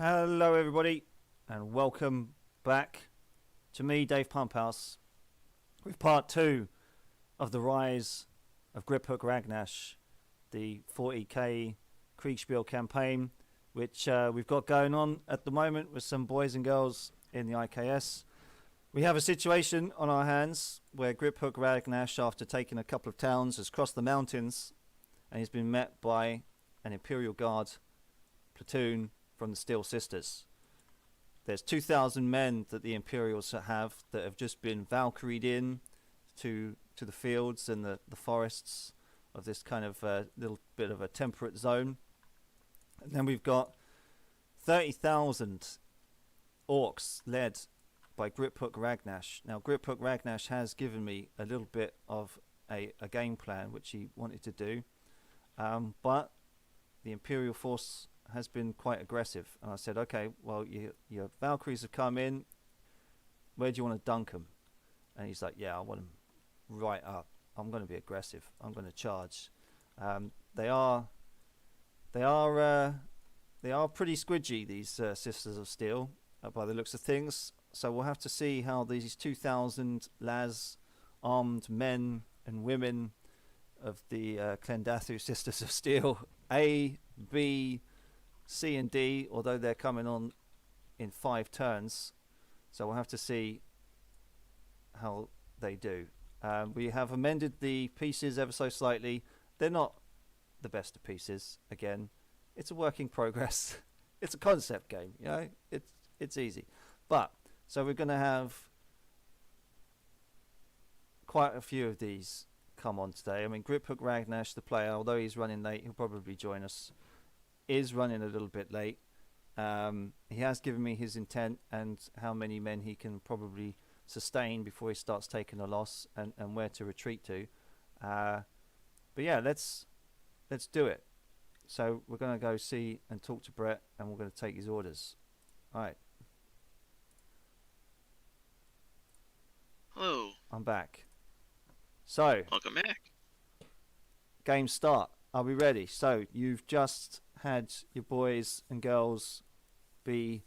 Hello everybody and welcome back to me, Dave Pumphouse, with part 2 of the rise of Griphook Ragnash, the 40k Kriegspiel campaign, which we've got going on at the moment with some boys and girls in the IKS. We have a situation on our hands where Griphook Ragnash, after taking a couple of towns, has crossed the mountains and he's been met by an Imperial Guard platoon from the Steel Sisters. There's 2,000 men that the Imperials have that have just been Valkyried in to the fields and the forests of this kind of little bit of a temperate zone. And then we've got 30,000 orcs led by Griphook Ragnash. Now Griphook Ragnash has given me a little bit of a game plan which he wanted to do, but the Imperial force has been quite aggressive, and I said, okay, well, your Valkyries have come in, where do you want to dunk them? And he's like, yeah, I want them right up. I'm going to be aggressive. I'm going to charge. They are pretty squidgy, these Sisters of Steel, by the looks of things. So we'll have to see how these 2,000 las armed men and women of the Clendathu Sisters of Steel, A, B, C and D, although they're coming on in 5 turns, so we'll have to see how they do. We have amended the pieces ever so slightly. They're not the best of pieces. Again, it's a work in progress. It's a concept game, you know. It's easy, but so we're going to have quite a few of these come on today. I mean, Griphook Ragnash, the player, although he's running late, he'll probably join us. Is running a little bit late. He has given me his intent and how many men he can probably sustain before he starts taking a loss, and where to retreat to. But yeah, let's do it. So we're going to go see and talk to Brett, and we're going to take his orders. Alright. Hello. I'm back. So, Welcome back. Game start. Are we ready? So you've just had your boys and girls be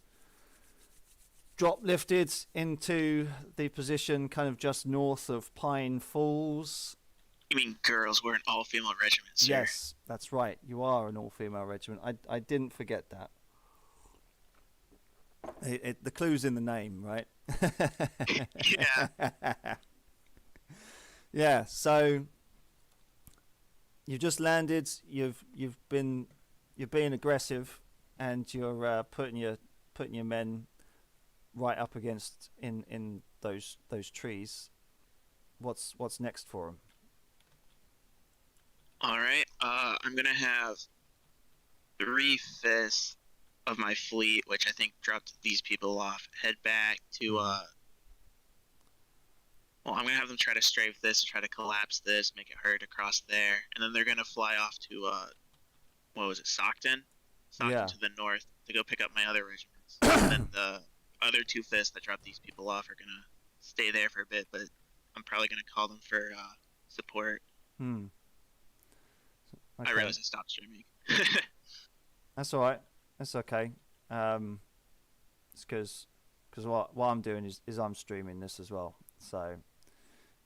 drop lifted into the position kind of just north of Pine Falls. You mean girls? We're an all-female regiment, sir. Yes, that's right. You are an all-female regiment. I didn't forget that. The clue's in the name, right? Yeah. Yeah. So you've just landed. You've been. You're being aggressive, and you're putting your men right up against in those trees. What's next for them? All right. I'm gonna have 3/5 of my fleet, which I think dropped these people off, head back to. Well, I'm gonna have them try to strafe this, try to collapse this, make it hard to cross there, and then they're gonna fly off to what was it, Stockton to the north to go pick up my other regiments. And then the other 2/5 that dropped these people off are gonna stay there for a bit, but I'm probably gonna call them for support. Okay. I realize I stopped streaming. That's all right. That's okay. It's because what I'm doing is I'm streaming this as well. So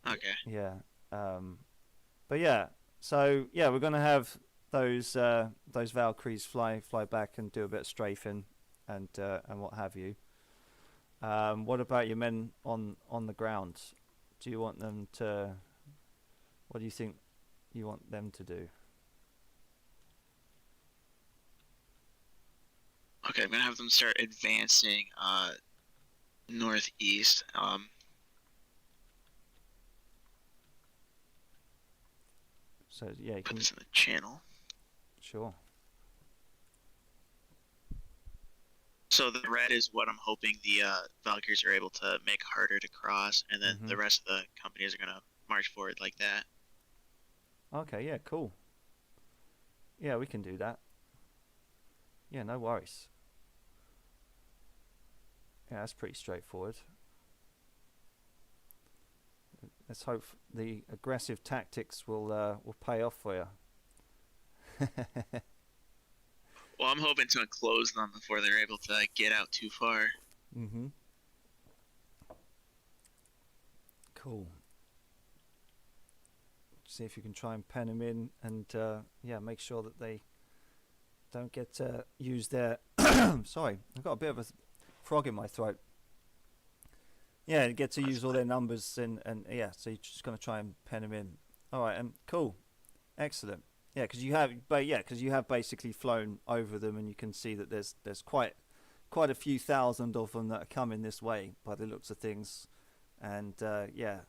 Okay. yeah. But yeah. So yeah, we're gonna have those Valkyries fly back and do a bit of strafing and what have you. What about your men on the ground? Do you want them to? What do you think you want them to do? Okay, I'm gonna have them start advancing northeast. So yeah, you put can, this in the channel. Sure. So the red is what I'm hoping the Valkyries are able to make harder to cross, and then the rest of the companies are gonna march forward like that. Okay, yeah, cool. Yeah, we can do that. Yeah, no worries. Yeah, that's pretty straightforward. Let's hope the aggressive tactics will pay off for you. Well, I'm hoping to enclose them before they're able to get out too far. Mm-hmm. Cool. See if you can try and pen them in, and yeah, make sure that they don't get used there. Sorry, I've got a bit of a frog in my throat. Yeah, get to use all their numbers, and yeah, so you're just going to try and pen them in. All right, cool, excellent. Yeah, because you have basically flown over them, and you can see that there's quite a few thousand of them that are coming this way by the looks of things, and yeah,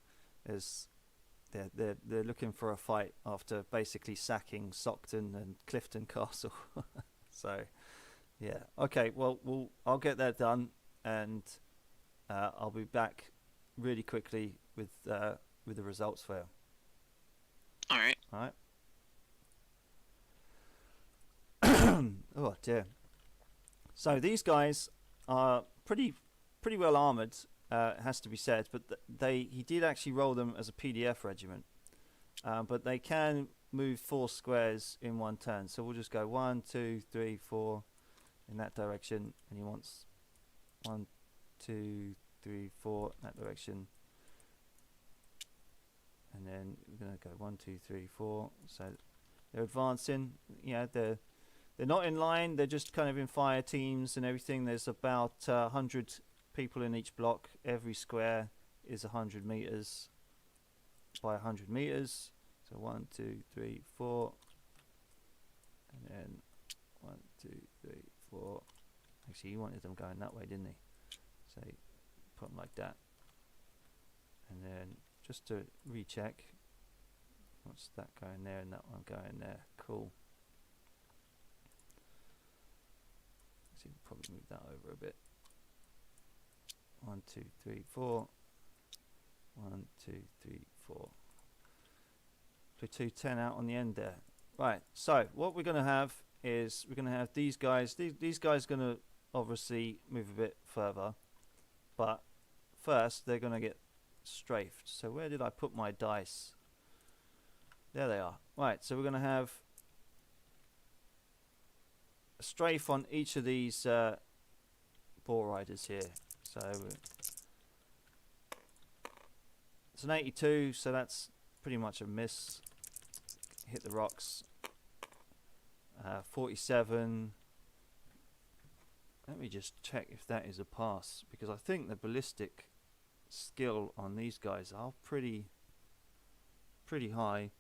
they're looking for a fight after basically sacking Sockton and Clifton Castle. So yeah, okay, well I'll get that done, and I'll be back really quickly with the results for you. All right. All right. Oh dear. So these guys are pretty well armoured, it has to be said, but he did actually roll them as a PDF regiment, but they can move 4 squares in one turn. So we'll just go 1, 2, 3, 4 in that direction, and he wants 1, 2, 3, 4 in that direction, and then we're going to go 1, 2, 3, 4. So they're advancing. Yeah, they're not in line. They're just kind of in fire teams and everything. There's about 100 people in each block. Every square is 100 meters by 100 meters. So 1, 2, 3, 4, and then 1, 2, 3, 4. Actually, he wanted them going that way, didn't he? So put them like that, and then just to recheck, what's that going there and that one going there? Cool. So you can probably move that over a bit. 1, 2, 3, 4. 1, 2, 3, 4. Platoon 10 out on the end there. Right. So what we're going to have is we're going to have these guys. These guys are going to obviously move a bit further, but first they're going to get strafed. So where did I put my dice? There they are. Right. So we're going to have a strafe on each of these ball riders here. So it's an 82, so that's pretty much a miss. Hit the rocks. 47. Let me just check if that is a pass, because I think the ballistic skill on these guys are pretty high.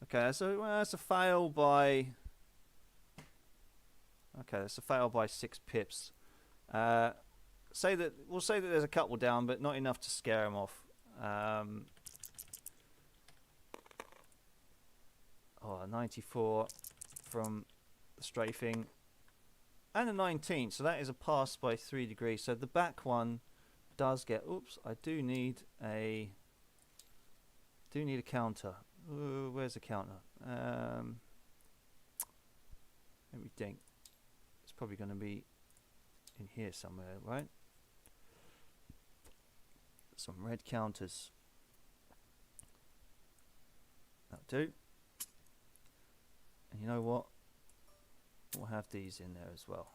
Okay, so that's a fail by. Okay, that's a fail by 6 pips. We'll say that there's a couple down, but not enough to scare him off. 94 from the strafing, and a 19. So that is a pass by 3 degrees. So the back one does get. Oops, I do need a counter. Ooh, where's the counter? Let me think. It's probably going to be in here somewhere, right? Some red counters. That'll do. And you know what? We'll have these in there as well,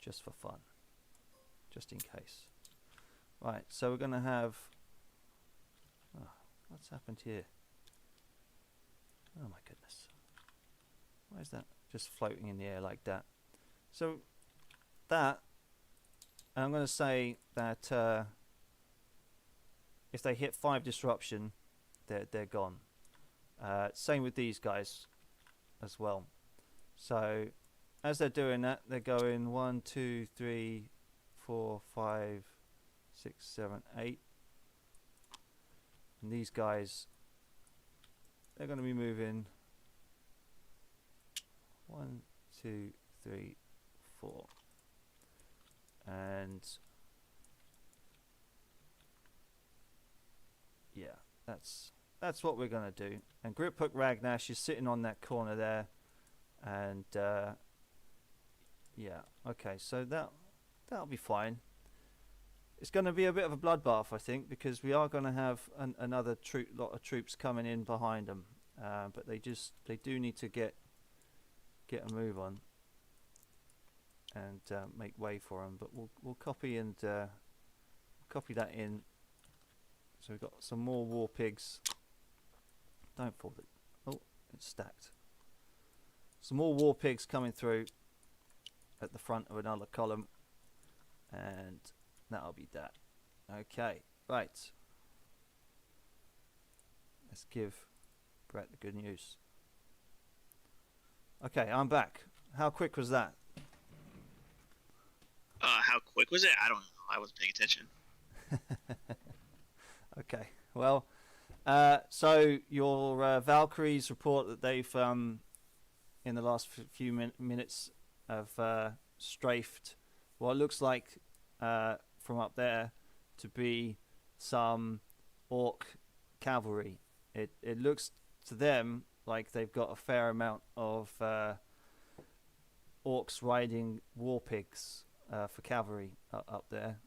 just for fun, just in case. Right, so we're going to have. Oh, what's happened here? Oh my goodness! Why is that just floating in the air like that? So that, and I'm going to say that if they hit 5 disruption, they're gone. Same with these guys as well. So as they're doing that, they're going 1, 2, 3, 4, 5, 6, 7, 8, and these guys, they're going to be moving 1, 2, 3, 4, and yeah, that's what we're going to do. And Griphook Ragnash is sitting on that corner there, and yeah, okay, so that'll be fine. It's going to be a bit of a bloodbath, I think, because we are going to have another lot of troops coming in behind them, but they do need to get get a move on and make way for them. But we'll copy and copy that in. So we've got some more war pigs. Don't fall it. Oh, it's stacked. Some more war pigs coming through at the front of another column, and that'll be that. Okay, right. Let's give Brett the good news. Okay, I'm back. How quick was that? How quick was it? I don't know. I wasn't paying attention. Okay, well, so your Valkyries report that they've, in the last few minutes, have strafed what looks like from up there to be some orc cavalry. It looks to them like they've got a fair amount of orcs riding war pigs for cavalry up there.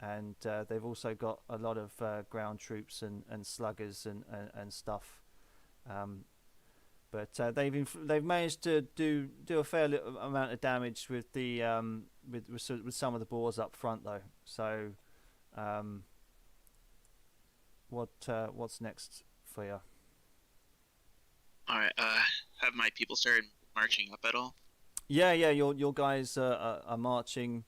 And they've also got a lot of ground troops and sluggers and stuff. But they've managed to do a fair amount of damage with the with some of the boars up front though. So what's next for you? All right. Have my people started marching up at all? Yeah. Your guys are marching.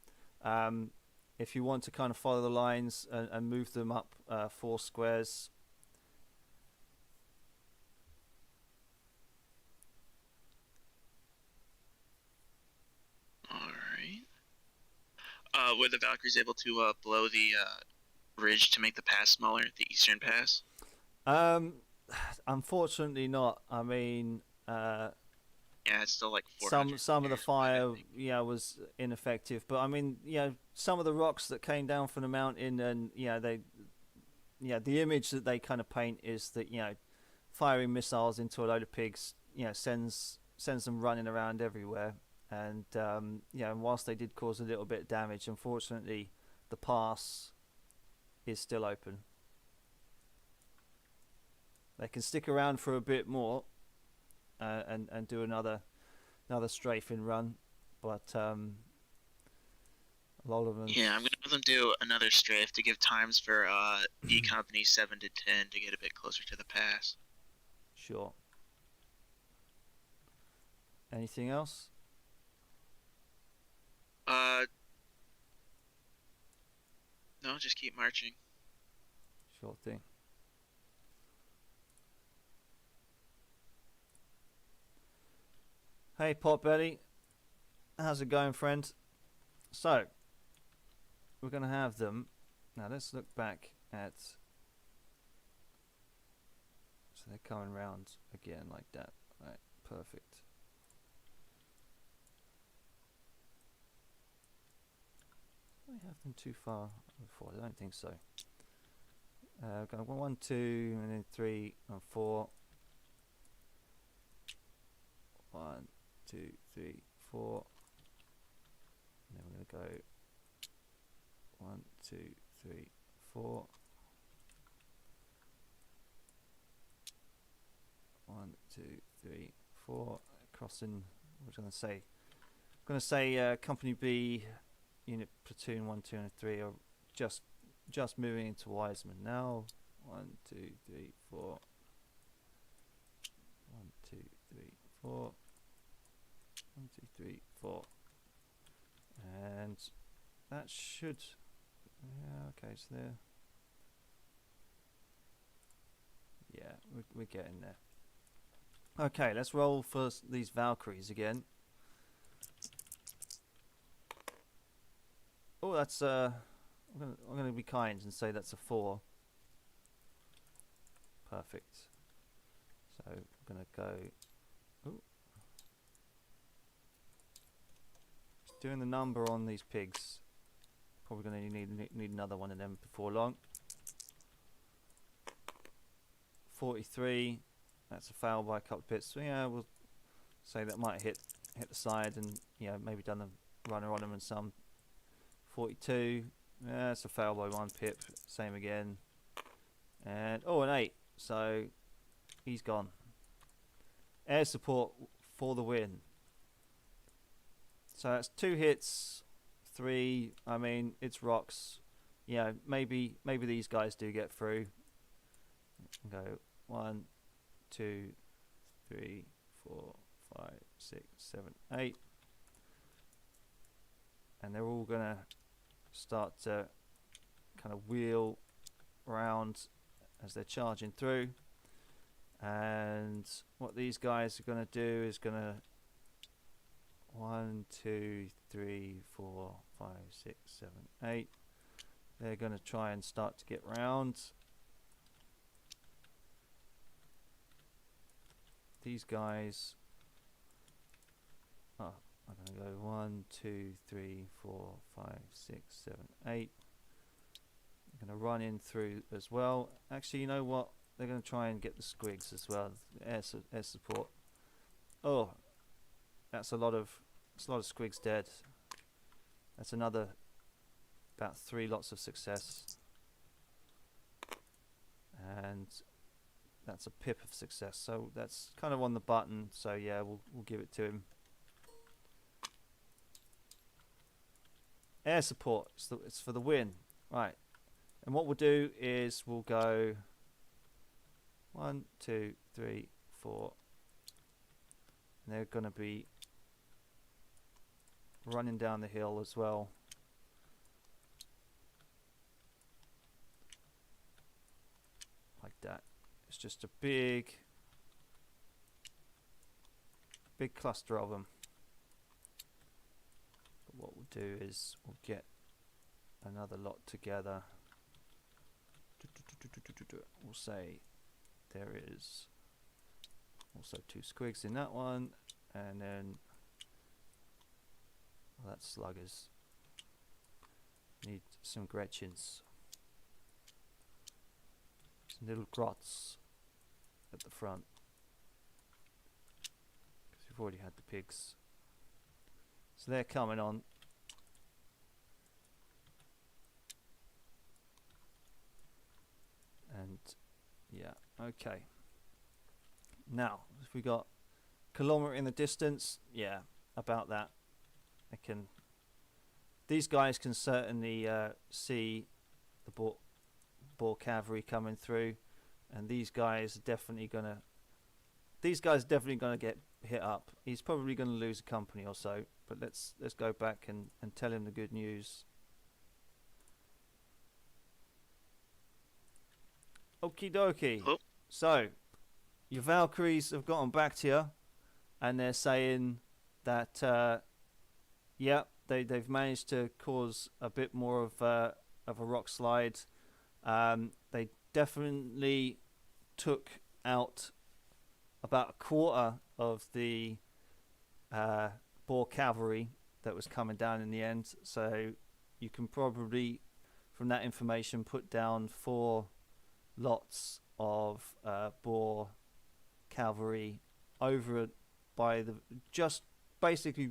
If you want to kind of follow the lines and move them up 4 squares. All right. Were the Valkyries able to blow the ridge to make the pass smaller, the eastern pass? Unfortunately not. I mean, yeah, it's still like 400 some of the fire, was ineffective. But I mean, some of the rocks that came down from the mountain, and the image that they kind of paint is that firing missiles into a load of pigs, sends them running around everywhere. And whilst they did cause a little bit of damage, unfortunately, the pass is still open. They can stick around for a bit more and do another strafing run, but a lot of them. Yeah, I'm gonna have them do another strafe to give times for E Company 7 to 10 to get a bit closer to the pass. Sure. Anything else? No, just keep marching. Sure thing. Hey Potbelly, how's it going, friend? So, we're going to have them. Now let's look back at. So they're coming round again like that. Right, perfect. Do I have them too far before? I don't think so. Going 1, 2, and then 3 and 4. 1, 2, 3, 4. And then we're going to go 1, 2, 3, 4. 1, 2, 3, 4. Crossing. What was I going to say? I'm going to say Company B, Unit Platoon 1, 2, and 3 are just moving into Wiseman now. 1, 2, 3, 4. 1, 2, 3, 4. 1, 2, 3, 4. And that should. Yeah, okay, so there. Yeah, we're getting there. Okay, let's roll for these Valkyries again. Oh, that's I'm gonna be kind and say that's a 4. Perfect. So we're gonna go. Ooh. Doing the number on these pigs. Probably gonna need another one of them before long. 43. That's a foul by a couple of bits. So yeah, we'll say that might hit the side and maybe done a runner on them and some. 42. Yeah, that's a foul by 1 pip. Same again. And an 8. So he's gone. Air support for the win. So that's 2 hits, 3. I mean, it's rocks. Yeah, maybe these guys do get through. Go 1, 2, 3, 4, 5, 6, 7, 8, and they're all gonna start to kind of wheel around as they're charging through. And what these guys are gonna do is gonna 1, 2, 3, 4, 5, 6, 7, 8. They're gonna try and start to get round. These guys are going to go 1, 2, 3, 4, 5, 6, 7, 8. They're going to run in through as well. Actually, you know what? They're going to try and get the squigs as well. Air support. Oh, that's a lot of squigs dead. That's another about 3 lots of success. And that's a pip of success, so that's kind of on the button. So yeah, we'll give it to him. Air support. It's for the win, right? And what we'll do is we'll go 1, 2, 3, 4. And they're going to be running down the hill as well. Like that. It's just a big cluster of them. But what we'll do is we'll get another lot together. We'll say there is also 2 squigs in that one, and then that's sluggers. Need some Gretchens. Some little grots at the front, because we've already had the pigs. So they're coming on. And yeah, okay. Now, if we got kilometre in the distance, yeah, about that. These guys can certainly see the Boer cavalry coming through, and these guys are definitely gonna get hit up. He's probably gonna lose a company or so, but let's go back and tell him the good news. Okie dokie. Oh. So your Valkyries have gotten back to you, and they're saying that yeah, they've managed to cause a bit more of a rock slide. They definitely took out about a quarter of the Boer cavalry that was coming down in the end. So you can probably, from that information, put down 4 lots of Boer cavalry over by the just basically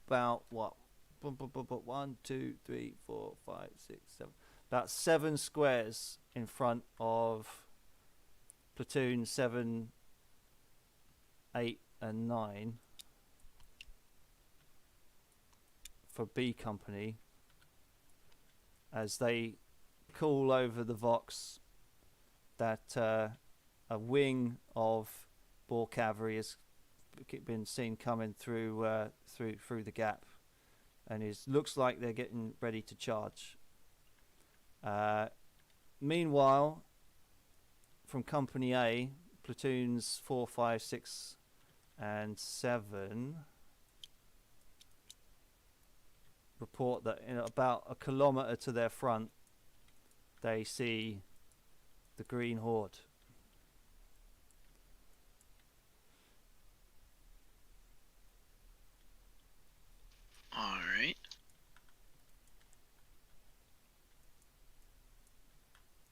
about what 1, 2, 3, 4, 5, 6, 7, about 7 squares in front of platoon 7, 8, and 9 for B Company, as they call over the Vox that a wing of Boer cavalry has been seen coming through the gap, and looks like they're getting ready to charge. Meanwhile, from Company A, platoons 4, 5, 6, and 7 report that in about a kilometre to their front, they see the Green Horde. All right.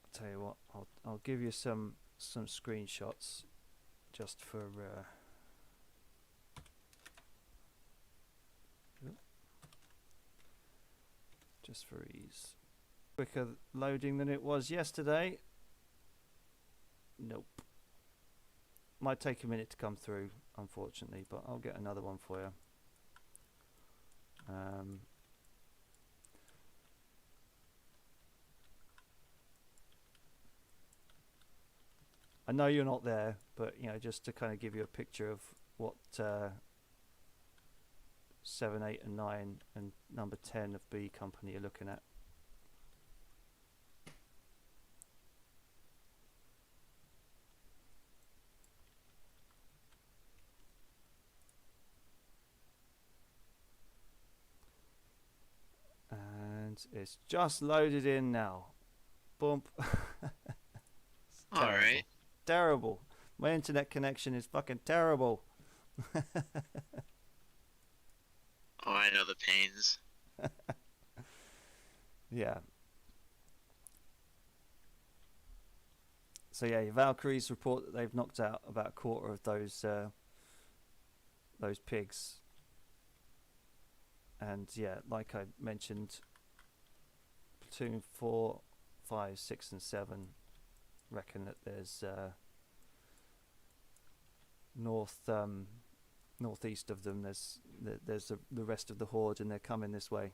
I'll tell you what, I'll give you some screenshots just for ease. Quicker loading than it was yesterday. Nope. Might take a minute to come through. unfortunately, but I'll get another one for you. I know you're not there, but just to kind of give you a picture of what 7, 8, and 9 and number 10 of B Company are looking at. And it's just loaded in now. Boom. All right. Terrible. My internet connection is fucking terrible. Oh, I know the pains. Yeah. So yeah, your Valkyries report that they've knocked out about a quarter of those pigs. And yeah, like I mentioned, platoon 4, 5, 6, and 7 reckon that there's northeast of them. There's the rest of the horde, and they're coming this way.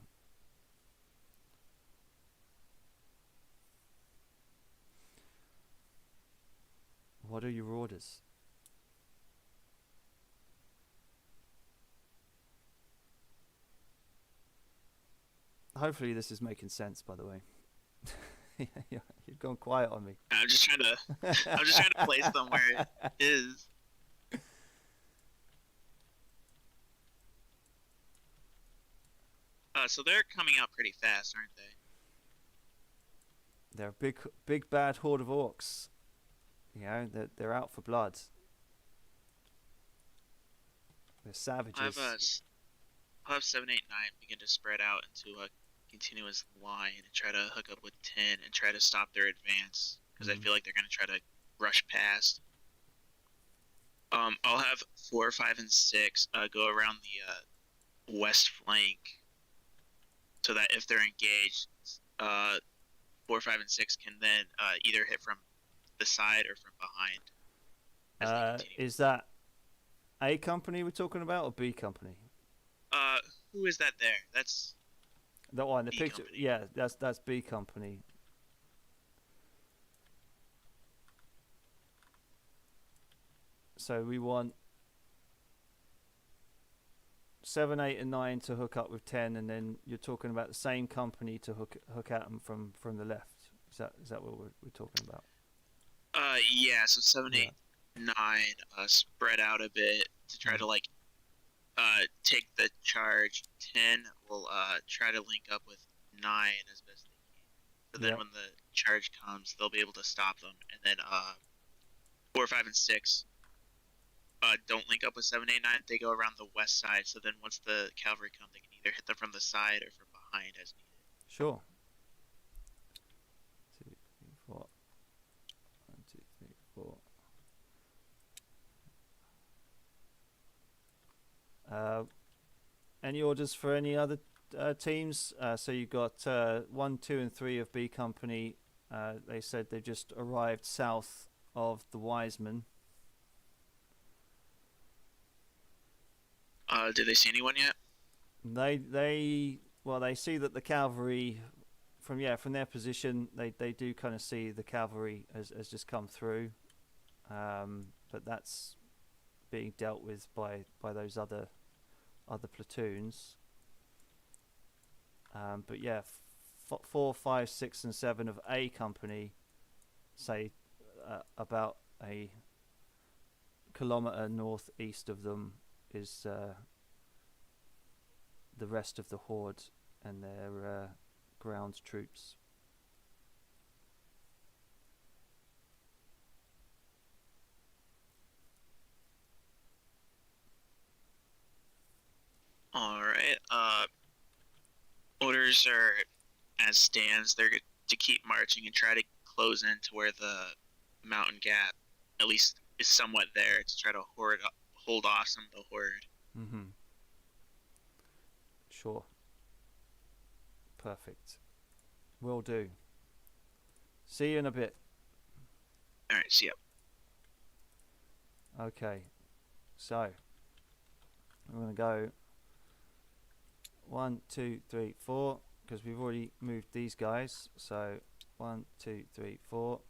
What are your orders? Hopefully this is making sense, by the way. You've gone quiet on me. I'm just trying to place them where it is. So they're coming out pretty fast, aren't they? They're a big bad horde of orcs. They're out for blood. They're savages. I'll have 7, 8, 9 begin to spread out into a continuous line and try to hook up with 10 and try to stop their advance, because I feel like they're going to try to rush past. I'll have 4, 5, and 6 go around the west flank, so that if they're engaged, 4, 5, and 6 can then either hit from the side or from behind. Is that A Company we're talking about, or B Company? Who is that there? That's that one. The B picture. Company. Yeah, that's B Company. So we want 7, 8, and 9 to hook up with 10, and then you're talking about the same company to hook at them from the left. Is that what we're talking about? Yeah. So 7, 8, 9 spread out a bit to try to take the charge. 10 will try to link up with 9 as best they can. So then when the charge comes, they'll be able to stop them. And then 4, 5, and 6 don't link up with 7, 8, 9. They go around the west side. So then once the cavalry come, they can either hit them from the side or from behind as needed. Sure. 2, 3, 4. 1, 2, 3, 4. Any orders for any other teams? So you got 1, 2, and 3 of B Company. They said they've just arrived south of the Wiseman. Did they see anyone yet? They see that the cavalry from their position, they do kind of see the cavalry has just come through, but that's being dealt with by those other platoons. But yeah, 4, 5, 6, and 7 of A Company say about a kilometre northeast of them is the rest of the horde and their ground troops. All right. Orders are as stands. They're to keep marching and try to close in to where the mountain gap at least is somewhat there to try to hold off some of the horde. Mm-hmm. Sure. Perfect. Will do. See you in a bit. All right. See ya. Okay. So I'm going to go 1, 2, 3, 4 because we've already moved these guys. So 1, 2, 3, 4.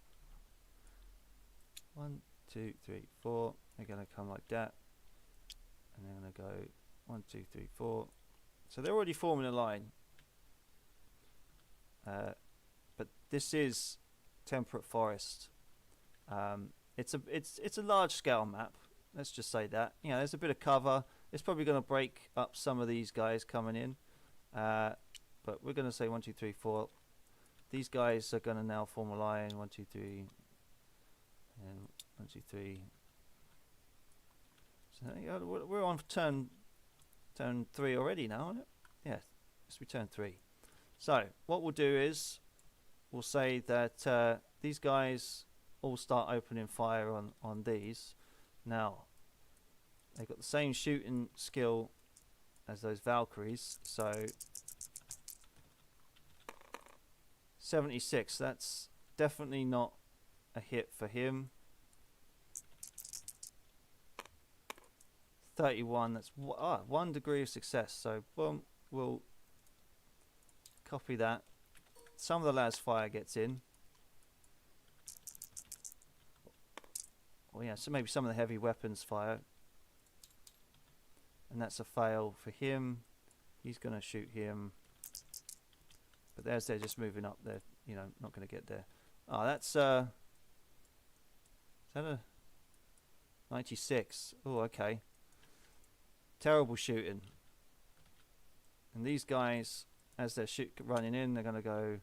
1, 2, 3, 4. They're going to come like that, and they're going to go 1, 2, 3, 4. So they're already forming a line. But this is temperate forest. It's a large scale map. Let's just say that. You know, there's a bit of cover. It's probably going to break up some of these guys coming in. But we're going to say 1, 2, 3, 4. These guys are going to now form a line. 1, 2, 3, and 1, 2, 3. So yeah, we're on turn 3 already now, isn't it? Yeah, it's turn 3. So what we'll do is we'll say that these guys all start opening fire on these. Now they've got the same shooting skill as those Valkyries, so 76. That's definitely not a hit for him. 31. That's 1 degree of success. So boom, we'll copy that. Some of the las fire gets in. Well, yeah, so maybe some of the heavy weapons fire. And that's a fail for him. He's going to shoot him. But they're just moving up there. You know, not going to get there. Oh, that's... is that a... 96. Oh, okay. Terrible shooting. And these guys, as they're running in, they're going to go...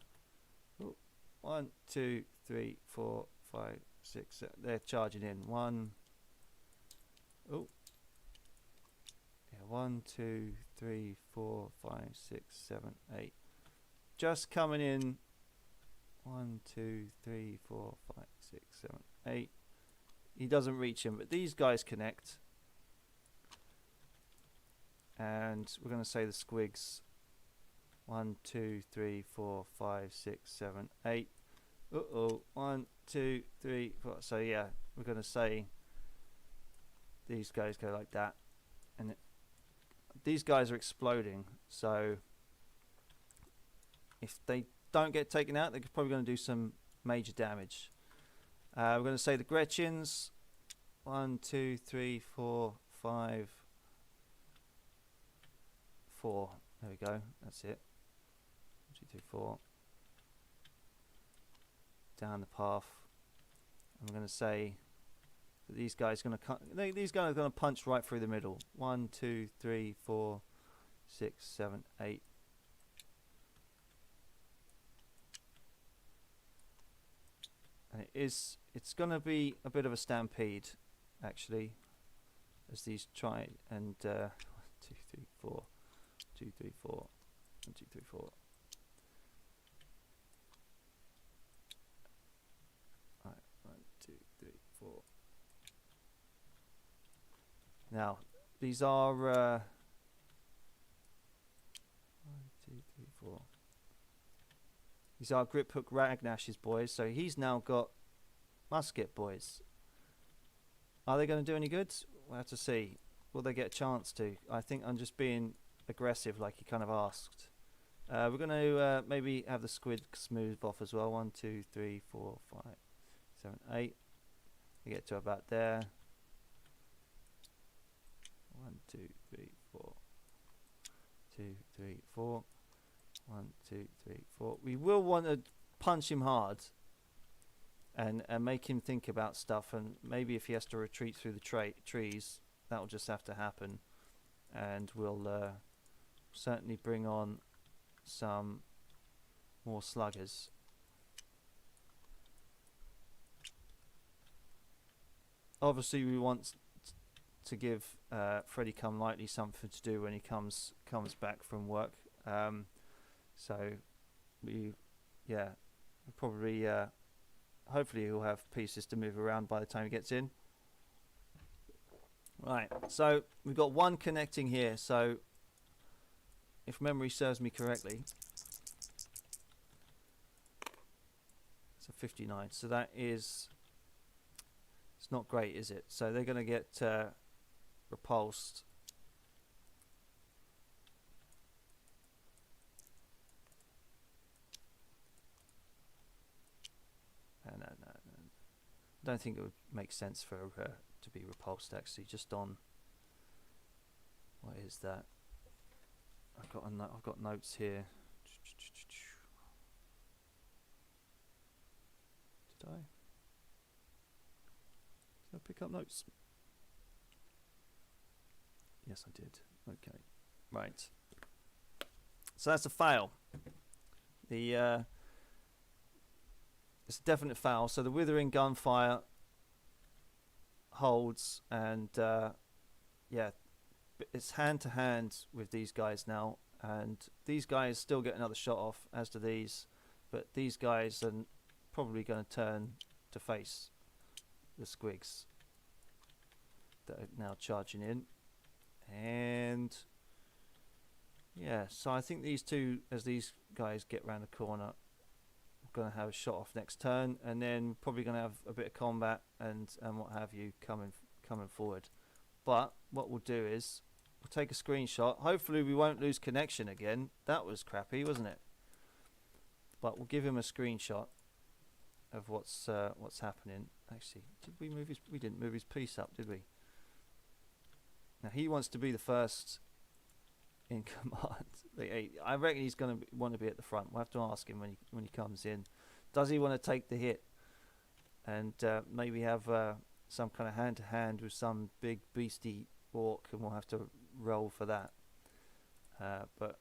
1, 2, 3, 4, 5, 6, 7. They're charging in. 1. Oh. Yeah, 1, 2, 3, 4, 5, 6, 7, 8. Just coming in. 1, 2, 3, 4, 5, 6, 7, 8. He doesn't reach him, but these guys connect. And we're going to say the squigs. 1, 2, 3, 4, 5, 6, 7, 8. Uh-oh. 1, 2, 3, 4. So yeah, we're going to say these guys go like that. And these guys are exploding. So if they don't get taken out, they're probably going to do some major damage. We're going to say the Gretchens. 1, 2, 3, 4, 5, 4. There we go. That's it. 1, 2, 3, 4. Down the path. And we're going to say that these guys are going to these guys are going to punch right through the middle. 1, 2, 3, 4, 6, 7, 8. And it's going to be a bit of a stampede, actually, as these try and 1, 2, 3, 4, 2, 3, 4, 1, 2, 3, 4. Right, 1, 2, 3, 4. Now these are 1, 2, 3, 4. These are Griphook Ragnash's boys, so he's now got musket boys. Are they going to do any good? We'll have to see. Will they get a chance to? I think I'm just being aggressive, like he kind of asked. We're going to maybe have the squids move off as well. 1, 2, 3, 4, 5, 7, 8. We get to about there. 1, 2, 3, 4. 2, 3, 4. 1, 2, 3, 4. We will want to punch him hard and make him think about stuff, and maybe if he has to retreat through the trees, that will just have to happen, and we'll certainly bring on some more sluggers. Obviously we want to give Freddy Come Lightly something to do when he comes back from work. So we probably hopefully he'll have pieces to move around by the time he gets in. Right, so we've got one connecting here, so if memory serves me correctly, it's a 59, so that is, it's not great, is it? So they're going to get repulsed. No. I don't think it would make sense for to be repulsed actually. Just on, what is that? I've got notes here. Did I pick up notes? Yes, I did. Okay, right. So that's a fail. It's a definite foul. So the withering gunfire holds, and yeah, it's hand to hand with these guys now, and these guys still get another shot off, as do these, but these guys are probably going to turn to face the squigs that are now charging in. And yeah, so I think these two, as these guys get round the corner, going to have a shot off next turn, and then probably going to have a bit of combat and what have you coming forward. But what we'll do is we'll take a screenshot. Hopefully we won't lose connection again. That was crappy, wasn't it? But we'll give him a screenshot of what's happening. Actually, we didn't move his piece up, did we? Now he wants to be the first in command. I reckon he's going to want to be at the front. We'll have to ask him when he comes in. Does he want to take the hit and maybe have some kind of hand-to-hand with some big beastie orc, and we'll have to roll for that. But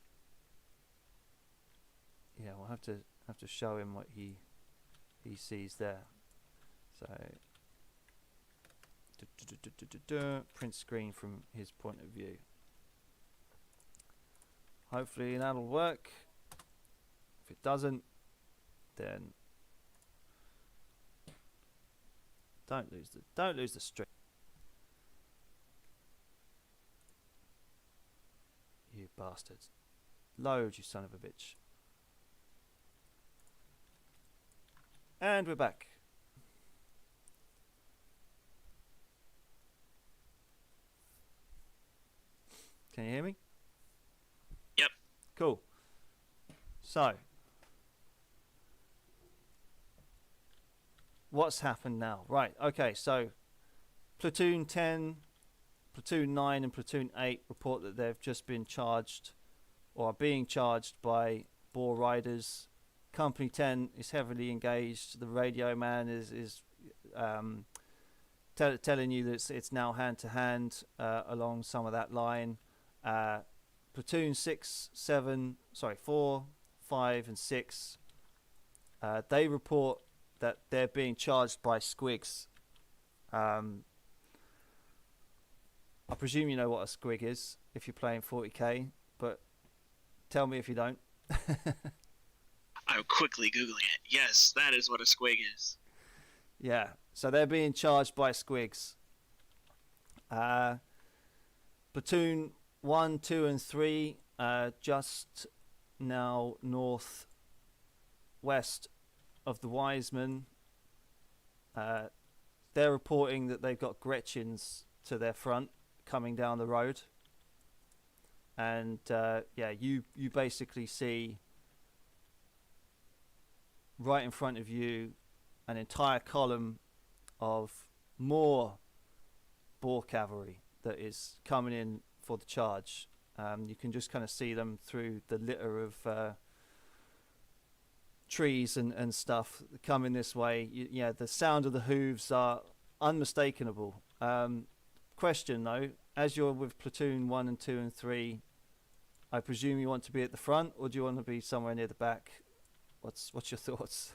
yeah, we'll have to show him what he sees there. So print screen from his point of view. Hopefully that'll work. If it doesn't, then don't lose the string. You bastards. Load, you son of a bitch. And we're back. Can you hear me? Yep. Cool. So, what's happened now? Right, okay, so Platoon 10, Platoon 9 and Platoon 8 report that they've just been charged or are being charged by Boar Riders. Company 10 is heavily engaged. The radio man is telling you that it's now hand-to-hand along some of that line. Platoon 4, 5 and 6, they report that they're being charged by squigs. I presume you know what a squig is if you're playing 40k, but tell me if you don't. I'm quickly Googling it. Yes, that is what a squig is. Yeah, so they're being charged by squigs. Platoon 1, 2 and 3, just now north west of the Wiseman. They're reporting that they've got Gretchens to their front coming down the road. And yeah, you basically see right in front of you an entire column of more Boar cavalry that is coming in for the charge. You can just kind of see them through the litter of trees and stuff coming this way. Yeah, the sound of the hooves are unmistakable. Question though, as you're with Platoon 1 and 2 and 3, I presume you want to be at the front, or do you want to be somewhere near the back? What's your thoughts?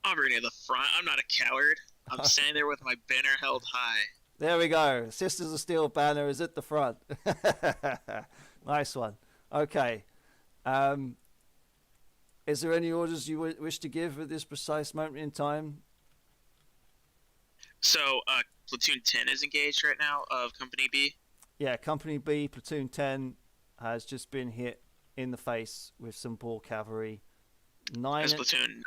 I'm very near the front. I'm not a coward. I'm standing there with my banner held high. There we go. Sisters of Steel banner is at the front. Nice one. Okay. Is there any orders you wish to give at this precise moment in time? So, Platoon 10 is engaged right now of Company B? Yeah, Company B, Platoon 10 has just been hit in the face with some Boar cavalry. Platoon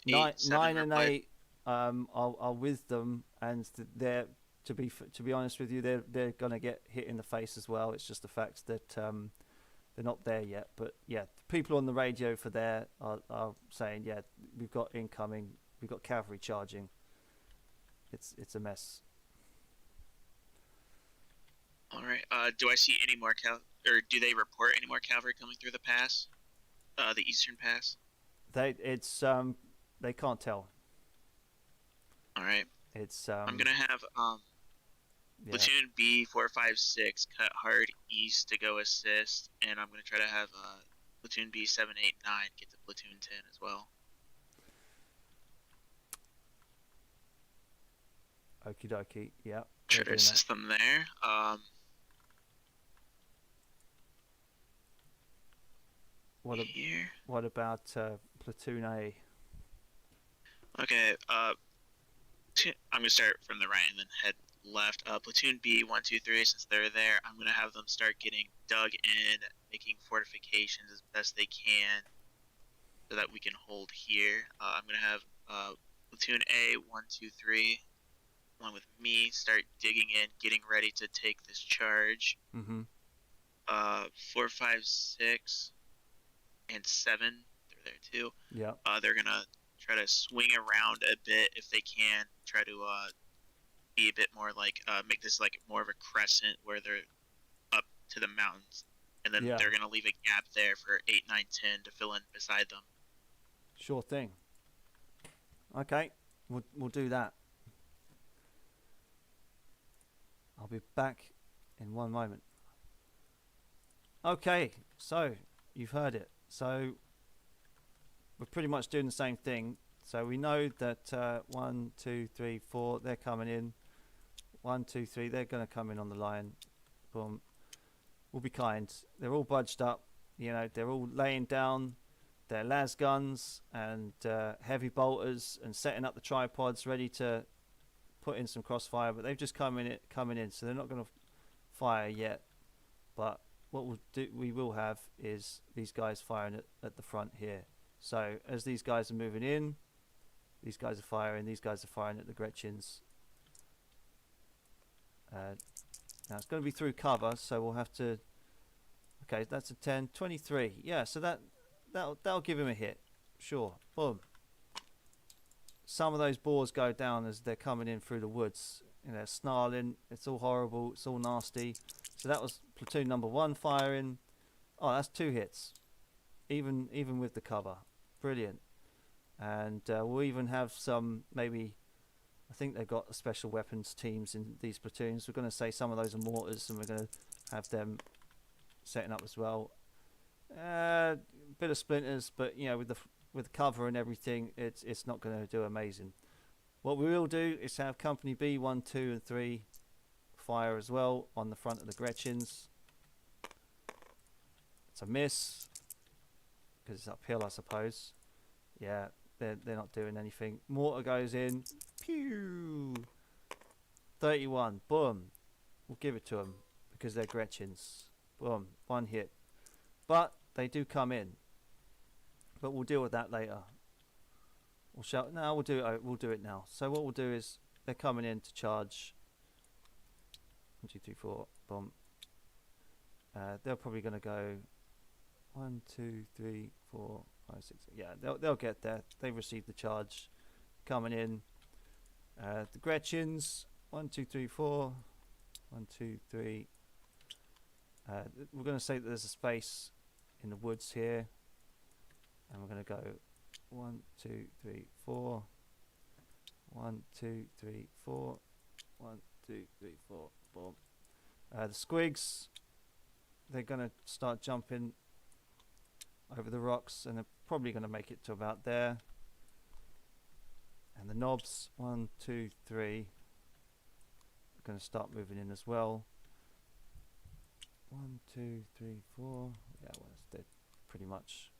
9 and 8 are with them, and they're to be honest with you, they're gonna get hit in the face as well. It's just the fact that they're not there yet. But yeah, the people on the radio for there are saying, yeah, we've got incoming, we've got cavalry charging. It's a mess. All right. Do I see any more or do they report any more cavalry coming through the pass? The eastern pass. They can't tell. All right. It's I'm gonna have yeah. platoon B 456 cut hard east to go assist, and I'm gonna try to have platoon B 789 get to platoon 10 as well. Okie dokie. Yeah. Try to assist them there. What about platoon A? Okay. I'm gonna start from the right and then head left. Platoon B 123. Since they're there, I'm gonna have them start getting dug in, making fortifications as best they can, so that we can hold here. I'm gonna have platoon A 123, along with me, start digging in, getting ready to take this charge. 4, 5, 6, and 7. They're there too. Yeah. They're gonna try to swing around a bit if they can. Try to be a bit more like make this like more of a crescent where they're up to the mountains, and then they're gonna leave a gap there for 8, 9, 10 to fill in beside them. Sure thing. Okay, we'll do that. I'll be back in one moment. Okay, so you've heard it. So we're pretty much doing the same thing. So we know that 1, 2, 3, 4, they're coming in. 1, 2, 3, they're going to come in on the line. Boom. We'll be kind. They're all budged up. You know, they're all laying down their las guns and heavy bolters and setting up the tripods ready to put in some crossfire. But they've just coming in, so they're not going to fire yet. But what we will have is these guys firing at the front here. So as these guys are moving in, these guys are firing, these guys are firing at the Gretchens. Now it's going to be through cover, so we'll have to... Okay, that's a 10, 23. Yeah, so that'll give him a hit. Sure, boom. Some of those boars go down as they're coming in through the woods. You know, snarling, it's all horrible, it's all nasty. So that was platoon number 1 firing. Oh, that's 2 hits. Even with the cover. Brilliant. And we'll even have some, maybe, I think they've got special weapons teams in these platoons. We're going to say some of those are mortars, and we're going to have them setting up as well. Bit of splinters, but you know, with the cover and everything, it's not going to do amazing. What we will do is have company B 1, 2, and 3 fire as well on the front of the Gretchens. It's a miss because it's uphill, I suppose. Yeah, they're not doing anything. Mortar goes in. Pew! 31. Boom. We'll give it to them because they're Gretchens. Boom. 1 hit. But they do come in. But we'll deal with that later. We'll do it now. So what we'll do is they're coming in to charge. 1, 2, 3, 4. Boom. They're probably going to go 1, 2, 3, 4, 5, 6. Yeah, they'll get there. They've received the charge. Coming in. The Gretchens. 1, 2, 3, 4. 1, 2, 3. We're going to say that there's a space in the woods here. And we're going to go 1, 2, 3, 4. 1, 2, 3, 4. 1, 2, 3, 4. Boom. The squigs, they're going to start jumping over the rocks, and they're probably going to make it to about there. And the knobs, 1, 2, 3, are going to start moving in as well. 1, 2, 3, 4. Yeah, well, they're pretty much.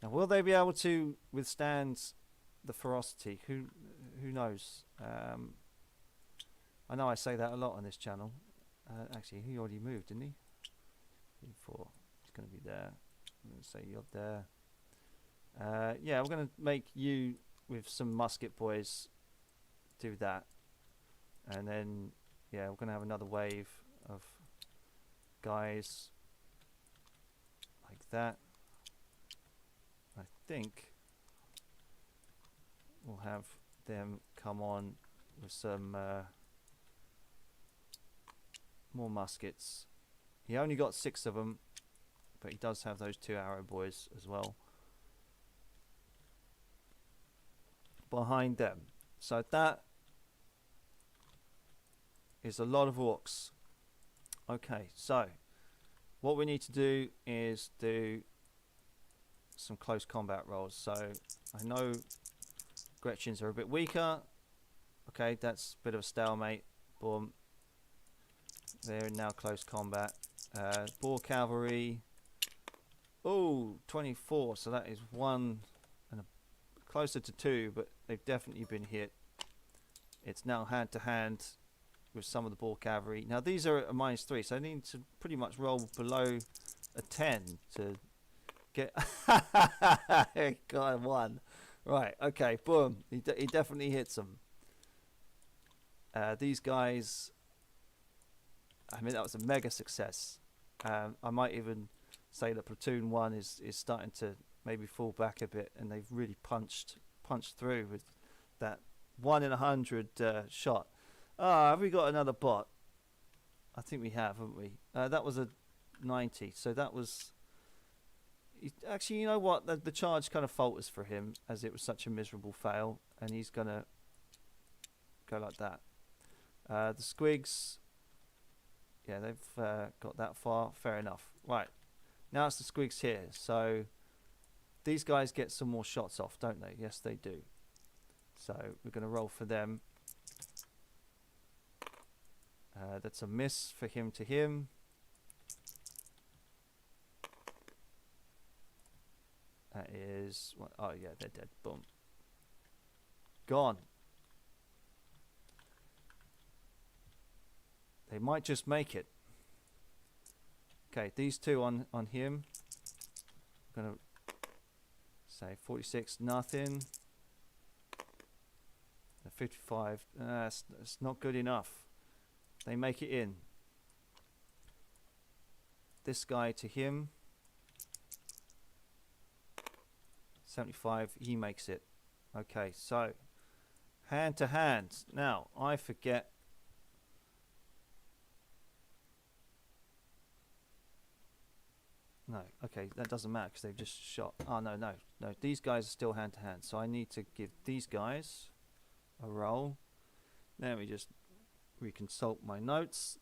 Now, will they be able to withstand the ferocity? Who knows? I know I say that a lot on this channel. Actually, he already moved, didn't he? 4. He's going to be there. I'm going to say you're there. Yeah, we're going to make you with some musket boys do that. And then, yeah, we're going to have another wave of guys like that. I think we'll have them come on with some more muskets. He only got 6 of them, but he does have those 2 arrow boys as well behind them. So that is a lot of orcs. Okay, so what we need to do is do some close combat rolls. So I know Gretchens are a bit weaker. Okay, that's a bit of a stalemate. Boom. They're now close combat. Boar cavalry. Oh, 24. So that is 1 and closer to 2, but they've definitely been hit. It's now hand to hand with some of the boar cavalry. Now these are at a -3, so I need to pretty much roll below a 10 to get. Got 1. Right. Okay. Boom. He definitely hits them. These guys. I mean, that was a mega success. I might even say that platoon 1 is starting to maybe fall back a bit, and they've really punched through with that 1 in 100 shot. Have we got another bot? I think we have, haven't we? That was a 90, so that was. Actually, you know what? The charge kind of falters for him, as it was such a miserable fail, and he's gonna go like that. The squigs. Yeah, they've got that far. Fair enough. Right. Now it's the squigs here. So these guys get some more shots off, don't they? Yes, they do. So we're going to roll for them. That's a miss for him to him. That is... Oh, yeah, they're dead. Boom. Gone. They might just make it. Okay, these 2 on him. I'm gonna say 46, nothing. 55, that's not good enough. They make it in. This guy to him. 75, he makes it. Okay, so hand to hand. Now, I forget. No, okay, that doesn't matter because they've just shot. Oh, no. These guys are still hand to hand. So I need to give these guys a roll. Let me just reconsult my notes.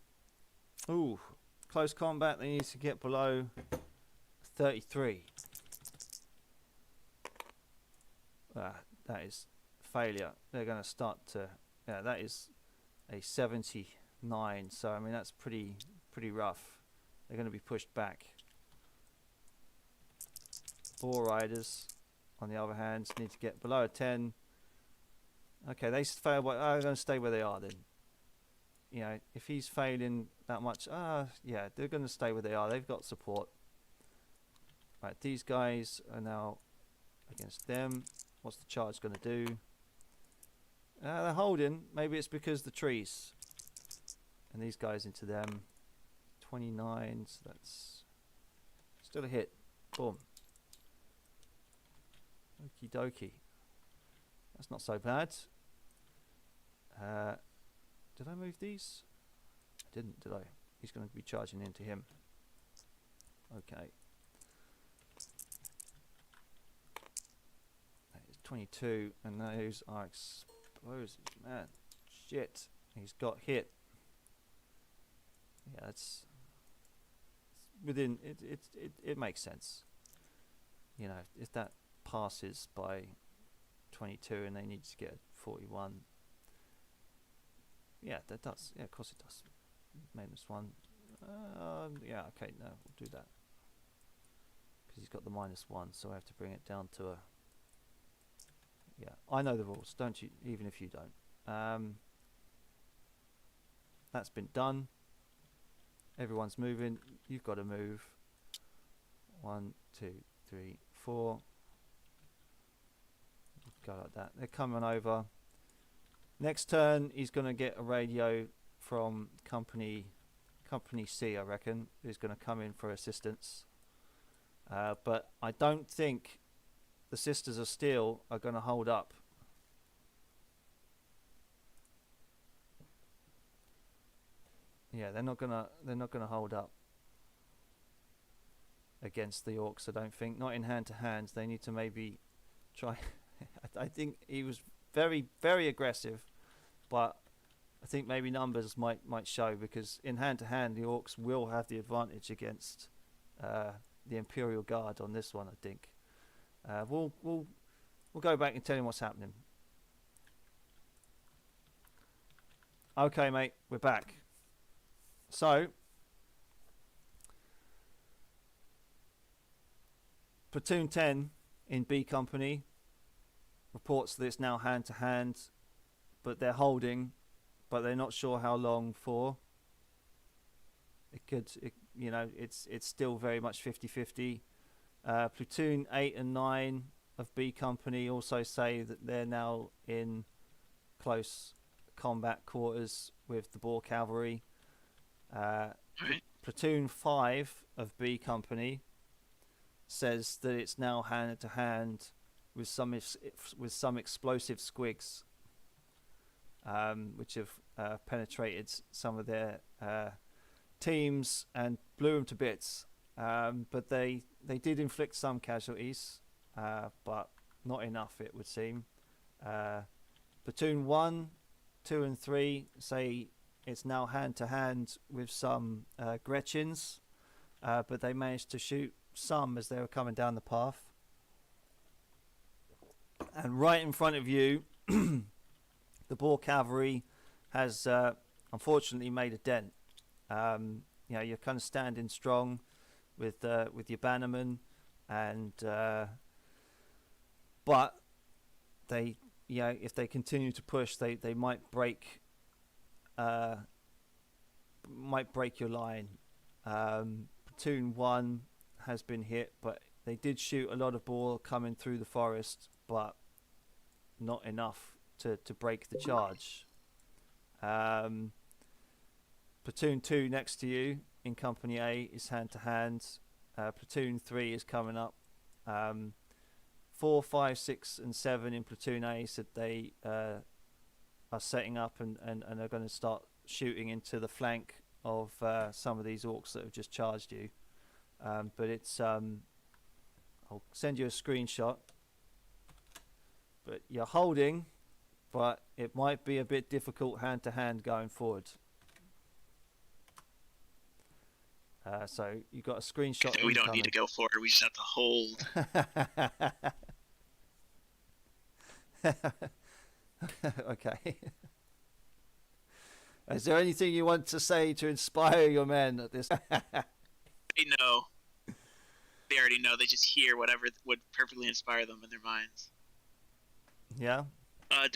Ooh, close combat. They need to get below 33. That is failure. They're going to start to. Yeah, that is a 79. So I mean that's pretty rough. They're going to be pushed back. Boar riders, on the other hand, need to get below a 10. Okay, they fail. They're going to stay where they are then. You know, if he's failing that much, yeah, they're going to stay where they are. They've got support. Right, these guys are now against them. What's the charge going to do? They're holding. Maybe it's because the trees. And these guys into them. 29, so that's still a hit. Boom. Okie dokie. That's not so bad. Did I move these? I didn't, did I? He's going to be charging into him. Okay. That is 22, and those are explosives. Man, shit. He's got hit. Yeah, it's within it makes sense. You know, if that passes by 22 and they need to get 41. Yeah, that does. Yeah, of course it does. -1. Yeah, okay, no, we'll do that. Because he's got the -1, so I have to bring it down to a... Yeah, I know the rules, don't you? Even if you don't. That's been done. Everyone's moving. You've got to move. 1, 2, 3, 4. Go like that. They're coming over. Next turn, he's going to get a radio from Company C, I reckon, who's going to come in for assistance. But I don't think the Sisters of Steel are going to hold up. Yeah, they're not gonna hold up against the Orcs. I don't think. Not in hand to hand. They need to maybe try. I think he was very, very aggressive, but I think maybe numbers might show, because in hand to hand the Orcs will have the advantage against the Imperial Guard on this one. I think. We'll go back and tell him what's happening. Okay, mate, we're back. So, Platoon 10 in B Company reports that it's now hand to hand, but they're holding, but they're not sure how long for. It's still very much 50-50. Platoon 8 and 9 of B Company also say that they're now in close combat quarters with the Boer Cavalry. Right. Platoon 5 of B Company says that it's now hand to hand with some explosive squigs, which have penetrated some of their teams and blew them to bits. But they did inflict some casualties, but not enough, it would seem. Platoon 1, 2 and 3 say it's now hand to hand with some Gretchens, but they managed to shoot some as they were coming down the path. And right in front of you, the Boer Cavalry has unfortunately made a dent. You're kind of standing strong with your bannermen, and but they, if they continue to push, they might break your line. Platoon 1 has been hit, but they did shoot a lot of Boer coming through the forest, but not enough to break the charge. Platoon 2 next to you in Company A is hand to hand. Platoon 3 is coming up. 4, 5, 6 and 7 in Platoon A said they are setting up and are going to start shooting into the flank of some of these Orcs that have just charged you. But it's I'll send you a screenshot. But you're holding, but it might be a bit difficult hand to hand going forward. So you got a screenshot. We don't need to go forward. We just have to hold. Okay. Is there anything you want to say to inspire your men at this? They know. They already know. They just hear whatever would perfectly inspire them in their minds. Yeah. Have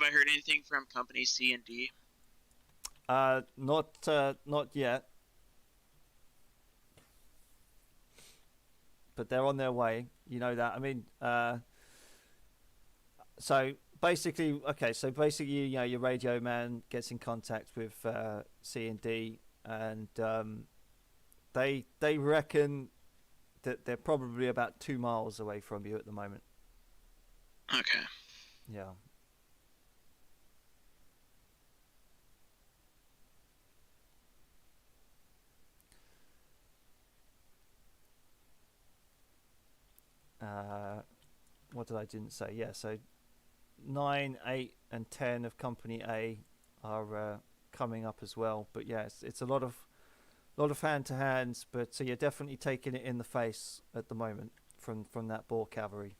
I heard anything from Company C and D? Not yet. But they're on their way. You know that. I mean, so basically, your radio man gets in contact with C and D, and they reckon that they're probably about 2 miles away from you at the moment. Okay. Yeah. What did I didn't say? Yeah, so 9, 8, and 10 of Company A are coming up as well. But yeah, it's a lot of hand to hands. But so you're definitely taking it in the face at the moment from that Boer Cavalry.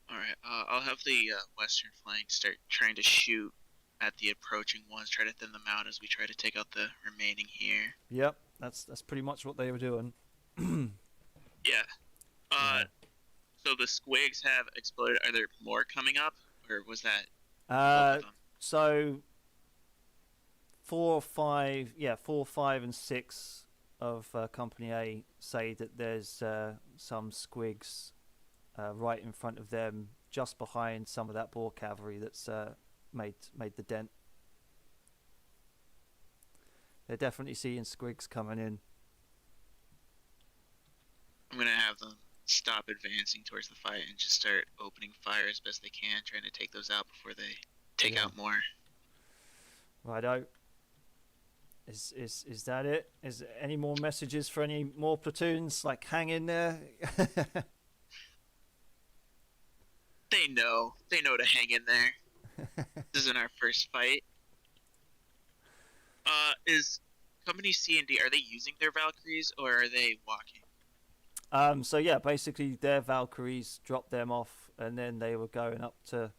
All right. I'll have the western flank start trying to shoot at the approaching ones. Try to thin them out as we try to take out the remaining here. Yep, that's pretty much what they were doing. Yeah. So the squigs have exploded. Are there more coming up, or was that? So 4, 5, and 6 of Company A say that there's some squigs right in front of them, just behind some of that boar cavalry that's made the dent. They're definitely seeing squigs coming in. I'm gonna have them stop advancing towards the fight and just start opening fire as best they can, trying to take those out before they take out more. Righto. Is that it? Is there any more messages for any more platoons? Like, hang in there. They know to hang in there. This isn't our first fight. Is Company C and D, are they using their Valkyries or are they walking? So yeah, basically their Valkyries dropped them off, and then they were going up to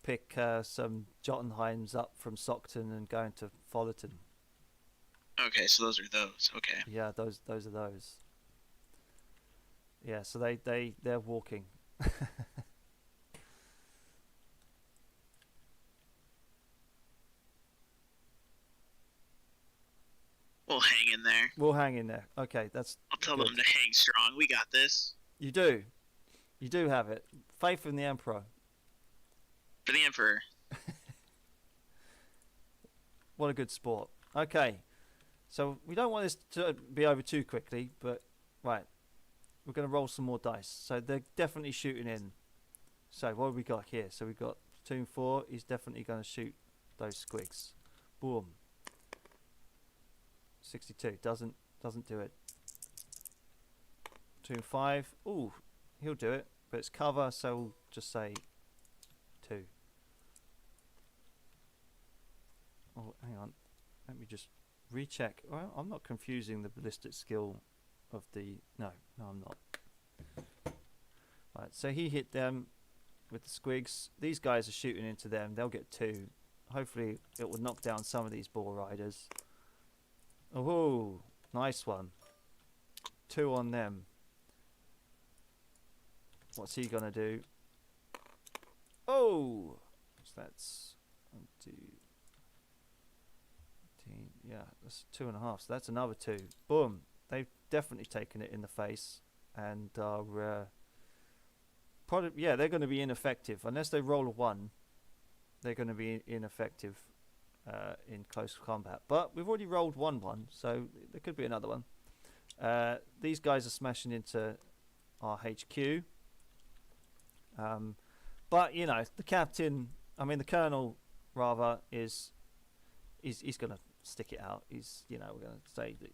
pick some Jotunheims up from Sockton and going to Follerton. Okay, so those are those. Okay. Yeah, those are those. Yeah, so they're walking. We'll hang in there. We'll hang in there. Okay, that's. I'll tell good. them to hang strong. We got this. You do have it. Faith in the Emperor. For the Emperor. What a good sport. Okay, so we don't want this to be over too quickly, but right, we're going to roll some more dice. So they're definitely shooting in. So what have we got here? So we've got platoon 4. He's definitely going to shoot those squigs. Boom. 62 doesn't do it. Platoon 5. Ooh, he'll do it, but it's cover, so we'll just say 2. Oh, hang on. Let me just recheck. Well, I'm not confusing the ballistic skill of the... No, I'm not. Right, so he hit them with the squigs. These guys are shooting into them. They'll get 2. Hopefully it will knock down some of these boar riders. Oh, nice one. 2 on them. What's he going to do? Oh! So that's 1, 2... Yeah, that's 2.5. So that's another 2. Boom. They've definitely taken it in the face, and are probably, yeah, they're going to be ineffective unless they roll a 1. They're going to be ineffective in close combat. But we've already rolled 1-1, so there could be another one. These guys are smashing into our HQ. But you know, the captain, I mean the colonel rather, he's going to stick it out. He's, you know, we're going to say that.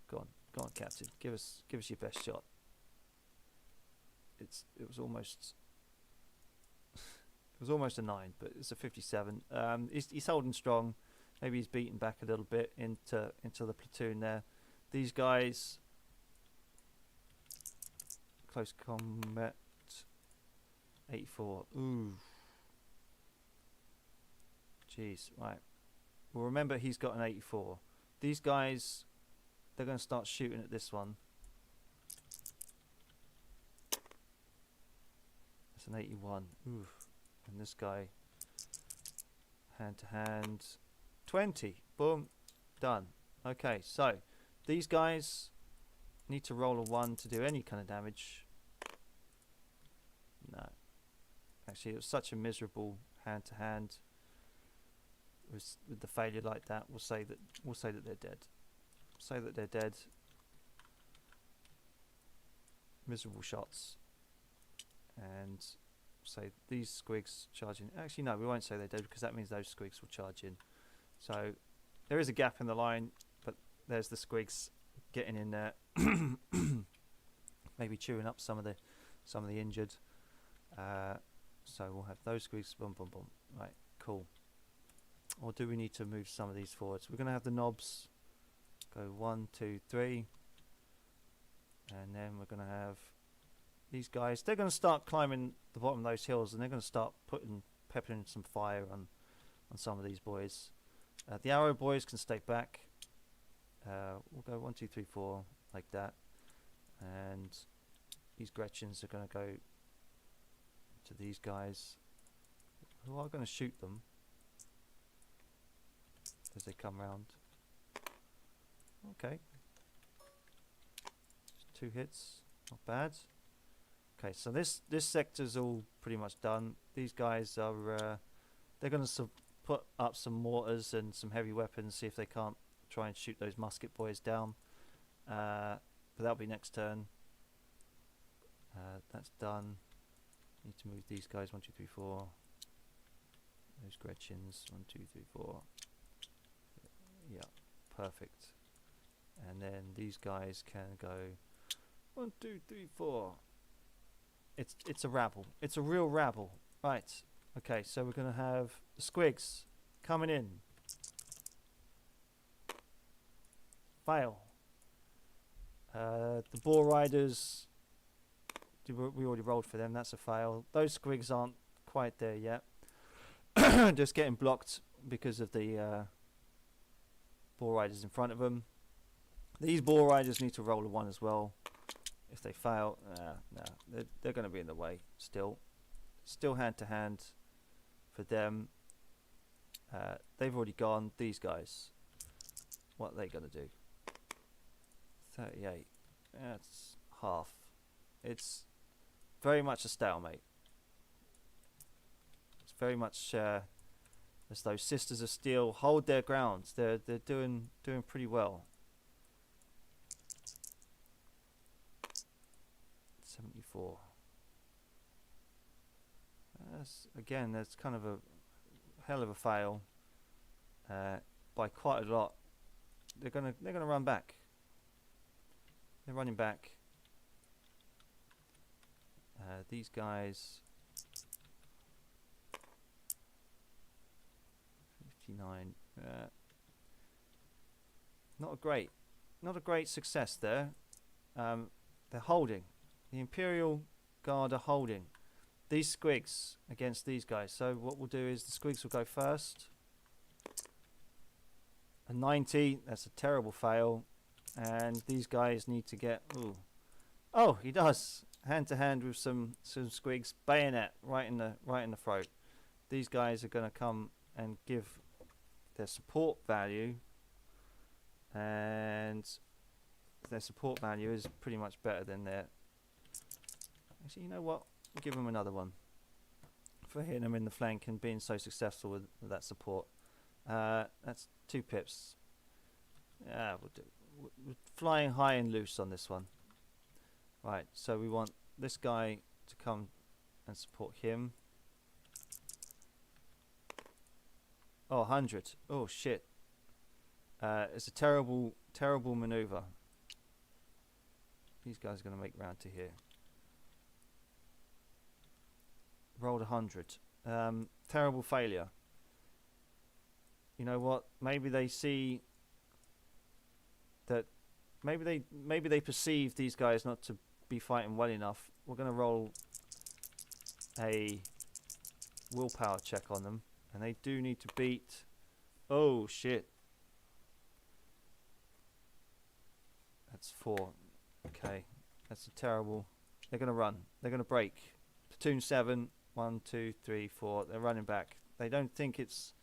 Go on, captain. Give us your best shot. It was almost a 9, but it's a 57. He's holding strong. Maybe he's beaten back a little bit into the platoon there. These guys, close combat, 84. Ooh. Jeez, right. Well, remember he's got an 84. These guys, they're going to start shooting at this one. That's an 81. Ooh. And this guy, hand to hand, 20. Boom. Done. Okay, so these guys need to roll a 1 to do any kind of damage. No. Actually, it was such a miserable hand to hand. With the failure like that, we'll say that they're dead. Say that they're dead. Miserable shots. And say these squigs charge in. Actually, no, we won't say they're dead because that means those squigs will charge in. So there is a gap in the line, but there's the squigs getting in there, maybe chewing up some of the injured. So we'll have those squigs. Boom, boom, boom. Right, cool. Or do we need to move some of these forwards? We're going to have the knobs go 1, 2, 3, and then we're going to have these guys. They're going to start climbing the bottom of those hills, and they're going to start peppering some fire on some of these boys. The arrow boys can stay back. We'll go 1, 2, 3, 4 like that, and these Gretchens are going to go to these guys, who are going to shoot them as they come round. Okay, just 2 hits, not bad. Okay, so this sector's all pretty much done. These guys are they're going to put up some mortars and some heavy weapons, see if they can't try and shoot those musket boys down. But that'll be next turn. That's done. Need to move these guys 1, 2, 3, 4. Those Gretchens 1, 2, 3, 4. Yeah, perfect. And then these guys can go 1, 2, 3, 4. It's a rabble. It's a real rabble. Right. Okay, so we're gonna have the squigs coming in. Fail. The boar riders. We already rolled for them. That's a fail. Those squigs aren't quite there yet. Just getting blocked because of the boar riders in front of them. These boar riders need to roll a 1 as well. If they fail, no, they're going to be in the way still. Still hand to hand for them. They've already gone. These guys, what are they going to do? 38. That's half. It's very much a stalemate. It's very much as though Sisters of Steel hold their ground. They're doing pretty well. 74. That's kind of a hell of a fail by quite a lot. They're gonna run back. They're running back. These guys 59. Not a great success there. They're holding. The Imperial Guard are holding these squigs against these guys. So what we'll do is the squigs will go first. A 90. That's a terrible fail. And these guys need to get. Ooh. Oh, he does. Hand to hand with some squigs. Bayonet right in the throat. These guys are going to come and give their support value. And their support value is pretty much better than their. Actually, you know what? We'll give them another one for hitting them in the flank and being so successful with that support. That's 2 pips. Yeah, we're flying high and loose on this one. Right, so we want this guy to come and support him. Oh, 100. Oh, shit. It's a terrible maneuver. These guys are going to make round to here. Rolled 100. Terrible failure. You know what? Maybe they see that. Maybe they perceive these guys not to be fighting well enough. We're going to roll a willpower check on them, and they do need to beat. Oh shit! That's 4. Okay, that's a terrible. They're going to run. They're going to break. Platoon 7. 1, 2, 3, 4. They're running back. They don't think it's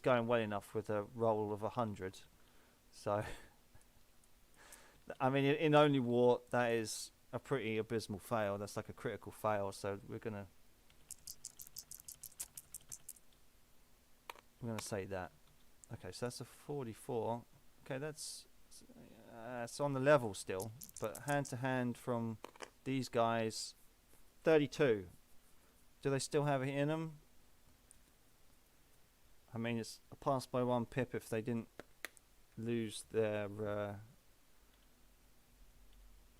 going well enough with a roll of 100. So, I mean, in only war, that is a pretty abysmal fail. That's like a critical fail. So we're gonna say that. Okay, so that's a 44. Okay, that's on the level still, but hand to hand from these guys, 32. Do they still have it in them? I mean, it's a pass by 1 pip if they didn't lose their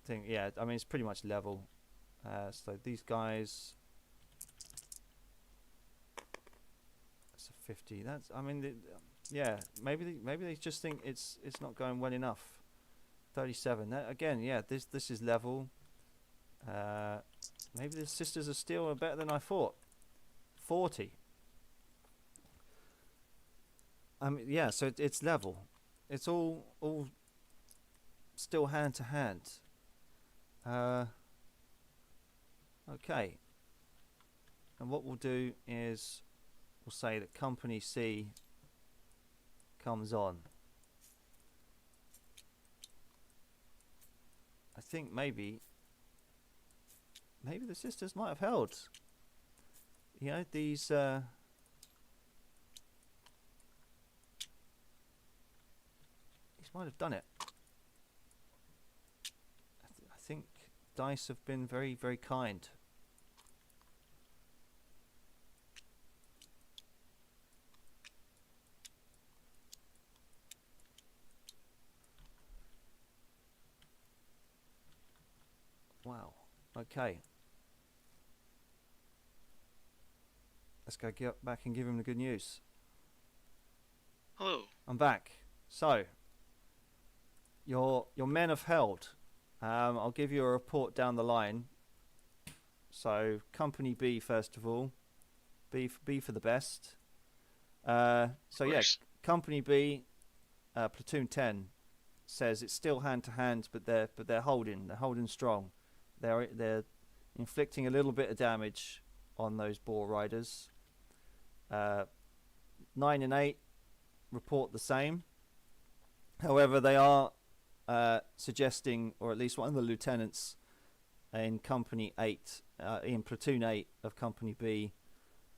thing. Yeah, I mean, it's pretty much level. So these guys, that's a 50. That's, I mean, yeah, maybe they just think it's not going well enough. 37. That, again, yeah, this is level. Maybe the Sisters of Steel are better than I thought. 40. I mean, yeah, so it's level. It's all still hand to hand. Okay. And what we'll do is we'll say that Company C comes on. I think maybe maybe the sisters might have held. You know, these might have done it. I think dice have been very, very kind. Wow. Okay. Let's go get back and give him the good news. Hello. I'm back. So, your men have held. I'll give you a report down the line. So, Company B first of all. B for the best. So yeah, Company B, Platoon 10 says it's still hand to hand, but they're holding strong. They're inflicting a little bit of damage on those boar riders. 9 and 8 report the same. However, they are suggesting, or at least one of the lieutenants in Company 8, in Platoon 8 of Company B,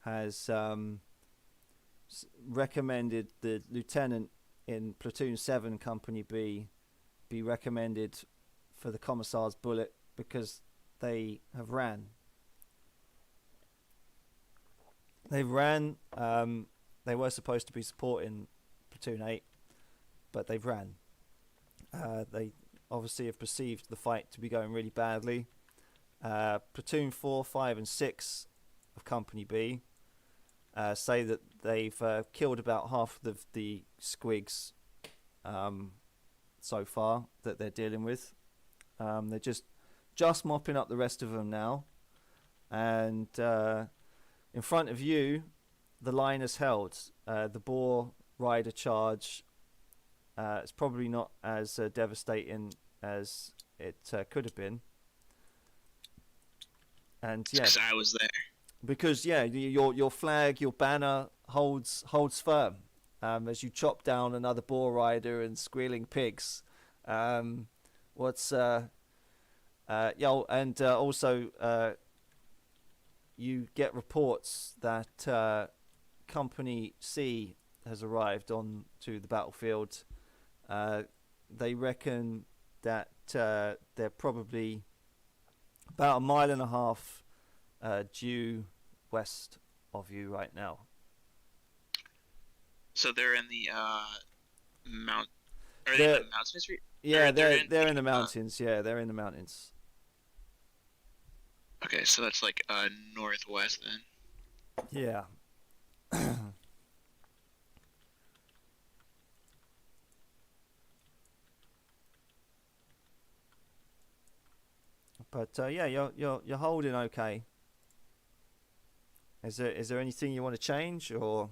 has recommended the lieutenant in Platoon 7 Company B be recommended for the Commissar's bullet because they have ran. They ran. They were supposed to be supporting Platoon 8, but they've ran. They obviously have perceived the fight to be going really badly. Platoon 4, 5 and 6 of Company B say that they've killed about half of the squigs so far that they're dealing with. They're just mopping up the rest of them now. And in front of you, the line is held. The boar rider charge it's probably not as devastating as it could have been. And yeah, because I was there. Because yeah, your flag, your banner holds firm as you chop down another boar rider and squealing pigs. And also you get reports that Company C has arrived on to the battlefield. They reckon that they're probably about 1.5 miles due west of you right now. So they're in the mount. Are they in the mountains? Yeah, they're in the mountains. Yeah, they're in the mountains. Okay, so that's like northwest then. Yeah. But yeah, you're holding okay. Is there anything you want to change or?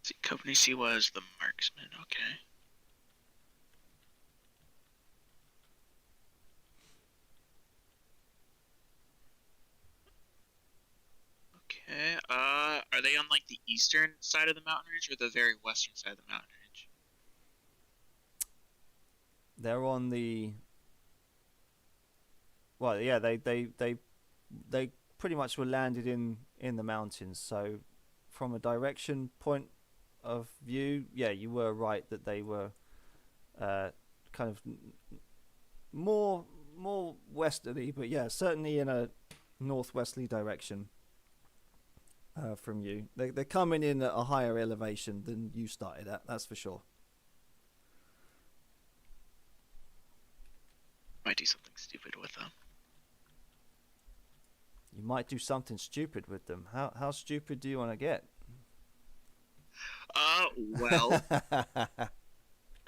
See, Company C was the marksman. Okay. Okay. Are they on like the eastern side of the mountain ridge or the very western side of the mountain ridge? They're on the. Well, yeah, they pretty much were landed in the mountains. So, from a direction point of view, yeah, you were right that they were kind of more westerly, but yeah, certainly in a northwesterly direction from you. They're coming in at a higher elevation than you started at. That's for sure. Might do something stupid with them. You might do something stupid with them. How stupid do you want to get? Well, I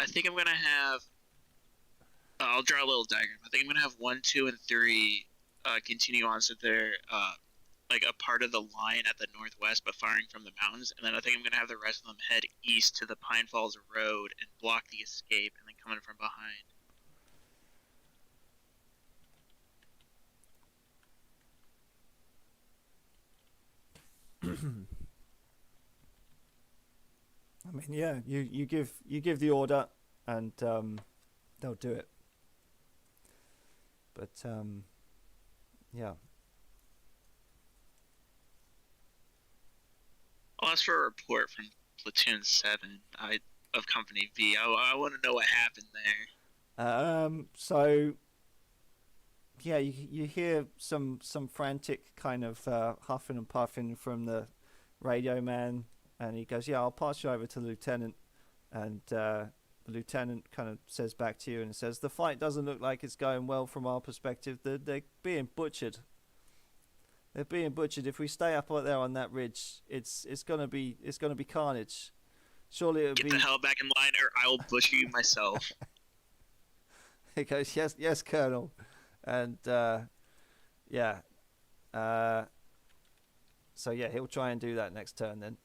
think I'm gonna have. I'll draw a little diagram. I think I'm gonna have 1, 2, and 3 continue on so they're like a part of the line at the northwest, but firing from the mountains. And then I think I'm gonna have the rest of them head east to the Pine Falls Road and block the escape, and then come in from behind. I mean, yeah, you give the order, and they'll do it. But Yeah. I'll ask for a report from Platoon 7 of Company V. I want to know what happened there. So yeah, you hear some frantic kind of huffing and puffing from the radio man, and he goes, "Yeah, I'll pass you over to the lieutenant." And the lieutenant kind of says back to you and says, "The fight doesn't look like it's going well from our perspective. They're being butchered. They're being butchered. If we stay up there on that ridge, it's gonna be carnage. Surely it'll Get be." the hell back in line, or I will butcher you myself. He goes, yes, Colonel," and yeah, so yeah, he'll try and do that next turn then.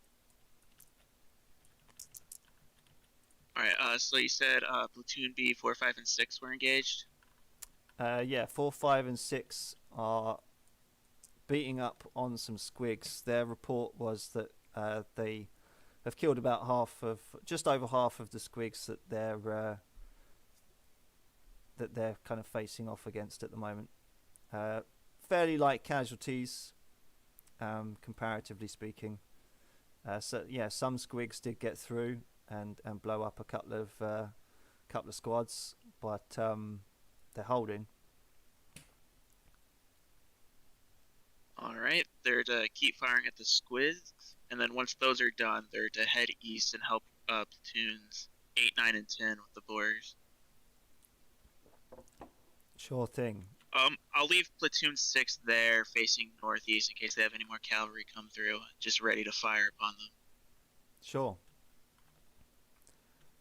All right. So you said Platoon B 4, 5, and 6 were engaged. Yeah, 4, 5, and 6 are beating up on some squigs. Their report was that they have killed about just over half of the squigs that they're kind of facing off against at the moment. Fairly light casualties, comparatively speaking. So yeah, some squigs did get through and blow up a couple of squads, but they're holding. All right. They're to keep firing at the squids, and then once those are done, they're to head east and help platoons 8, 9, and 10 with the boars. Sure thing. I'll leave platoon 6 there, facing northeast, in case they have any more cavalry come through, just ready to fire upon them. Sure.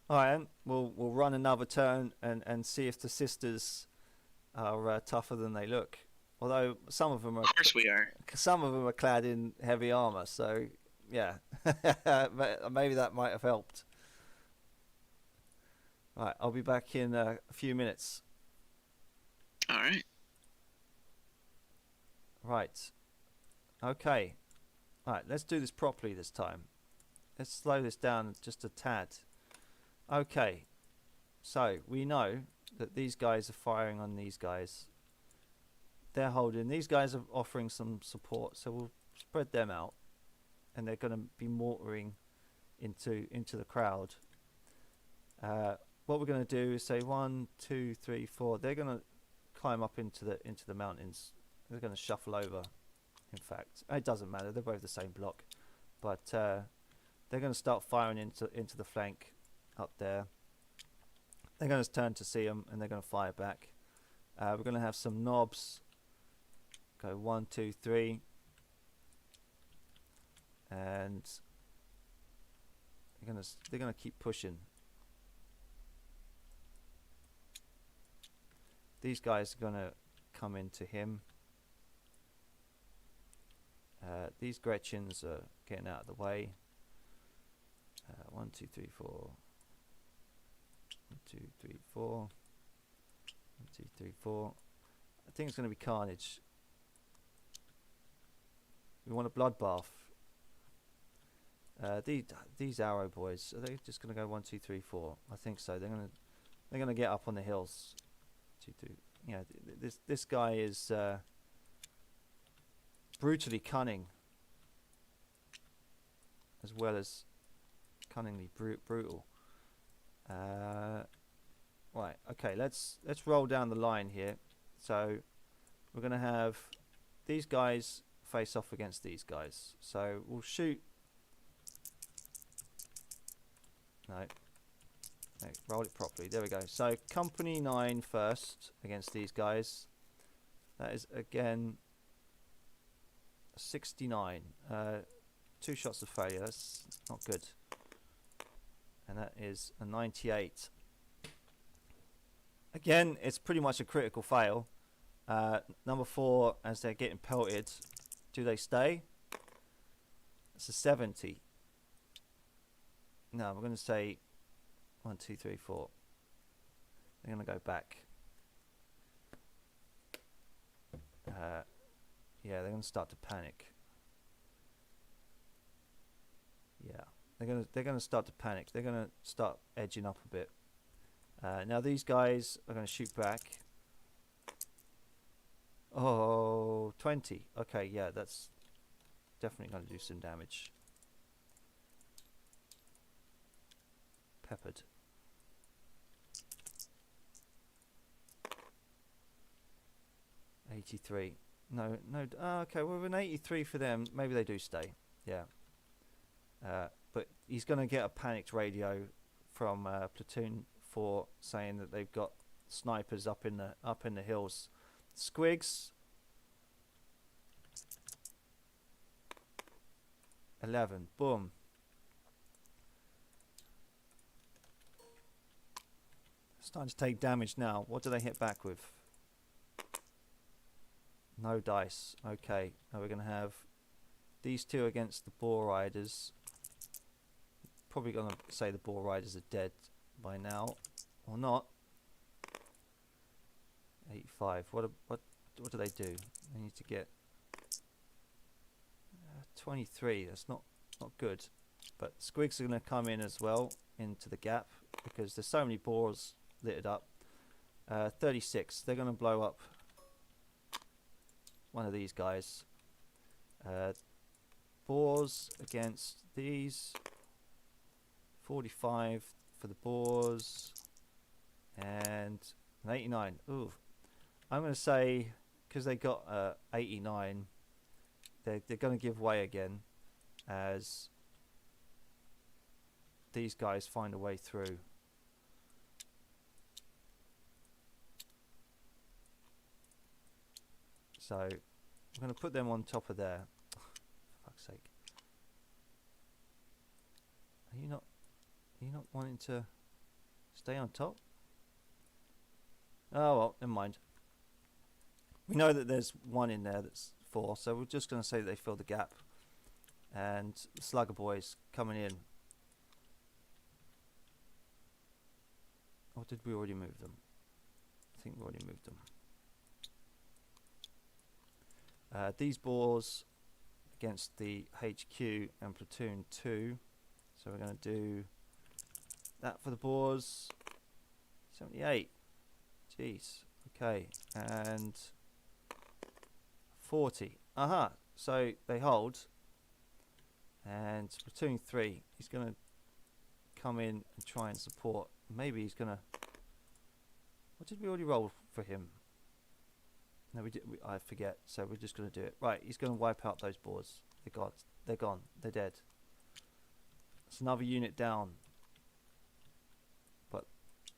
All right, we'll run another turn and see if the sisters are tougher than they look. Although some of them are. Of course we are. Some of them are clad in heavy armor, so yeah, maybe that might have helped. All right, I'll be back in a few minutes. All right. Right. Okay. All right, let's do this properly this time. Let's slow this down just a tad. Okay. So we know that these guys are firing on these guys. They're holding. These guys are offering some support, so we'll spread them out, and they're going to be mortaring into the crowd. What we're going to do is say 1, 2, 3, 4. They're going to climb up into the mountains. They're going to shuffle over. In fact, it doesn't matter. They're both the same block, but they're going to start firing into the flank up there. They're going to turn to see them, and they're going to fire back. We're going to have some knobs. Go 1, 2, 3, and they're gonna keep pushing. These guys are gonna come into him. These Gretchens are getting out of the way. 1, 2, 3, 4. 1, 2, 3, 4. 1, 2, 3, 4. I think it's gonna be carnage. We want a bloodbath. These arrow boys, are they just gonna go 1, 2, 3, 4? I think so. They're gonna get up on the hills. 2, 3. Yeah, this guy is brutally cunning, as well as cunningly brutal. Right. Okay. Let's roll down the line here. So we're gonna have these guys face off against these guys. So we'll shoot. No, roll it properly. There we go. So company 9 first against these guys. That is again 69. 2 shots of failure. That's not good. And that is a 98. Again, it's pretty much a critical fail. Number 4, as they're getting pelted, do they stay? It's a 70. No, we're going to say 1, 2, 3, 4. They're going to go back. Yeah, they're going to start to panic. Yeah, they're going to start to panic. They're going to start edging up a bit. Now these guys are going to shoot back. Oh, 20. Okay, yeah, that's definitely going to do some damage. Peppered. $83. No. Okay, well, with an 83 for them, maybe they do stay. Yeah. But he's going to get a panicked radio from Platoon 4 saying that they've got snipers up in the hills. Squigs. 11. Boom. Starting to take damage now. What do they hit back with? No dice. Okay. Now we're going to have these two against the Boar Riders. Probably going to say the Boar Riders are dead by now. Or not. 85. What do they do? They need to get 23. That's not good. But Squigs are going to come in as well into the gap because there's so many boars littered up. 36. They're going to blow up one of these guys. Boars against these. 45 for the boars. And an 89. Ooh. I'm going to say, because they got 89, they're going to give way again as these guys find a way through. So I'm going to put them on top of there. For fuck's sake. Are you not wanting to stay on top? Oh well, never mind. We know that there's one in there that's 4, so we're just going to say that they fill the gap. And the Slugger Boys coming in. Or did we already move them? I think we already moved them. These boars against the HQ and Platoon 2. So we're going to do that for the boars. 78. Jeez. Okay. And 40. Aha. So they hold. And Platoon 3, he's going to come in and try and support. Maybe he's going to... What did we already roll for him? No, we did. I forget. So we're just going to do it. Right, he's going to wipe out those boars. They're gone. They're dead. It's another unit down. But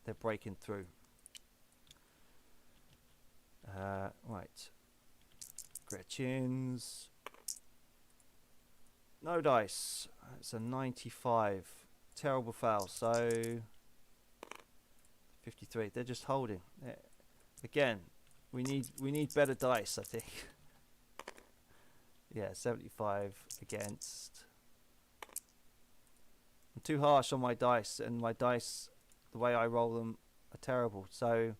they're breaking through. Right. Gretchens. No dice. It's a 95. Terrible foul. So 53. They're just holding. Again, we need better dice, I think. Yeah, 75 against. I'm too harsh on my dice, and my dice, the way I roll them, are terrible. So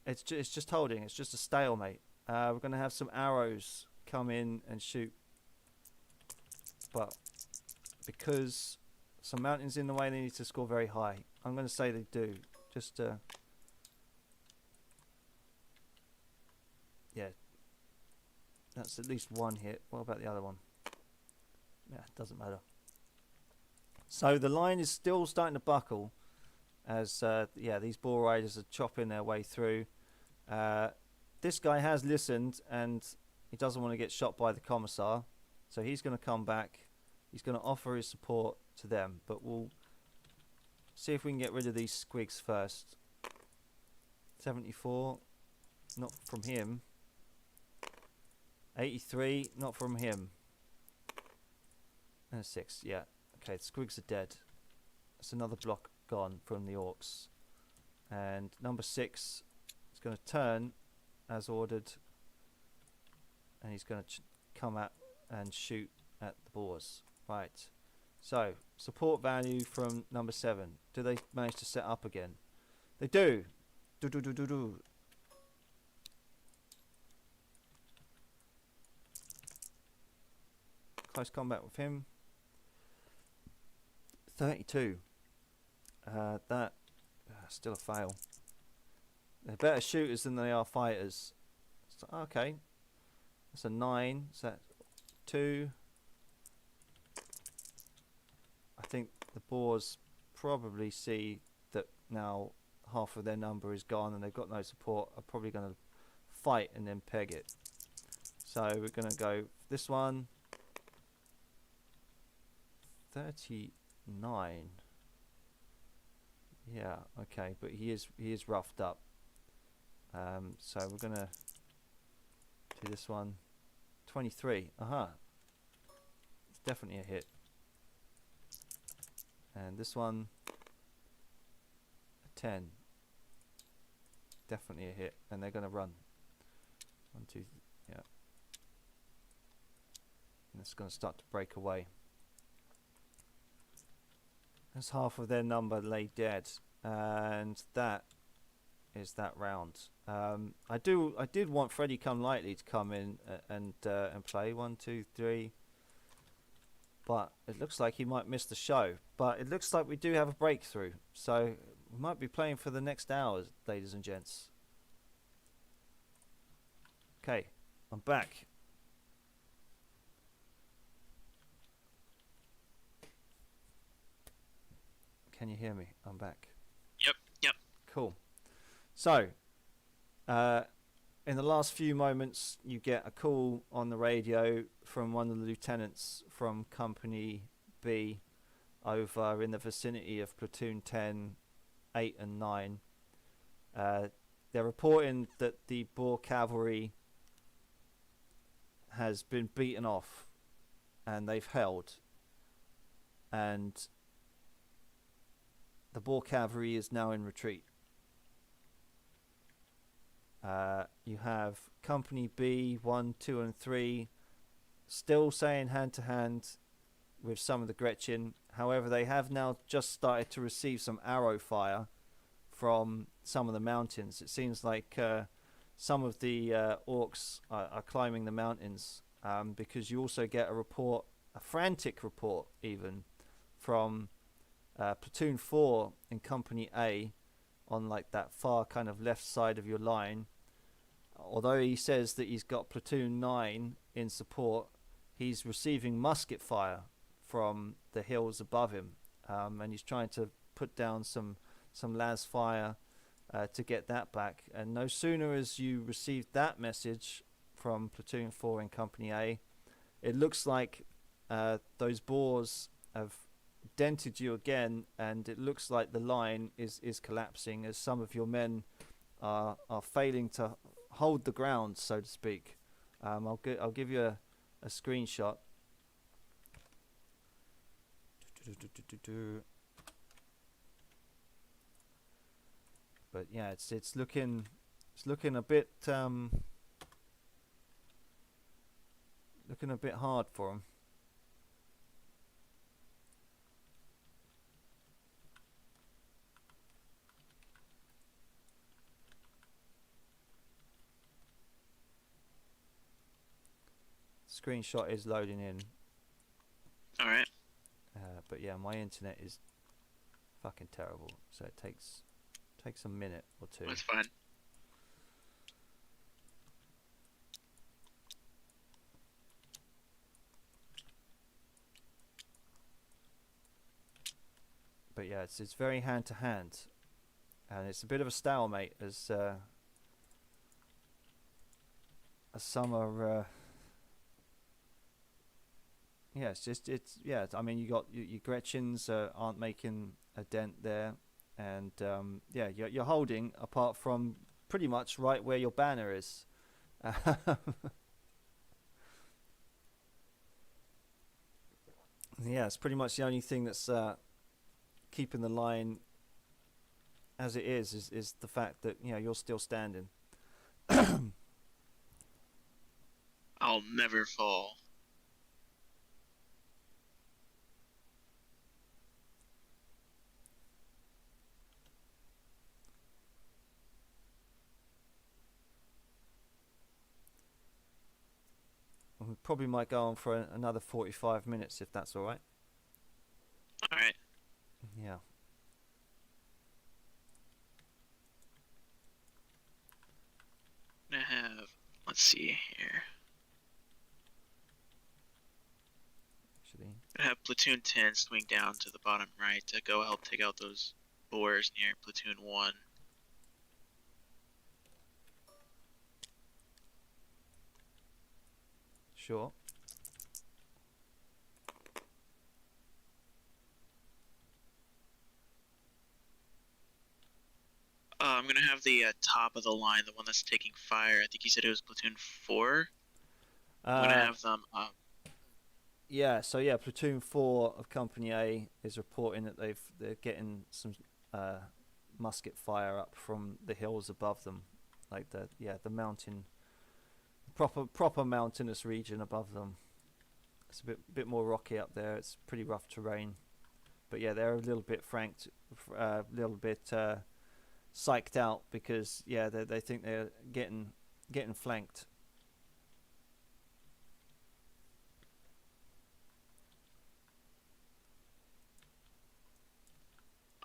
it's just holding. It's just a stalemate. We're going to have some arrows come in and shoot, but because some mountains in the way, they need to score very high. I'm going to say they do. Just yeah, that's at least one hit. What about the other one? Yeah, doesn't matter. So the line is still starting to buckle as yeah, these Boar Riders are chopping their way through. This guy has listened and he doesn't want to get shot by the commissar, so he's going to come back. He's going to offer his support to them, but we'll see if we can get rid of these squigs first. 74, not from him. 83, not from him. And a 6, yeah. Okay, the squigs are dead. That's another block gone from the orcs. And number 6 is going to turn as ordered, and he's going to come at and shoot at the boars. Right. So, support value from number 7. Do they manage to set up again? They do. Do. Close combat with him. 32. That still a fail. They're better shooters than they are fighters. So, okay. That's a 9. Is that 2? I think the Boers probably see that now half of their number is gone and they've got no support. Are probably going to fight and then peg it. So we're going to go this one. 39. Yeah, okay, but he is roughed up. So we're gonna do this one. 23. It's definitely a hit. And this one, a 10. Definitely a hit. And they're gonna run. 1, 2, yeah. And it's gonna start to break away. That's half of their number lay dead, and that is that round. I did want Freddie Come Lightly to come in and play 1, 2, 3, but it looks like he might miss the show. But it looks like we do have a breakthrough, so we might be playing for the next hour, ladies and gents. Okay, I'm back. Can you hear me? I'm back. Yep. Cool. So, in the last few moments, you get a call on the radio from one of the lieutenants from Company B over in the vicinity of Platoon 10, 8 and 9. They're reporting that the Boer cavalry has been beaten off and they've held. And the Boer cavalry is now in retreat. You have Company B, 1, 2 and 3 still saying hand to hand with some of the Gretchen. However, they have now just started to receive some arrow fire from some of the mountains. It seems like some of the orcs are climbing the mountains, because you also get a report, a frantic report even, from Platoon 4 in Company A on like that far kind of left side of your line. Although he says that he's got Platoon 9 in support, he's receiving musket fire from the hills above him, and he's trying to put down some las fire to get that back. And no sooner as you received that message from Platoon 4 in Company A, it looks like those Boers have dented you again, and it looks like the line is collapsing as some of your men are failing to hold the ground, so to speak. I'll give you a screenshot. But yeah, it's looking a bit hard for them. Screenshot is loading in. All right. But yeah, my internet is fucking terrible, so it takes a minute or two. That's fine. But yeah, it's very hand to hand, and it's a bit of a stalemate as some are. Yeah, it's. I mean, you got your Gretchens aren't making a dent there, and yeah, you're holding apart from pretty much right where your banner is. Yeah, it's pretty much the only thing that's keeping the line as it is the fact that you're still standing. I'll never fall. We probably might go on for another 45 minutes if that's all right. All right. Yeah. gonna have, let's see here. Actually, Gonna have platoon 10 swing down to the bottom right to go help take out those boars near platoon 1. sure. I'm gonna have the top of the line, the one that's taking fire. I think he said it was platoon 4. I'm gonna have them. Yeah, so yeah, platoon 4 of Company A is reporting that they're getting some musket fire up from the hills above them, like the mountain, proper mountainous region above them. It's a bit more rocky up there. It's pretty rough terrain, but yeah, they're a little bit a little bit psyched out because yeah, they think they're getting flanked.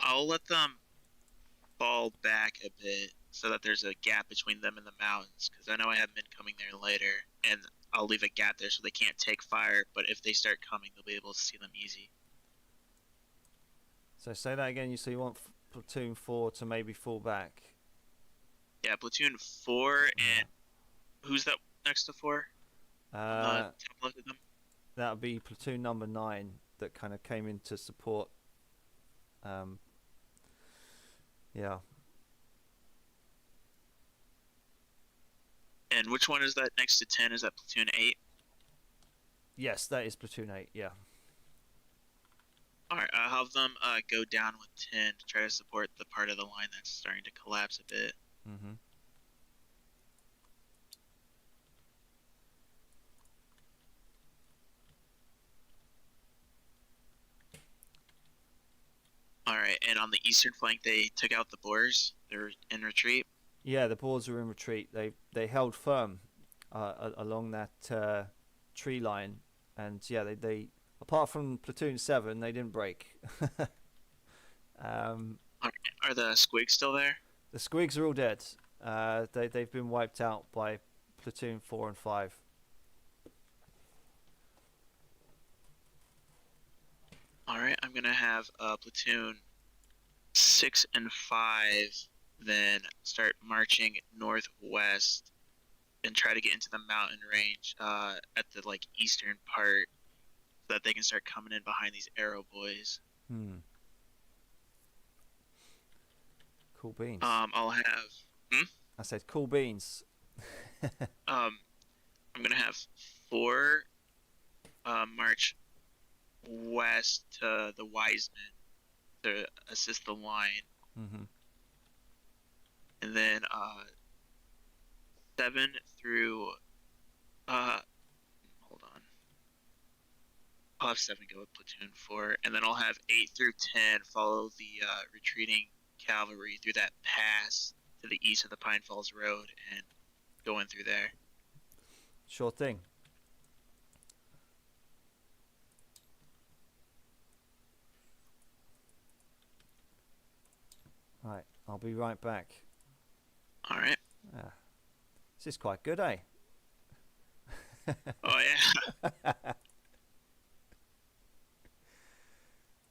I'll let them fall back a bit so that there's a gap between them and the mountains, because I know I have men coming there later, and I'll leave a gap there so they can't take fire. But if they start coming, they'll be able to see them easy. So say that again. You want platoon 4 to maybe fall back. Yeah, platoon 4 and who's that next to 4? On the top left of them. That would be platoon number 9 that kind of came in to support. Yeah. And which one is that next to 10? Is that platoon 8? Yes, that is platoon 8. Yeah. All right, I'll have them go down with 10 to try to support the part of the line that's starting to collapse a bit. Mm-hmm. All right, and on the eastern flank, they took out the Boers. They're in retreat. Yeah, the Boers were in retreat. They held firm along that tree line, and yeah, they apart from platoon 7, they didn't break. Are the squigs still there? The squigs are all dead. They've been wiped out by platoon 4 and 5. All right, I'm gonna have platoon 6 and 5 then start marching northwest and try to get into the mountain range at the eastern part, so that they can start coming in behind these arrow boys. Cool beans. I'll have. I said cool beans. I'm gonna have 4 march west to the Wiseman to assist the line. Mm-hmm. And then 7 through hold on. I'll have 7 go with platoon 4, and then I'll have 8 through 10 follow the retreating cavalry through that pass to the east of the Pine Falls Road and go in through there. Sure thing. Right, I'll be right back. All right. This is quite good, eh? Oh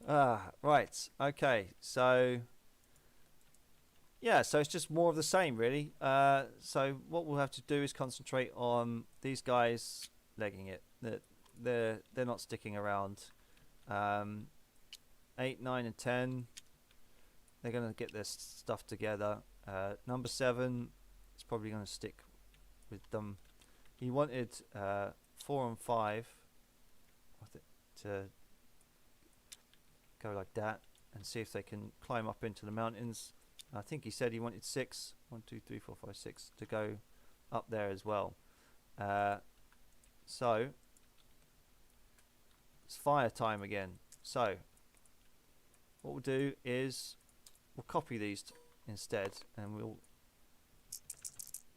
yeah. Right. Okay. So yeah, so it's just more of the same, really. So what we'll have to do is concentrate on these guys legging it. They're not sticking around. 8, 9, and 10. They're gonna get their stuff together. Number 7 is probably gonna stick with them. He wanted 4 and 5 to go like that and see if they can climb up into the mountains. I think he said he wanted 6, 1, 2, 3, 4, 5, 6 to go up there as well. So it's fire time again. So what we'll do is we'll copy these instead and we'll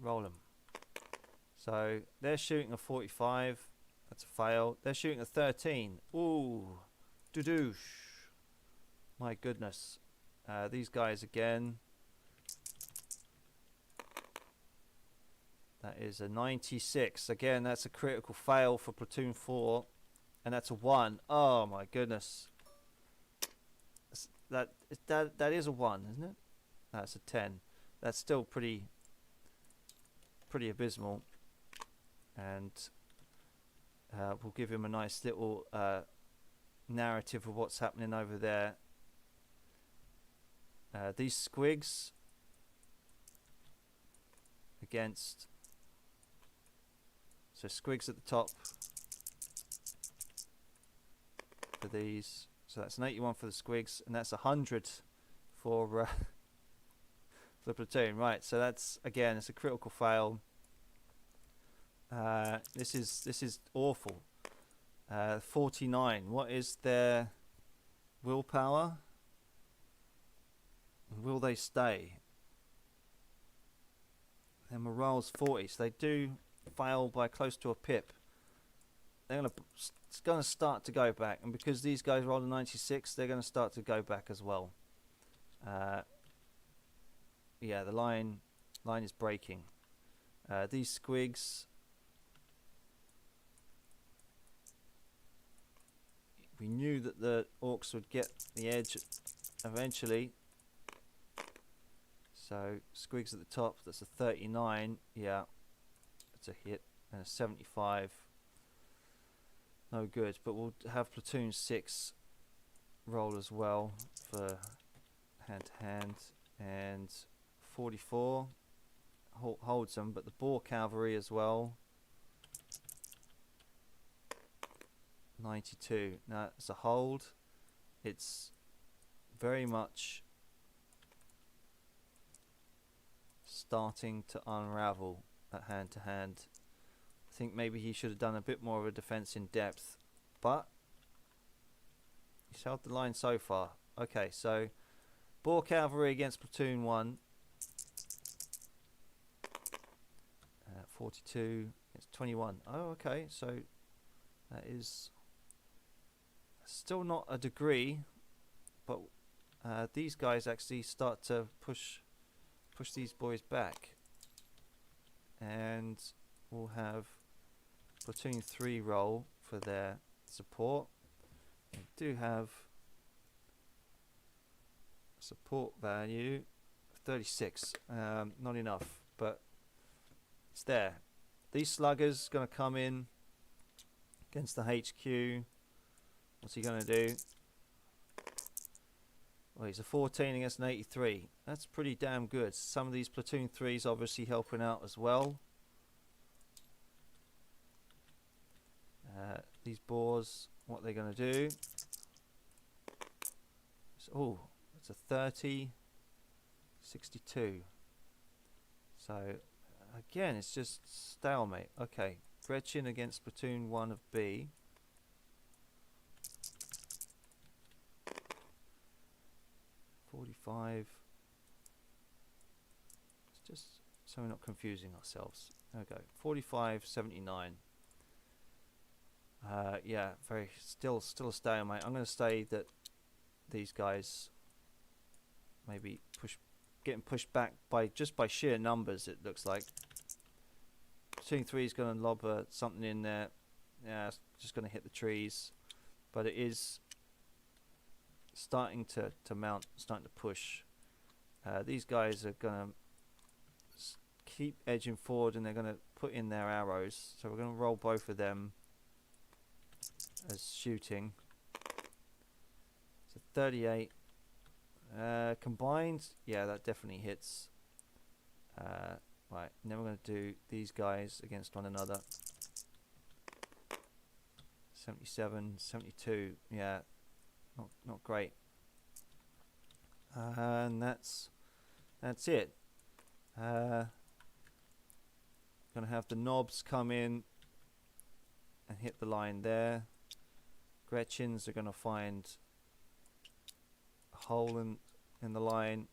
roll them. So they're shooting a 45. That's a fail. They're shooting a 13. Ooh, doo-doosh. My goodness. These guys again. That is a 96. Again, that's a critical fail for platoon 4. And that's a 1. Oh my goodness. That is a 1, isn't it? That's a 10. That's still pretty abysmal. And we'll give him a nice little narrative of what's happening over there. These squigs against, so squigs at the top for these. So that's an 81 for the squigs, and that's 100 for the platoon. Right, so that's, again, it's a critical fail. This is awful. 49. What is their willpower? Will they stay? Their morale's 40, so they do fail by close to a pip. It's going to start to go back, and because these guys rolled a 96, they're going to start to go back as well. Yeah, the line is breaking. These squigs, we knew that the orcs would get the edge eventually. So squigs at the top, that's a 39. Yeah, that's a hit. And a 75. No good, but we'll have platoon 6 roll as well for hand to hand. And 44 holds them, but the boar cavalry as well. 92. Now it's a hold. It's very much starting to unravel at hand to hand. I think maybe he should have done a bit more of a defense in depth, but he's held the line so far. Okay, so boar cavalry against platoon 1. 42. It's 21. Oh, okay. So that is still not a degree, but these guys actually start to push these boys back, and we'll have platoon 3 roll for their support. They do have support value 36. Not enough, but it's there. These sluggers going to come in against the HQ. What's he going to do? Well, he's a 14 against an 83. That's pretty damn good. Some of these platoon 3s obviously helping out as well. These boars, what they're going to do? Oh, it's a 30, 62. So again, it's just stalemate. Okay, Gretchen against platoon 1 of B. $45. It's just so we're not confusing ourselves. There we go. 45.79. Yeah, very still a stalemate. I'm going to say that these guys maybe getting pushed back by sheer numbers. It looks like platoon 3 is going to lob something in there. Yeah, it's just going to hit the trees, but it is starting to mount, starting to push. These guys are going to keep edging forward, and they're going to put in their arrows. So we're going to roll both of them as shooting. So 38 combined. Yeah, that definitely hits. Right, and then we're going to do these guys against one another. 77, 72. Yeah, not great. And that's it. Gonna have the knobs come in and hit the line there. Gretchens are gonna find a hole in the line.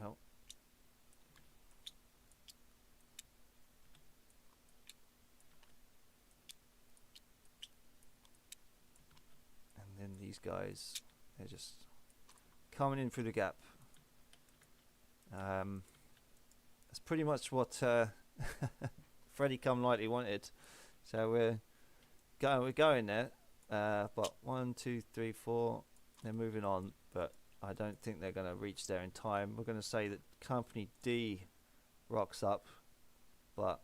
Oh. And then these guys, they're just coming in through the gap. That's pretty much what Freddie Come Lightly wanted. So we're going there. But 1, 2, 3, 4. They're moving on, but I don't think they're going to reach there in time. We're going to say that Company D rocks up, but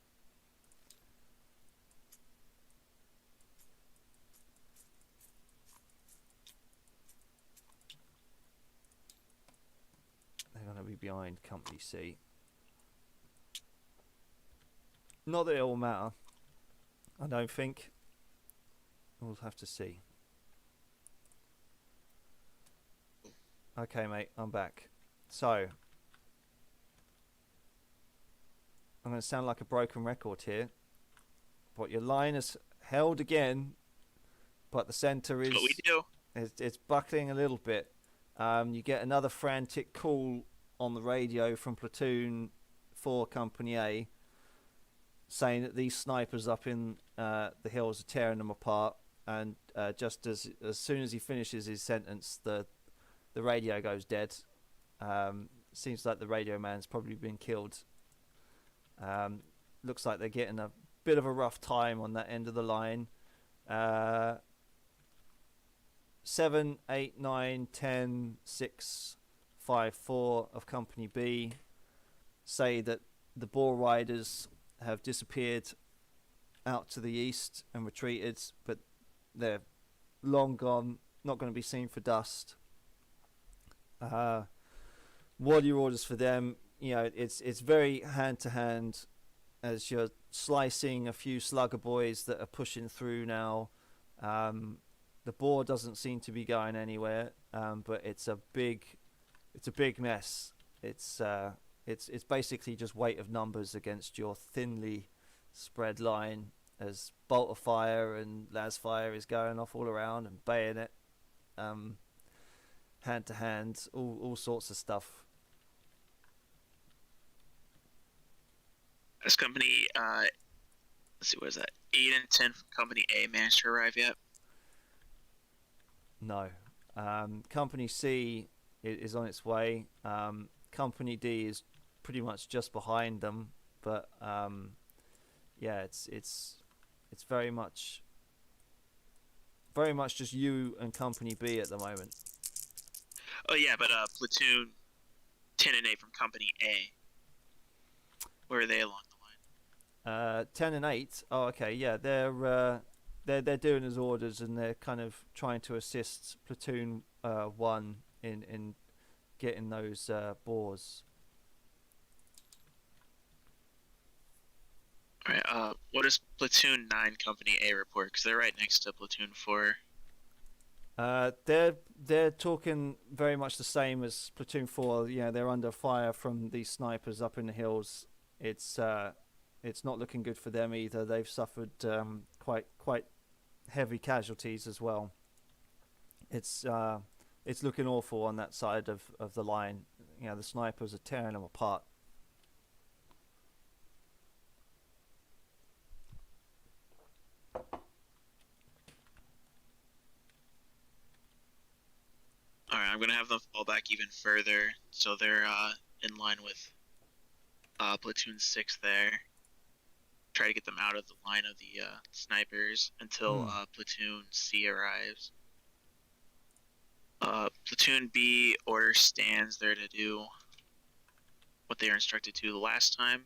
they're going to be behind Company C. Not that it will matter, I don't think. We'll have to see. Okay, mate, I'm back. So, I'm going to sound like a broken record here, but your line is held again, but the centre is... That's what we do. It's buckling a little bit. You get another frantic call on the radio from Platoon 4 Company A, saying that these snipers up in the hills are tearing them apart, and just as soon as he finishes his sentence, the radio goes dead. Seems like the radio man's probably been killed. Looks like they're getting a bit of a rough time on that end of the line. 7, 8, 9, 10, 6, 5, 4 of Company B say that the Boar Riders have disappeared out to the east and retreated, but they're long gone, not going to be seen for dust. What are your orders for them? You know, it's very hand to hand as you're slicing a few slugger boys that are pushing through now. The boar doesn't seem to be going anywhere, but it's a big mess. It's basically just weight of numbers against your thinly spread line, as bolt of fire and las fire is going off all around, and bayonet, hand to hand, all sorts of stuff. Has Company, let's see, what is that? 8 and 10 from Company A managed to arrive yet? No. Company C is on its way. Company D is pretty much just behind them, but yeah, it's very much just you and Company B at the moment. Oh yeah, but Platoon 10 and 8 from Company A, where are they along the line? 10 and 8. Oh, okay, yeah, they're doing as orders, and they're kind of trying to assist Platoon 1 in getting those boars. Alright, what does Platoon 9 Company A report? Because they're right next to Platoon 4. They're talking very much the same as Platoon 4. You know, they're under fire from these snipers up in the hills. It's not looking good for them either. They've suffered quite heavy casualties as well. It's looking awful on that side of the line. You know, the snipers are tearing them apart. Alright, I'm going to have them fall back even further, so they're in line with Platoon 6 there. Try to get them out of the line of the snipers until Platoon C arrives. Platoon B order stands there to do what they were instructed to the last time.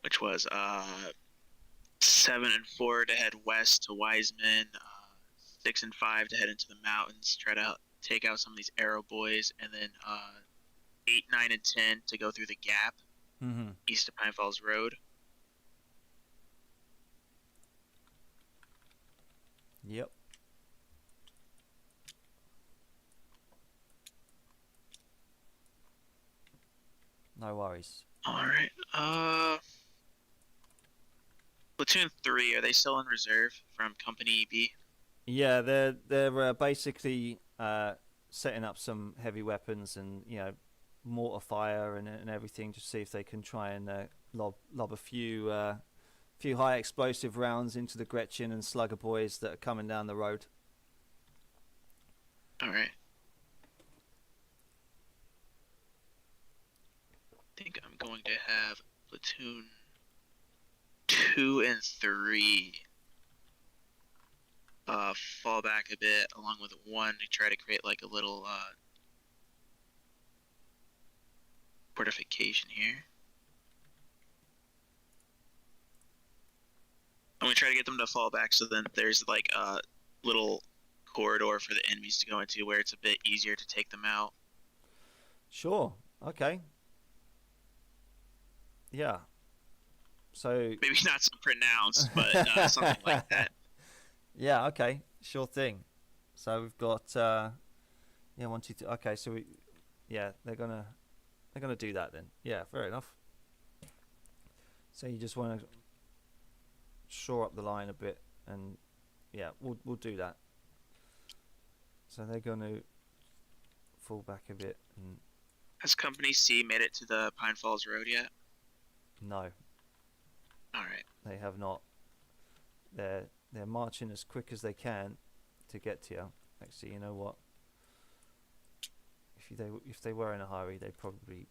Which was 7 and 4 to head west to Wiseman, 6 and 5 to head into the mountains, try to take out some of these arrow boys, and then 8, 9, and 10 to go through the gap east of Pine Falls Road. Yep. No worries. Alright, Platoon 3, are they still in reserve from Company B? Yeah, they're basically setting up some heavy weapons and, you know, mortar fire and everything to see if they can try and lob a few few high explosive rounds into the Gretchen and Slugger boys that are coming down the road. All right. I think I'm going to have platoon 2 and 3 fall back a bit, along with 1 to try to create like a little fortification here. I'm gonna try to get them to fall back so then there's like a little corridor for the enemies to go into where it's a bit easier to take them out. Sure. Okay. Yeah. So maybe not so pronounced, but something like that. Yeah. Okay. Sure thing. So we've got 1, 2, 3. Okay. So they're gonna do that then. Yeah. Fair enough. So you just want to shore up the line a bit, and yeah, we'll do that. So they're going to fall back a bit. And has Company C made it to the Pine Falls Road yet? No. All right. They have not. They're marching as quick as they can to get to you. Actually, you know what? If they were in a hurry, they'd probably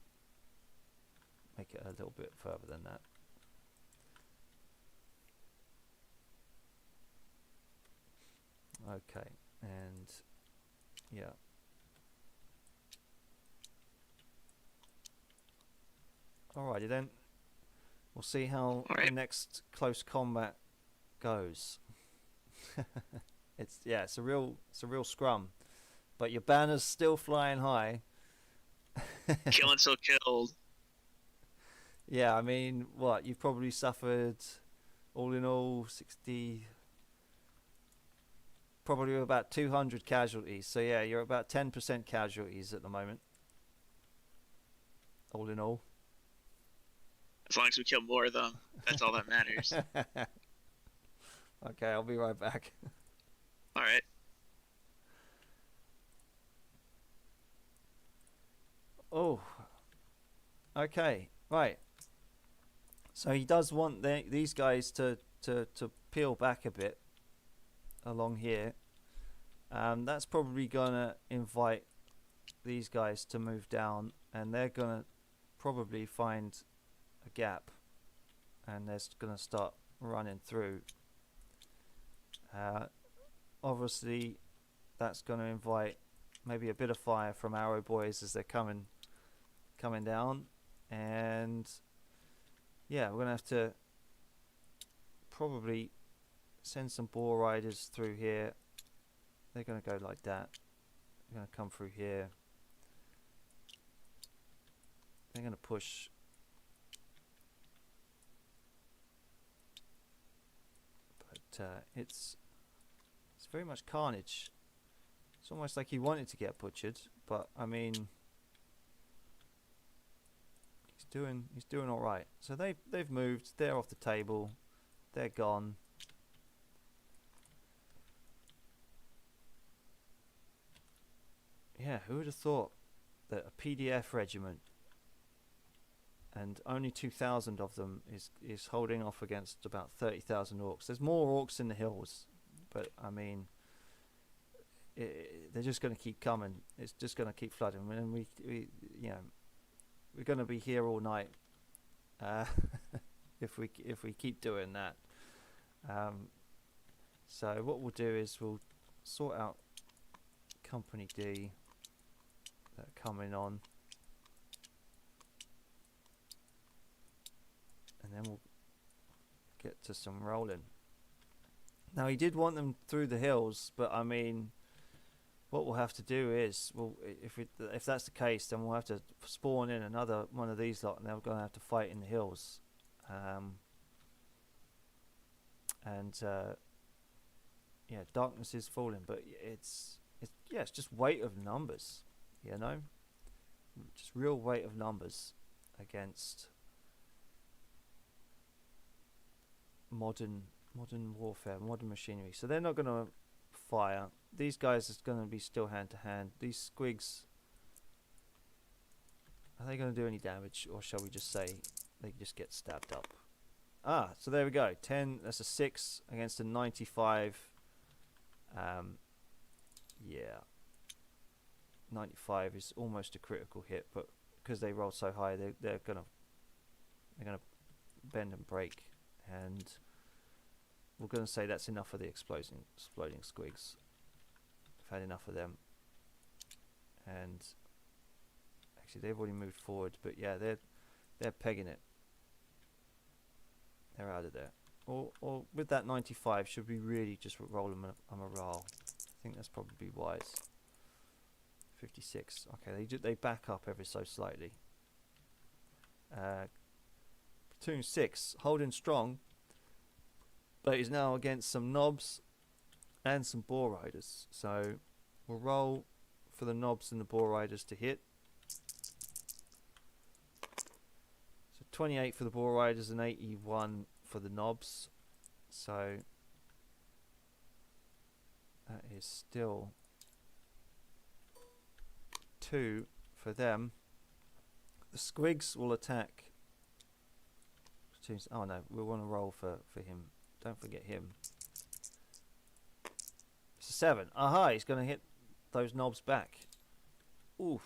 make it a little bit further than that. Okay, and yeah. Alrighty then. We'll see how the next close combat goes. It's a real scrum, but your banner's still flying high. Killing so killed. Yeah, I mean, what you've probably suffered, all in all, 60. Probably about 200 casualties. So yeah, you're about 10% casualties at the moment. All in all. As long as we kill more of them, that's all that matters. Okay, I'll be right back. All right. Oh. Okay. Right. So he does want these guys to peel back a bit along here. That's probably gonna invite these guys to move down, and they're gonna probably find a gap, and they're gonna start running through. Obviously that's gonna invite maybe a bit of fire from arrow boys as they're coming down, and yeah, we're gonna have to probably send some boar riders through here. They're going to go like that. They're going to come through here. They're going to push. But it's very much carnage. It's almost like he wanted to get butchered, but I mean, he's doing all right. So they've moved. They're off the table. They're gone. Yeah, who would have thought that a PDF regiment and only 2,000 of them is holding off against about 30,000 orcs. There's more orcs in the hills, but I mean, they're just going to keep coming. It's just going to keep flooding, and we we're going to be here all night if we keep doing that. So what we'll do is we'll sort out Company D that are coming on, and then we'll get to some rolling. Now he did want them through the hills, but I mean, what we'll have to do is, if that's the case, then we'll have to spawn in another one of these lot, and they're going to have to fight in the hills. Darkness is falling, but it's just weight of numbers, just real weight of numbers against modern warfare, modern machinery. So they're not going to fire. These guys are going to be still hand to hand. These squigs, are they going to do any damage, or shall we just say they just get stabbed up? So there we go. 10. That's a 6 against a 95. Yeah. 95 is almost a critical hit, but because they roll so high, they're gonna bend and break, and we're gonna say that's enough of the exploding squigs. I've had enough of them, and actually they've already moved forward, but yeah, they're pegging it. They're out of there. Or with that 95, should we really just roll them a morale? I think that's probably wise. 56. Okay, they back up ever so slightly. Platoon 6 holding strong, but he's now against some knobs and some boar riders. So we'll roll for the knobs and the boar riders to hit. So 28 for the boar riders and 81 for the knobs. So that is still 2 for them. The squigs will attack. Oh no, we want to roll for him. Don't forget him. It's a 7. Aha, he's going to hit those knobs back. Oof.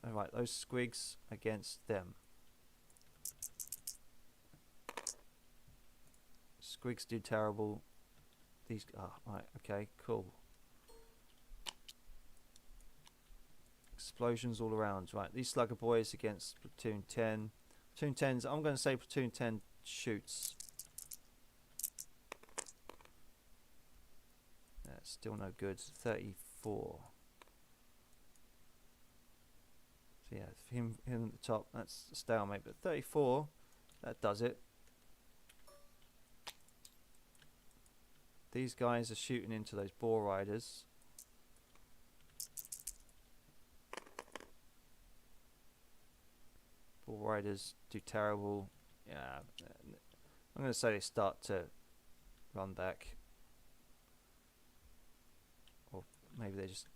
Alright, those squigs against them. Squigs do terrible. These. Right, okay, cool. Explosions all around. Right, these slugger boys against platoon 10. Platoon 10's, I'm going to say platoon 10 shoots. That's still no good. 34. So yeah, him at the top, that's a stalemate. But 34, that does it. These guys are shooting into those boar riders. Boar riders do terrible. Yeah, I'm going to say they start to run back. Or maybe they just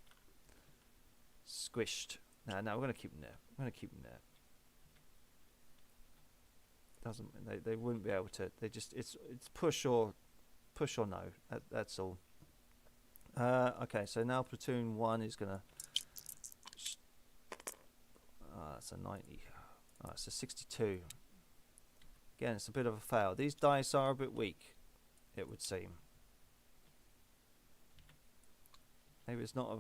squished. No, we're going to keep them there. We're going to keep them there. They wouldn't be able to. They just it's push or no. That's all. Okay, so now platoon 1 is going to. That's a 90. It's a 62. Again, it's a bit of a fail. These dice are a bit weak, it would seem. Maybe it's not a.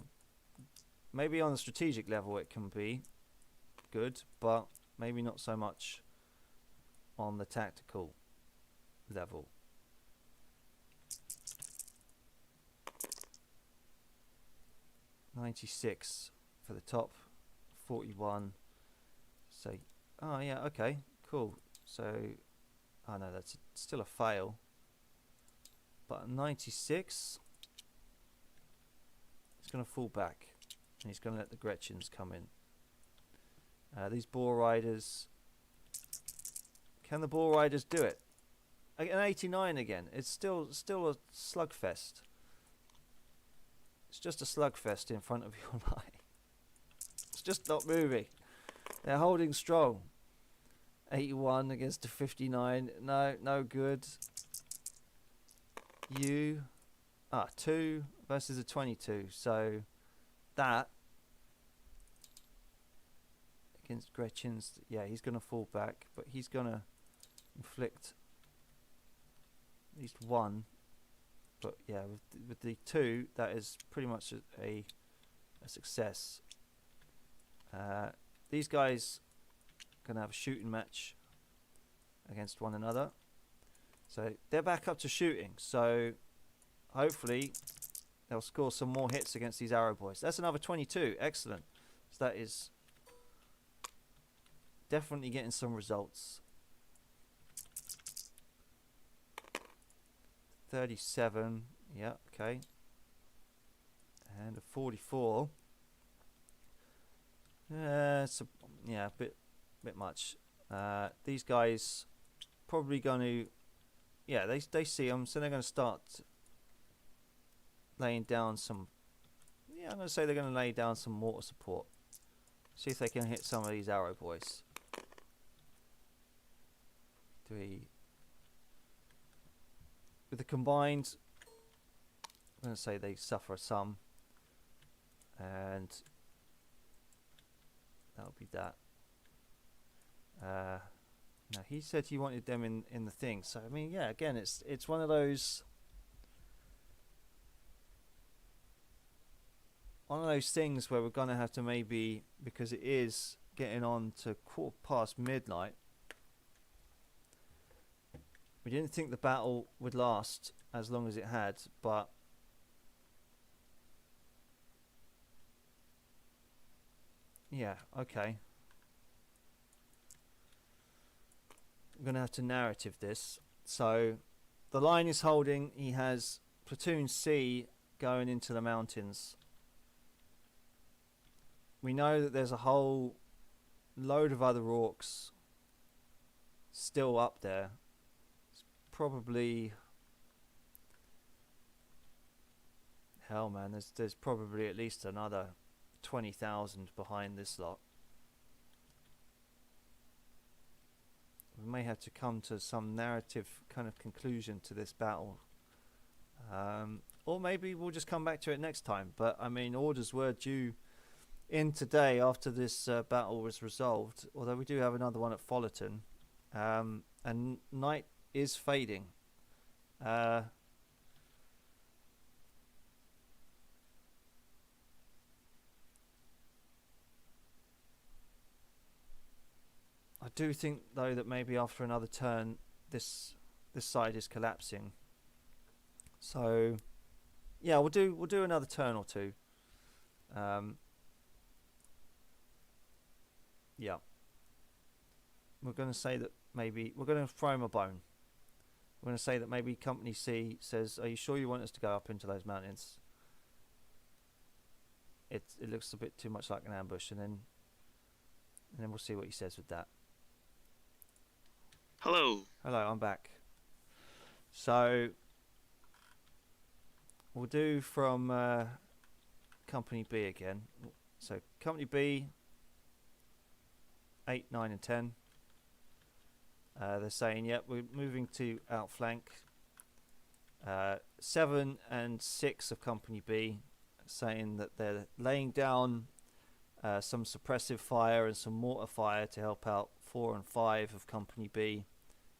Maybe on the strategic level it can be good, but maybe not so much on the tactical level. $96 for the top, 41. So, oh yeah, okay, cool. So, oh no, that's still a fail. But 96, he's going to fall back, and he's going to let the Gretchens come in. These boar riders, can the boar riders do it? An 89 again. It's still a slugfest. It's just a slugfest in front of your line. It's just not moving. They're holding strong. 81 against a 59. No good. 2 versus a 22. So that against Gretchen's, yeah, he's going to fall back, but he's going to inflict at least 1. But yeah, with the 2, that is pretty much a success. These guys are going to have a shooting match against one another. So they're back up to shooting. So hopefully they'll score some more hits against these arrow boys. That's another 22. Excellent. So that is definitely getting some results. 37. Yeah, okay. And a 44. It's a bit much. These guys probably going to, yeah, they see them, so they're going to start laying down some. Yeah, I'm going to say they're going to lay down some mortar support. See if they can hit some of these arrow boys. with the combined, I'm going to say they suffer some, and that'll be that. No, he said he wanted them in the thing. So I mean, yeah, again, it's one of those things where we're gonna have to maybe, because it is getting on to midnight. We didn't think the battle would last as long as it had, but yeah, okay. I'm going to have to narrative this. So the line is holding. He has platoon C going into the mountains. We know that there's a whole load of other orcs still up there. It's probably, hell man, there's probably at least another 20,000 behind this lot. We may have to come to some narrative kind of conclusion to this battle, or maybe we'll just come back to it next time. But I mean, orders were due in today after this battle was resolved, although we do have another one at Follerton, and night is fading. I do think though that maybe after another turn this side is collapsing. So yeah, we'll do another turn or two. Yeah. We're going to say that maybe we're going to throw him a bone. We're going to say that maybe Company C says, "Are you sure you want us to go up into those mountains?" It looks a bit too much like an ambush, and then we'll see what he says with that. Hello, I'm back. So we'll do from Company B again. So Company B, 8, 9 and 10. They're saying, yep, we're moving to outflank. 7 and 6 of Company B saying that they're laying down some suppressive fire and some mortar fire to help out 4 and 5 of Company B,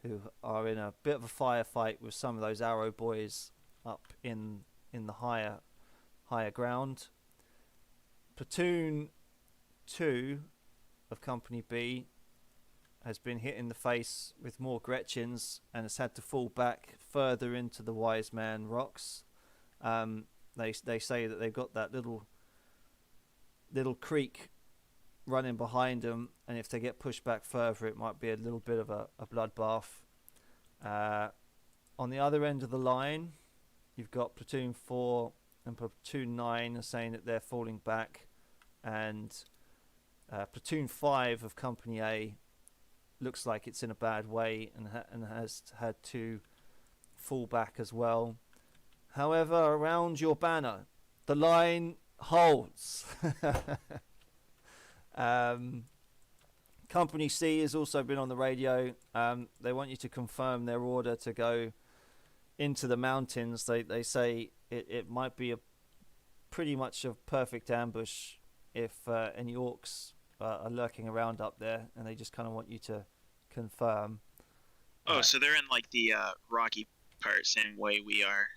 who are in a bit of a firefight with some of those arrow boys up in the higher ground. Platoon 2 of Company B has been hit in the face with more Gretchens and has had to fall back further into the Wise Man rocks. They say that they've got that little creek running behind them, and if they get pushed back further, it might be a little bit of a bloodbath. On the other end of the line, you've got Platoon 4 and Platoon 9 are saying that they're falling back, and Platoon 5 of Company A looks like it's in a bad way and has had to fall back as well. However, around your banner, the line holds. Company C has also been on the radio. They want you to confirm their order to go into the mountains. They say it might be a pretty much a perfect ambush if any orcs are lurking around up there, and they just kind of want you to confirm. Oh, so they're in like the rocky part, same way we are.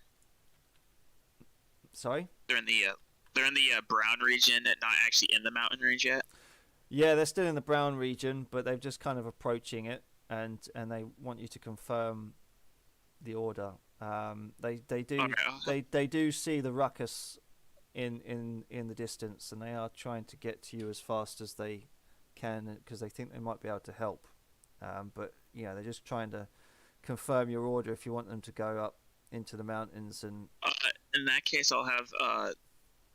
Sorry? They're in the brown region and not actually in the mountain range yet. Yeah, they're still in the brown region, but they're just kind of approaching it, and they want you to confirm the order. They do okay. They do see the ruckus in the distance, and they are trying to get to you as fast as they can because they think they might be able to help. But yeah, they're just trying to confirm your order if you want them to go up into the mountains. And in that case, I'll have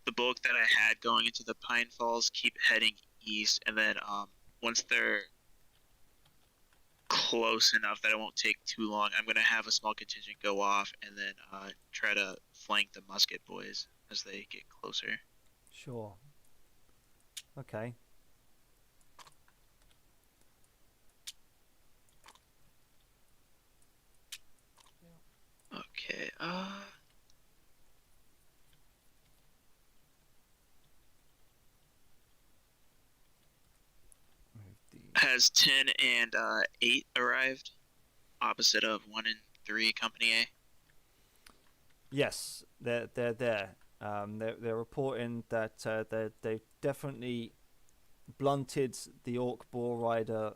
the bulk that I had going into the Pine Falls keep heading east, and then once they're close enough that it won't take too long, I'm going to have a small contingent go off and then try to flank the musket boys as they get closer. Sure. Okay. Uh, Move the has 10 and 8 arrived, opposite of 1 and 3 Company A. Yes, they're there. They're reporting that they've definitely blunted the Orc Boar Rider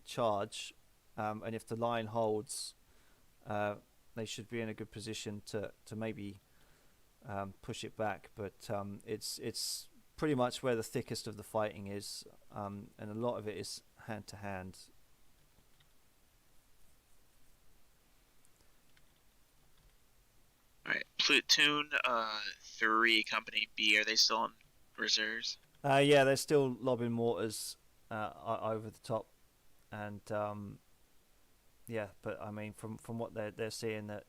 charge, and if the line holds, they should be in a good position to maybe push it back. But it's pretty much where the thickest of the fighting is, and a lot of it is hand to hand. All right, Platoon 3 Company B. Are they still in reserves? Yeah, they're still lobbing mortars over the top, and yeah, but I mean, from what they're seeing, that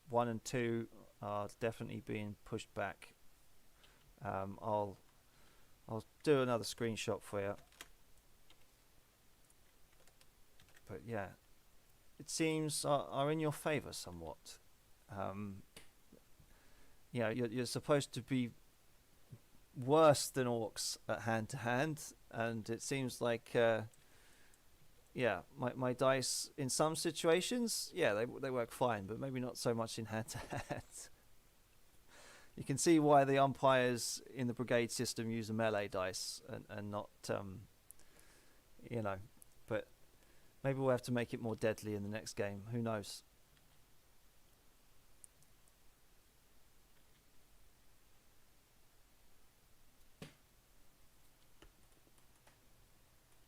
1 and 2 are definitely being pushed back. I'll do another screenshot for you, but yeah, it seems are in your favour somewhat. You're supposed to be worse than orcs at hand to hand, and it seems like my dice in some situations, they work fine, but maybe not so much in hand to hand. You can see why the umpires in the brigade system use a melee dice and not but maybe we'll have to make it more deadly in the next game, who knows.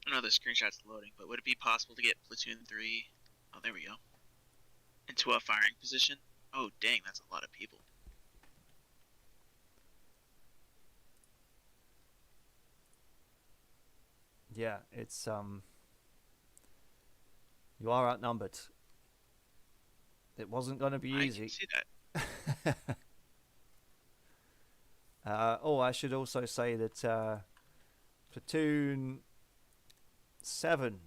I know the screenshot's loading, but would it be possible to get Platoon 3? Oh, there we go. Into a firing position? Oh, dang, that's a lot of people. Yeah, it's you are outnumbered. It wasn't going to be easy. I can see that. I should also say that Platoon 7,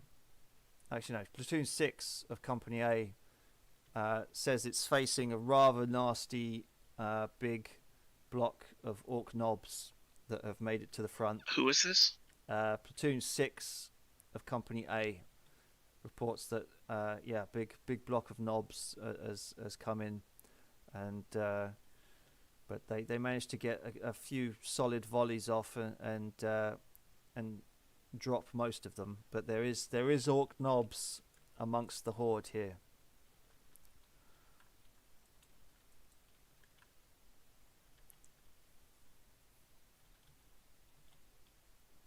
actually no, Platoon 6 of Company A says it's facing a rather nasty big block of orc knobs that have made it to the front. Who is this? Platoon 6 of Company A reports that big block of knobs has come in, and but they managed to get a few solid volleys off and drop most of them. But there is orc knobs amongst the horde here.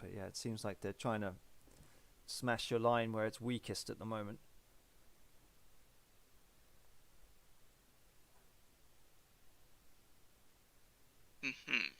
But yeah, it seems like they're trying to smash your line where it's weakest at the moment. Mm-hmm.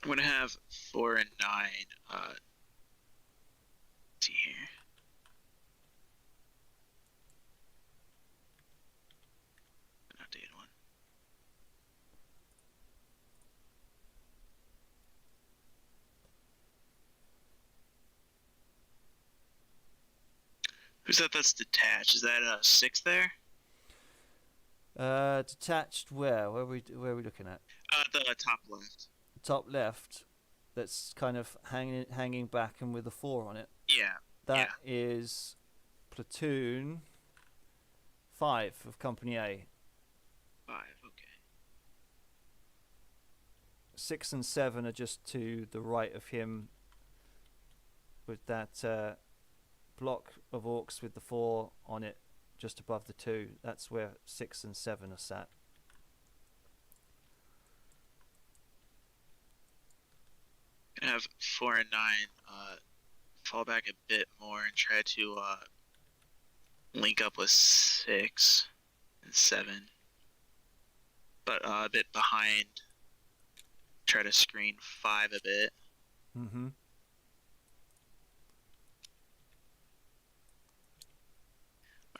I'm gonna have 4 and 9. Let's see here. An updated one. Who's that? That's detached. Is that 6 there? Detached where? Where are we looking at? The top left. Top left. That's kind of hanging back and with a 4 on it. Yeah. That is Platoon 5 of Company A. 5. Okay. 6 and 7 are just to the right of him, with that block of orcs with the 4 on it just above the 2. That's where 6 and 7 are sat. Gonna have 4 and 9 fall back a bit more and try to link up with 6 and 7, but a bit behind. Try to screen 5 a bit. Mm-hmm.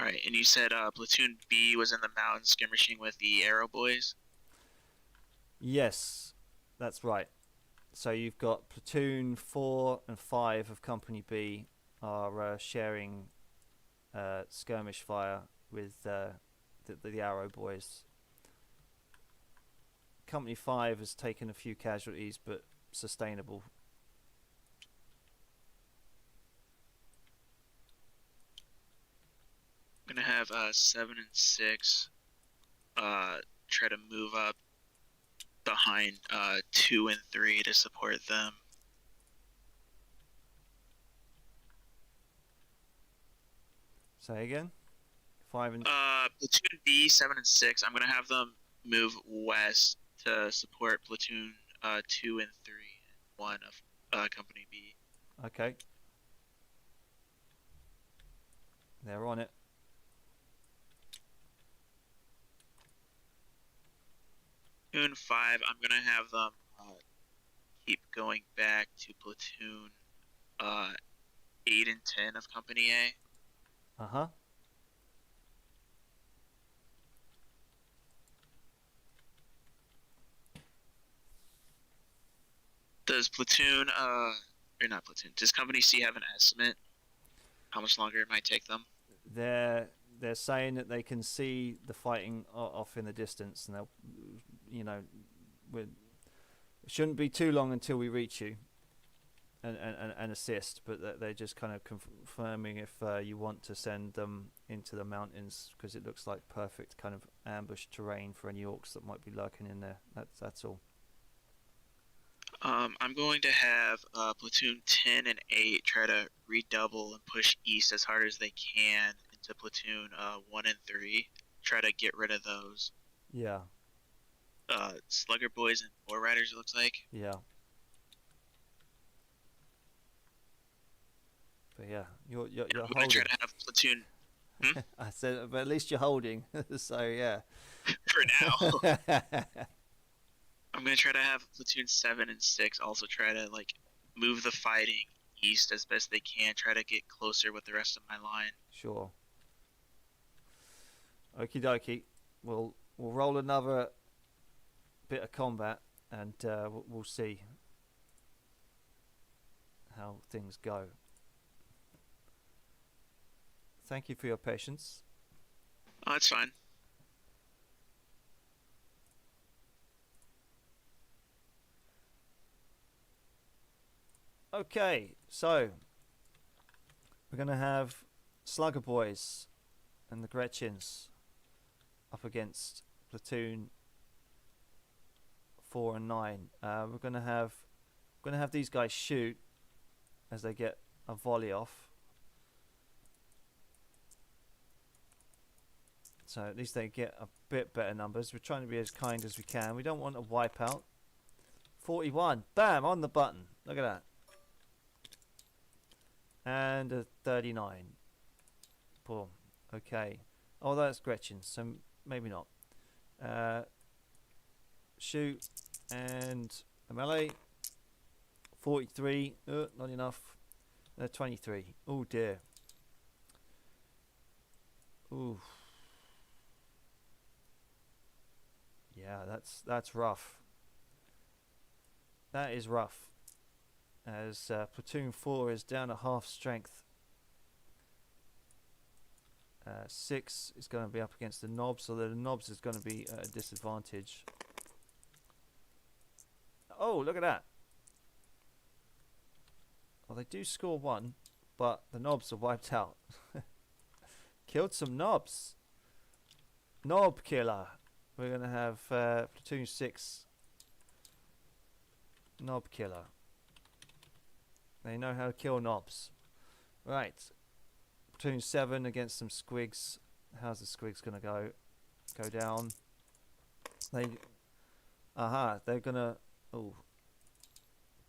All right, and you said Platoon B was in the mountains skirmishing with the Arrow Boys. Yes, that's right. So you've got platoon 4 and 5 of Company B are sharing skirmish fire with the Arrow Boys. Company 5 has taken a few casualties, but sustainable. I'm gonna have 7 and 6 try to move up behind 2 and 3 to support them. Say again? 5 and... Platoon B, 7 and 6, I'm gonna have them move west to support Platoon 2 and 3 and 1 of Company B. Okay. They're on it. Platoon 5, I'm gonna have them keep going back to Platoon 8 and 10 of Company A. Uh-huh. Does Platoon, or not Platoon, does Company C have an estimate how much longer it might take them? They're saying that they can see the fighting off in the distance, and they'll, you know, it shouldn't be too long until we reach you and assist, but they're just kind of confirming if you want to send them into the mountains, because it looks like perfect kind of ambush terrain for any orcs that might be lurking in there. That's all. I'm going to have Platoon 10 and 8 try to redouble and push east as hard as they can into Platoon 1 and 3. Try to get rid of those. Yeah. Slugger Boys and War Riders, it looks like. Yeah. But yeah, you're I'm holding. going to try to have Platoon... I said, but at least you're holding. So yeah. For now. I'm going to try to have Platoon 7 and 6 also try to, like, move the fighting east as best they can. Try to get closer with the rest of my line. Sure. Okie dokie. We'll roll another bit of combat, and we'll see how things go. Thank you for your patience. Oh, that's fine. Okay, so we're going to have Slugger Boys and the Gretchens up against Platoon 4 and 9. We're going to have these guys shoot as they get a volley off. So at least they get a bit better numbers. We're trying to be as kind as we can. We don't want a wipeout. 41. Bam! On the button. Look at that. And a 39. Boom. Okay. Oh, that's Gretchen, so maybe not. Shoot. And a melee. 43. Not enough. 23. Oh, dear. Ooh. Yeah, that's rough. That is rough. As Platoon 4 is down at half strength. 6 is going to be up against the Knobs, so the Knobs is going to be at a disadvantage. Oh, look at that. Well, they do score 1, but the Knobs are wiped out. Killed some Knobs. Knob killer. We're going to have Platoon 6 Knob killer. They know how to kill Knobs. Right. Platoon 7 against some Squigs. How's the Squigs going to go? Go down. They're going to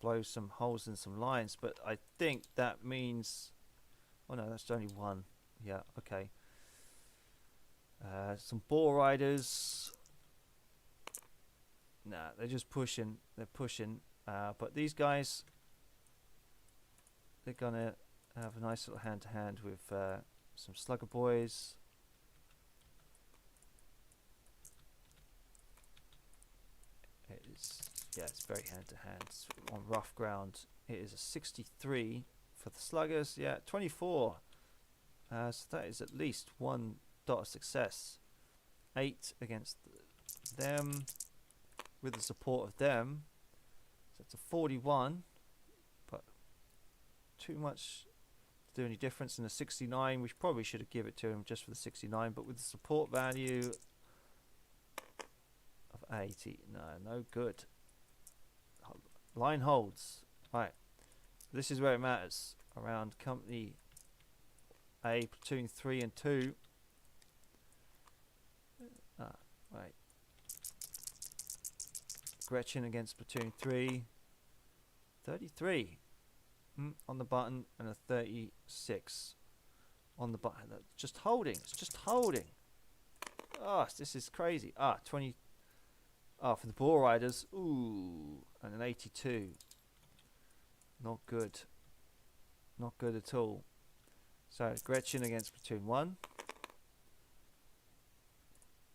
blow some holes in some lines, but I think that means... Oh no, that's only 1. Yeah, okay. Some Boar Riders. Nah, they're just pushing. They're pushing. But these guys, they're going to have a nice little hand-to-hand with some Slugger Boys. it's very hand to hand. On rough ground, it is a 63 for the sluggers. Yeah, 24. So that is at least one dot of success. 8 against them with the support of them. So it's a 41, but too much to do any difference in the 69. We probably should have given it to him just for the 69, but with the support value of 80, no good. Line holds. Right, this is where it matters. Around company A, platoon 3 and 2. Right. Gretchen against platoon 3. 33 on the button and a 36 on the button. Just holding. It's just holding. Oh, this is crazy. 20. For the ball riders. Ooh, and an 82. Not good. Not good at all. So Gretchen against platoon 1.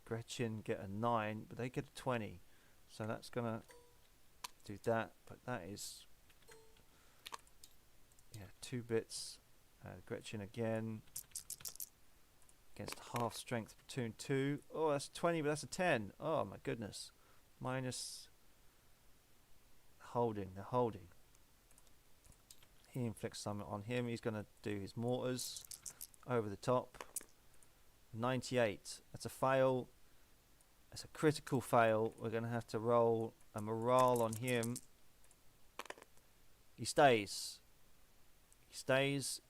Gretchen get a 9, but they get a 20. So that's gonna do that. But that is 2 bits. Gretchen again against half strength platoon 2. Oh, that's 20, but that's a 10. Oh my goodness. Minus holding. They're holding. He inflicts something on him. He's going to do his mortars over the top. 98. That's a fail. That's a critical fail. We're going to have to roll a morale on him. He stays. He stays.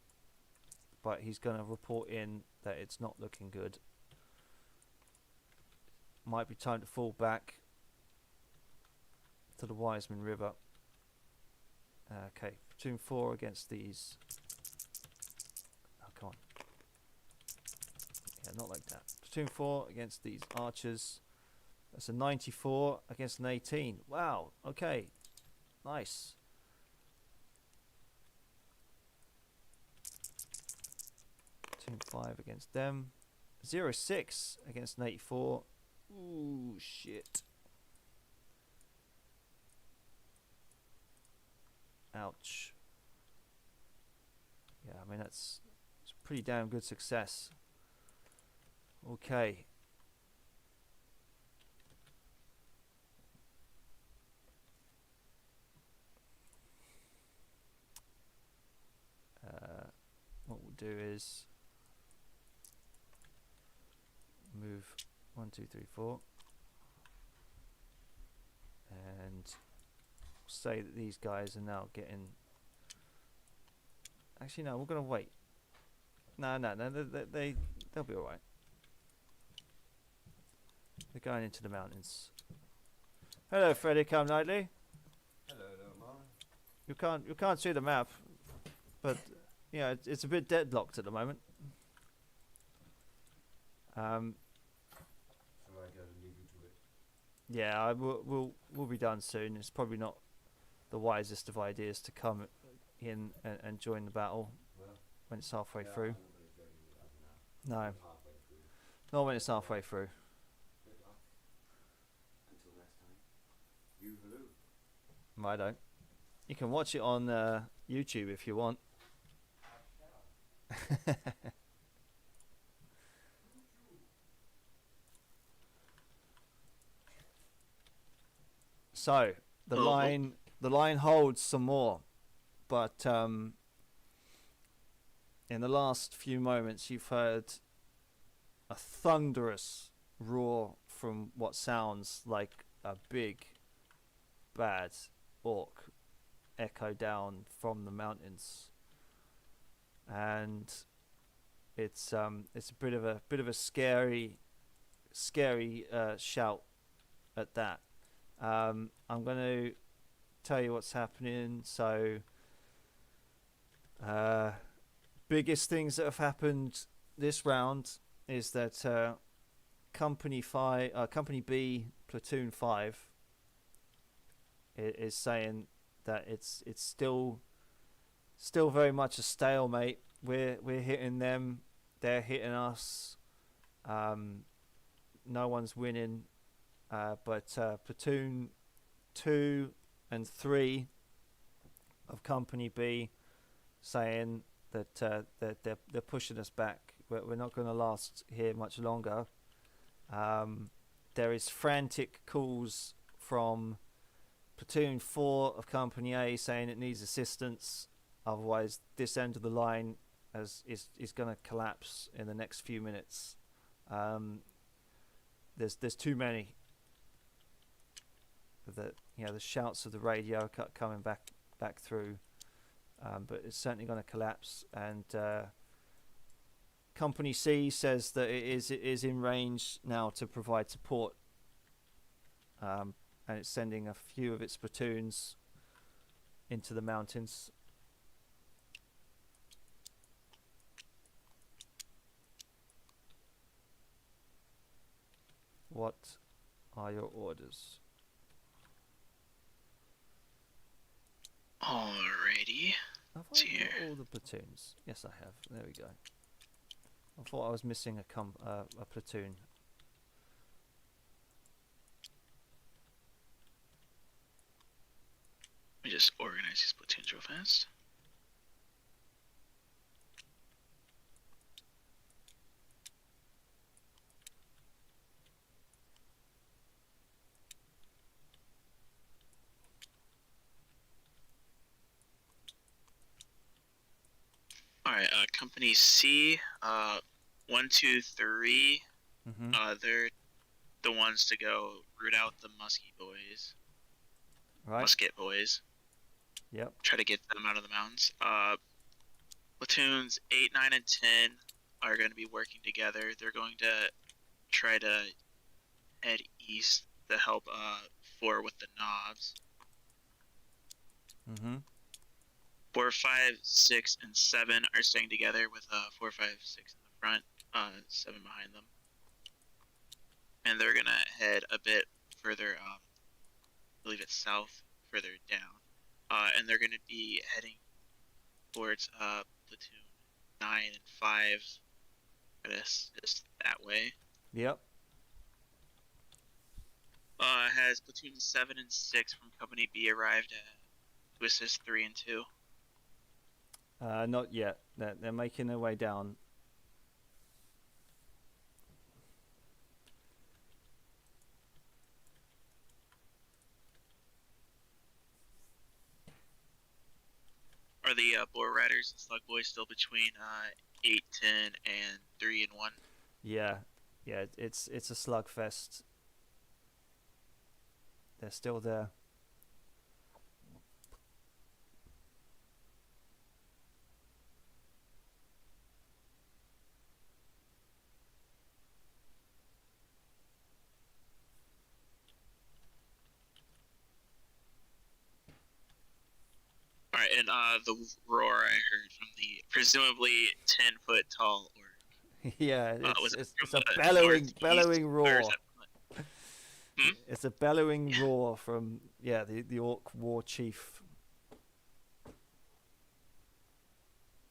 But he's going to report in that it's not looking good. Might be time to fall back to the Wiseman River. Okay, platoon 4 against these. Oh, come on. Yeah, not like that. Platoon 4 against these archers. That's a 94 against an 18. Wow, okay. Nice. Platoon 5 against them. 06 against an 84. Ooh, shit. Ouch. Yeah, I mean it's a pretty damn good success. Okay. What we'll do is move 1, 2, 3, 4, and say that these guys are now getting. Actually, no, we're gonna wait. No, they'll be all right. They're going into the mountains. Hello, Freddy. Come nightly. Hello, Omar. You can't see the map, but yeah, it's a bit deadlocked at the moment. So I gotta leave you to it. Yeah, we'll be done soon. It's probably not the wisest of ideas to come in and join the battle when it's halfway through. No, Halfway through. not when it's halfway through. Good luck. Until next time. You hello. I don't. You can watch it on YouTube if you want. So the line holds some more, but in the last few moments you've heard a thunderous roar from what sounds like a big bad orc echo down from the mountains, and it's a bit of a scary shout at that. I'm going to tell you what's happening. So, biggest things that have happened this round is that Company B, Platoon 5, is saying that it's still very much a stalemate. We're hitting them, they're hitting us. No one's winning. But Platoon 2 and 3 of Company B saying that they're pushing us back. We're not going to last here much longer. There is frantic calls from Platoon 4 of Company A saying it needs assistance. Otherwise, this end of the line is going to collapse in the next few minutes. There's too many. The shouts of the radio coming back through, but it's certainly going to collapse. And Company C says that it is in range now to provide support, and it's sending a few of its platoons into the mountains. What are your orders? Alrighty. Have I got all the platoons? Yes, I have. There we go. I thought I was missing a platoon. Let me just organize these platoons real fast. Alright, Company C, 1, 2, 3. They're the ones to go root out the Right. musket boys. Yep. Try to get them out of the mountains. Platoons 8, 9, and 10 are going to be working together. They're going to try to head east to help 4 with the knobs. 4, 5, 6, and 7 are staying together with 4, 5, 6 in the front, 7 behind them. And they're gonna head a bit further, I believe it's south, further down. And they're gonna be heading towards platoon 9 and 5. I guess just that way. Yep. Has platoon 7 and 6 from Company B arrived to assist 3 and 2? Not yet. They're making their way down. Are the Boar Riders and Slug Boys still between 8, 10, and 3 and 1? Yeah. It's a slugfest. They're still there. Alright, and the roar I heard from the presumably 10-foot tall orc. Yeah, it's a bellowing roar. It's a bellowing roar from the orc war chief.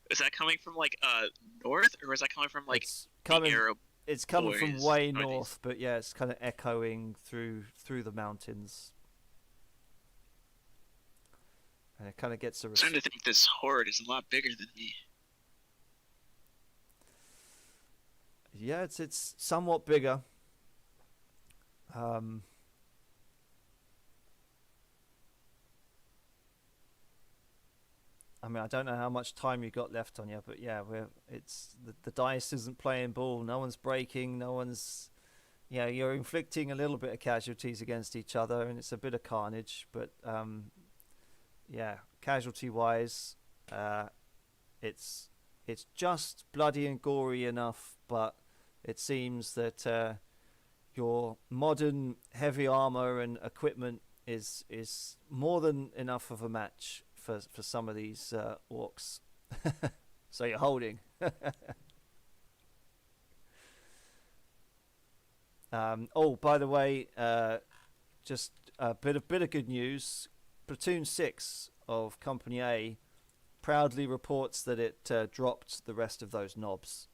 Is that coming from like north, or is that coming from like it's coming from way north, but yeah, it's kind of echoing through the mountains. And it kind of gets a... I'm starting to think this horde is a lot bigger than me. Yeah, it's somewhat bigger. I mean, I don't know how much time you got left on you, but yeah, it's the dice isn't playing ball. No one's breaking. No one's... Yeah, you're inflicting a little bit of casualties against each other, and it's a bit of carnage, but... yeah, casualty-wise, it's just bloody and gory enough, but it seems that your modern heavy armor and equipment is more than enough of a match for some of these orcs. So you're holding. Oh, by the way, just a bit of good news. Platoon 6 of Company A proudly reports that it dropped the rest of those knobs.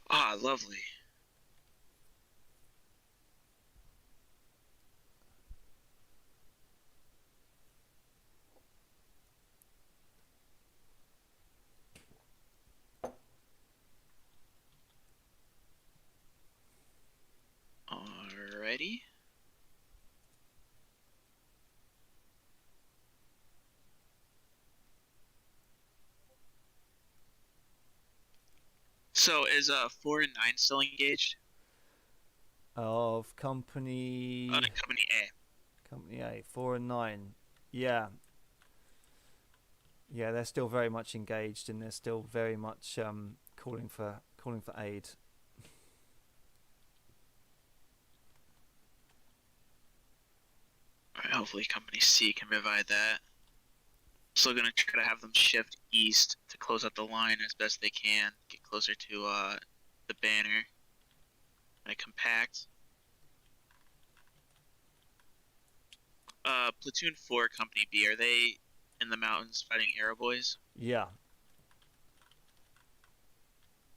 Ah, lovely. So is 4 and 9 still engaged? Of company Company A. company A, 4 and 9. Yeah, yeah, they're still very much engaged, and they're still very much calling for aid. Alright, hopefully Company C can provide that. Still gonna try to have them shift east to close out the line as best they can, get closer to the banner. And compact. Platoon 4, Company B, are they in the mountains fighting Arrow Boys? Yeah,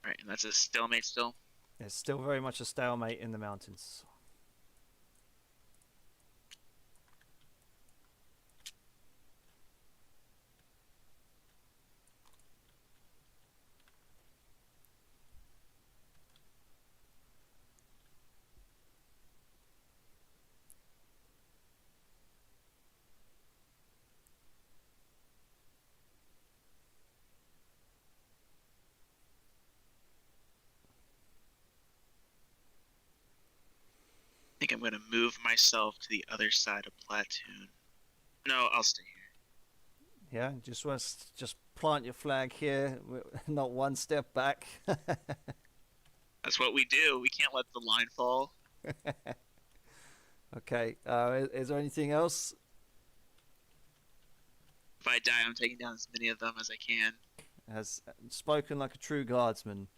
Right, and that's a stalemate still? it's still very much a stalemate in the mountains. I think I'm gonna move myself to the other side of Platoon. No, I'll stay here. Yeah, just plant your flag here, not one step back. That's what we do. We can't let the line fall. Okay, is there anything else? If I die, I'm taking down as many of them as I can. Has spoken like a true guardsman.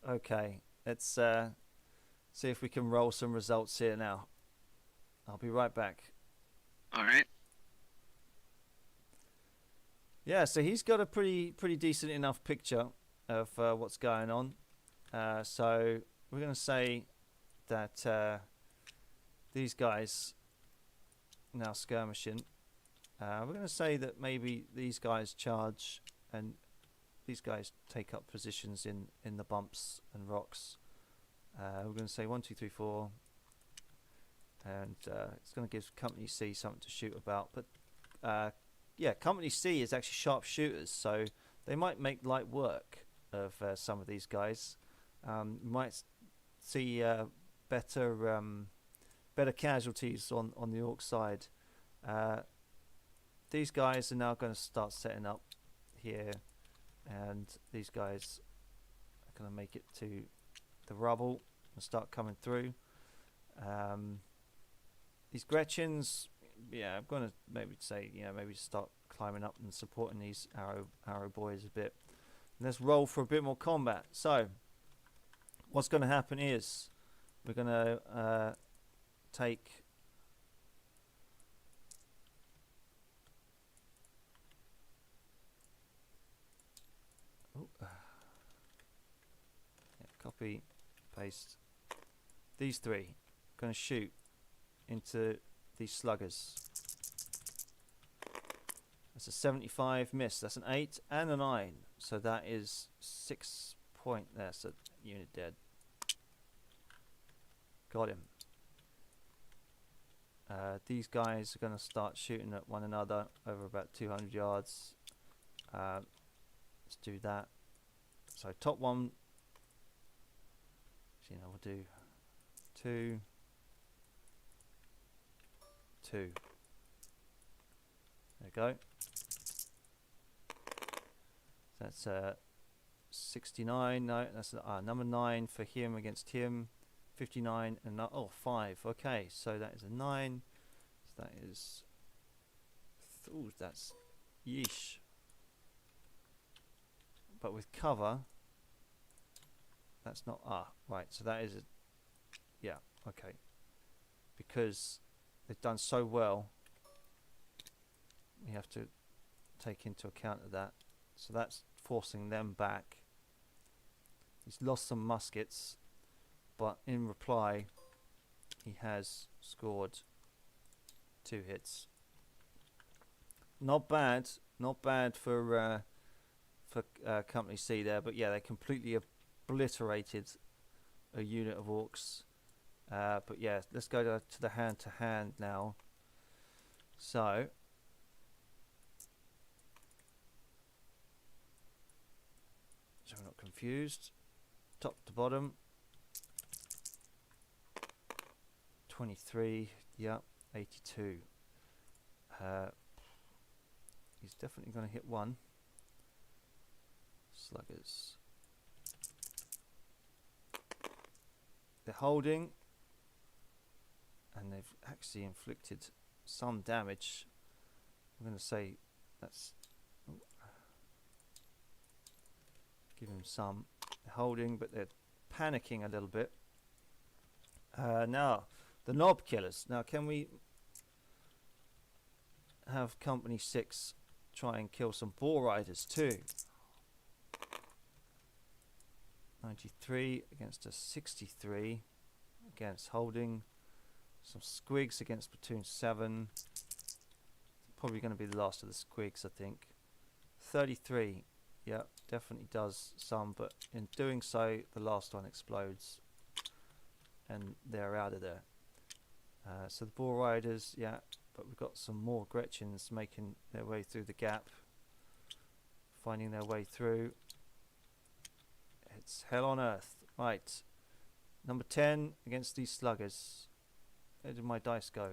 Okay, let's see if we can roll some results here now. I'll be right back. Alright. Yeah, so he's got a pretty decent enough picture of what's going on. So we're going to say that these guys now skirmishing. We're going to say that maybe these guys charge and these guys take up positions in the bumps and rocks. We're going to say 1, 2, 3, 4, and it's going to give Company C something to shoot about. But yeah, Company C is actually sharpshooters, so they might make light work of some of these guys. Might see better casualties on the Orc side. These guys are now going to start setting up here, and these guys are going to make it to the rubble and start coming through. These Gretchens, yeah, I'm going to maybe say, maybe start climbing up and supporting these arrow boys a bit. And let's roll for a bit more combat. So, what's going to happen is we're going to take. Yeah, copy, paste. These three going to shoot into these sluggers. That's a 75 miss. That's an 8 and a 9. So that is 6 point. That's a unit dead. Got him. These guys are going to start shooting at one another over about 200 yards. Let's do that. So top one. We'll do 2, 2. There we go. That's 69. No, that's number 9 for him against him. 59 and 5. Okay, so that is a 9. So that is. Ooh, that's yeesh. But with cover, that's not right. So that is a okay. Because they've done so well, we have to take into account of that. So that's forcing them back. He's lost some muskets, but in reply, he has scored 2 hits. Not bad for Company C there, but yeah, they completely obliterated a unit of Orcs. But yeah, let's go to the hand-to-hand now. So so we're not confused. Top to bottom. 23, yeah, 82. He's definitely going to hit one. Sluggers. They're holding, and they've actually inflicted some damage. I'm going to say that's... give him some. They're holding, but they're panicking a little bit. Now, the knob killers. Now, can we have Company 6 try and kill some Boar Riders too? 93 against a 63. Against holding. Some squigs against Platoon 7. Probably going to be the last of the squigs, I think. 33. Yeah, definitely does some, but in doing so, the last one explodes. And they're out of there. So the Boar Riders, yeah, but we've got some more Gretchens making their way through the gap. Finding their way through. It's hell on earth. Right. Number 10 against these sluggers. Where did my dice go?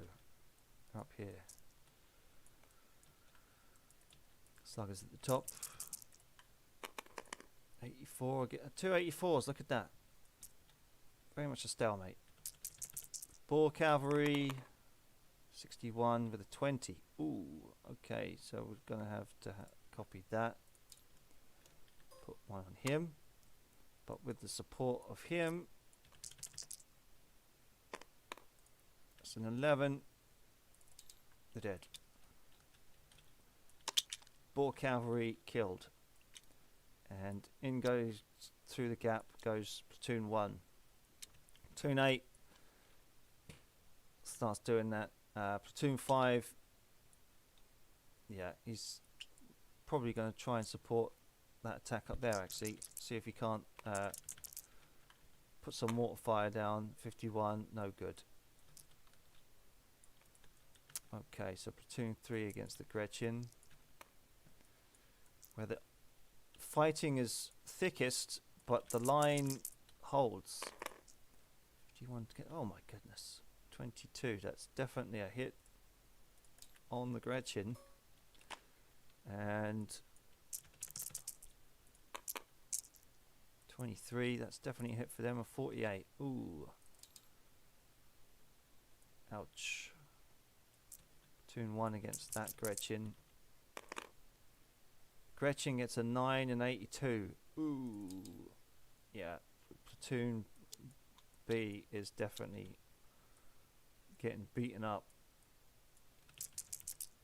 They're up here. Sluggers at the top. 84. Two 84s. Look at that. Very much a stalemate. Boar Cavalry. 61 with a 20. Ooh. Okay. So we're going to have to copy that. Put one on him. But with the support of him. That's an 11. They're dead. Boar Cavalry killed. And in goes, through the gap, goes Platoon 1. Platoon 8 starts doing that. Platoon 5, yeah, he's probably going to try and support that attack up there, actually. See if he can't put some mortar fire down. 51, no good. Okay, so Platoon 3 against the Gretchen. Where the fighting is thickest, but the line holds. 51 to get, oh my goodness. 22, that's definitely a hit on the Gretchen. And 23, that's definitely a hit for them. A 48, ooh. Ouch. Platoon 1 against that Gretchen. Gretchen gets a 9 and 82. Ooh. Yeah. Platoon B is definitely getting beaten up.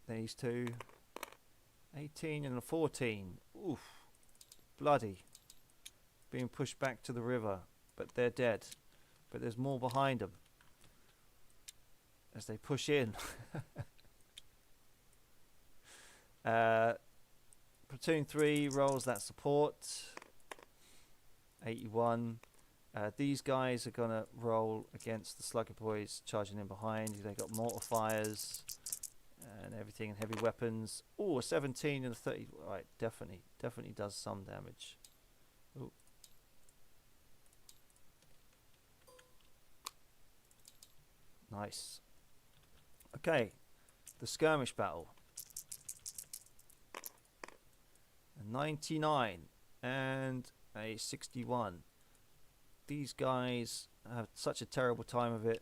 These two. 18 and a 14. Oof. Bloody. Being pushed back to the river. But they're dead. But there's more behind them. As they push in. Platoon 3 rolls that support. 81. These guys are going to roll against the Slugger Boys charging in behind. They got mortar fires and everything and heavy weapons. Oh, a 17 and a 30. Right, definitely does some damage. Ooh. Nice. Okay, the skirmish battle. A 99 and a 61. These guys have such a terrible time of it.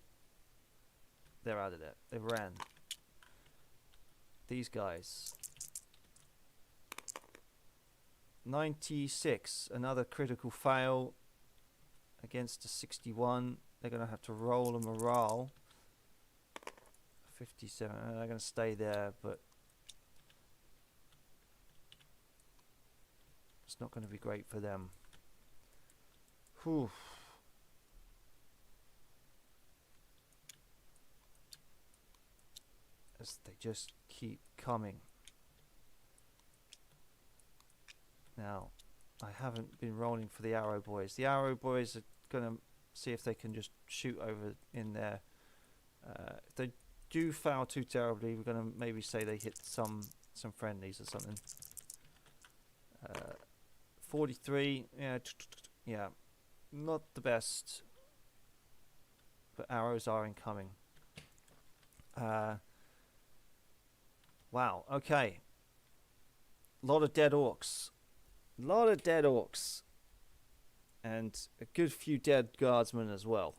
They're out of there. They ran. These guys. 96. Another critical fail against a 61. They're going to have to roll a morale. 57. They're going to stay there, but it's not going to be great for them. Whew. As they just keep coming. Now, I haven't been rolling for the Arrow Boys. The Arrow Boys are going to see if they can just shoot over in there. If they do foul too terribly, we're going to maybe say they hit some friendlies or something. 43. Yeah, not the best, but arrows are incoming. Wow. Okay. Lot of dead orcs. And a good few dead guardsmen as well.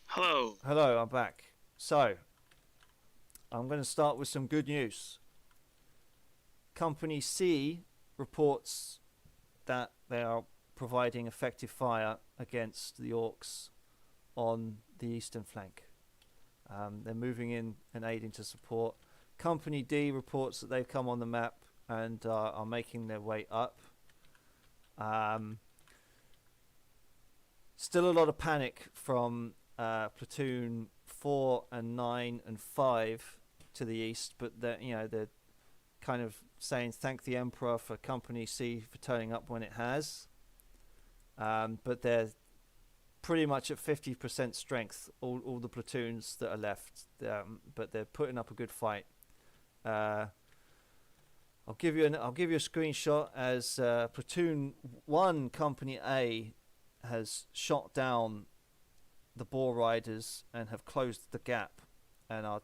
Hello. Hello, I'm back. So, I'm going to start with some good news. Company C reports that they are providing effective fire against the orcs on the eastern flank. They're moving in and aiding to support. Company D reports that they've come on the map and are making their way up. Still a lot of panic from platoon 4 and 9 and 5 to the east, but they're kind of saying thank the Emperor for Company C for turning up when it has. But they're pretty much at 50% strength, all the platoons that are left, but they're putting up a good fight. I'll give you a screenshot as platoon 1 Company A has shot down the boar riders and have closed the gap and are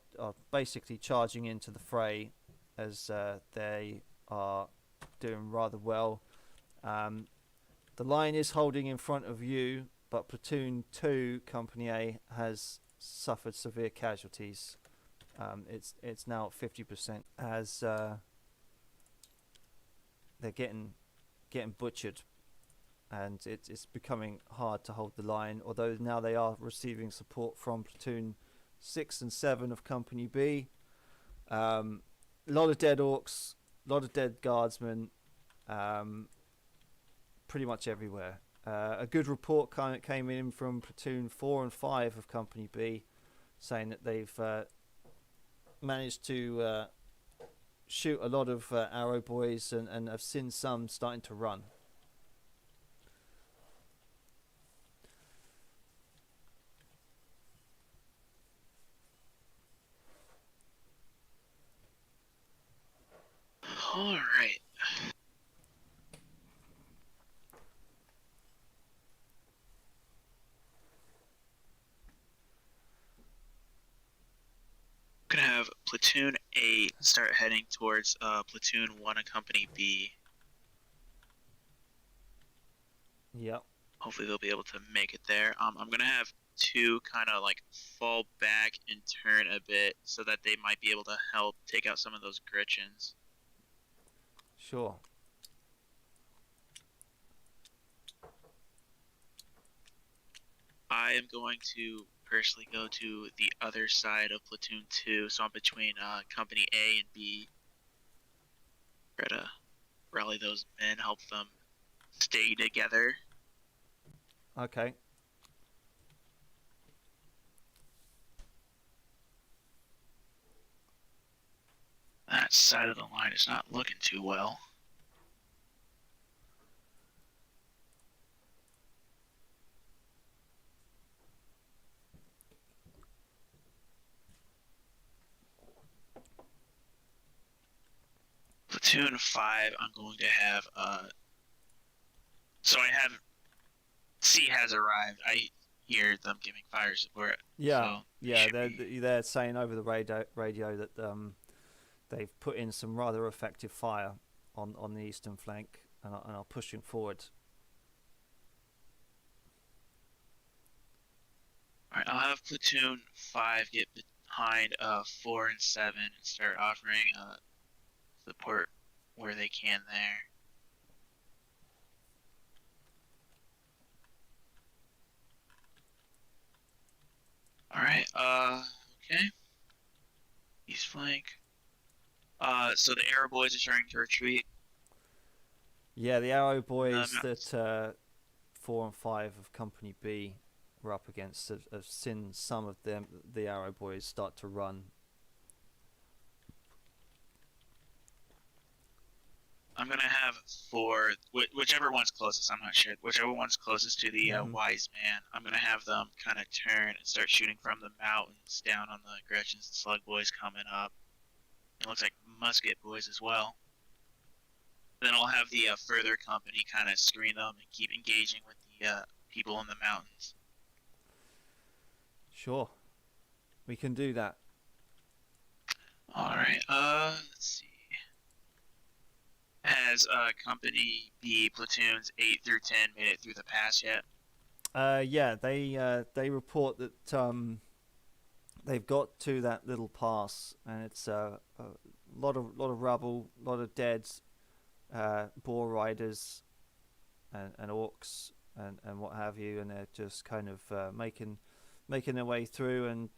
basically charging into the fray as they are doing rather well. The line is holding in front of you, but platoon 2 Company A has suffered severe casualties. It's now at 50% as they're getting butchered, and it's becoming hard to hold the line, although now they are receiving support from platoon 6 and 7 of Company B. A lot of dead orcs, a lot of dead guardsmen, pretty much everywhere. A good report came in from platoon 4 and 5 of Company B, saying that they've managed to shoot a lot of arrow boys and have seen some starting to run. All right. Gonna have platoon 8 start heading towards platoon 1 of Company B. Yep. Hopefully they'll be able to make it there. I'm gonna have 2 kind of like fall back and turn a bit so that they might be able to help take out some of those Gretchens. Sure. I am going to personally go to the other side of platoon 2, so I'm between Company A and B. Try to rally those men, help them stay together. Okay. That side of the line is not looking too well. Platoon 5, I'm going to have, so I have, C has arrived. I hear them giving fire support. Yeah, so yeah, they're saying over the radio that they've put in some rather effective fire on the eastern flank and are pushing forward. Alright, I'll have platoon 5 get behind 4 and 7 and start offering support where they can there. Alright, okay. East flank. So the arrow boys are starting to retreat. Yeah, the arrow boys that 4 and 5 of Company B were up against have seen some of them, the arrow boys, start to run. I'm gonna have 4, whichever one's closest, I'm not sure. Whichever one's closest to the wise man, I'm gonna have them kind of turn and start shooting from the mountains down on the Gretchens and Slug boys coming up. It looks like musket boys as well. Then I'll have the further company kind of screen them and keep engaging with the people in the mountains. Sure, we can do that. All right. Let's see. Has company B platoons 8 through 10 made it through the pass yet? Yeah, they report that they've got to that little pass, and it's a lot of rubble, a lot of dead boar riders and orcs and what have you, and they're just kind of making their way through, and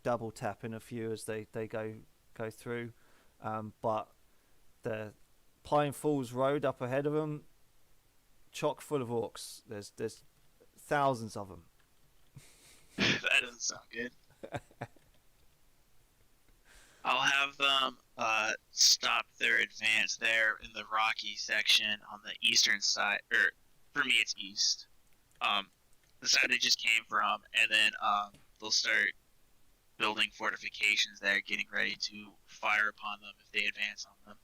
double tapping a few as they go through, but the Pine Falls Road up ahead of them, chock full of orcs. There's thousands of them. That doesn't sound good. I'll have them stop their advance there in the rocky section on the eastern side, or for me it's east. The side they just came from, and then they'll start building fortifications there, getting ready to fire upon them if they advance on them.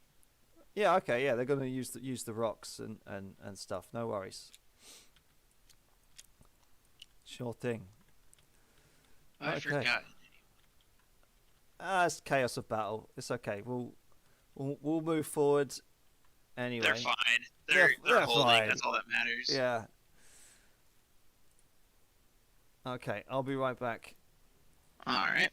Yeah, okay, yeah, they're going to use the rocks and stuff. No worries. Sure thing. I forgot. It's chaos of battle. It's okay. We'll move forward. Anyway, they're fine. They're holding. Fine. That's all that matters. Yeah. Okay, I'll be right back. All right.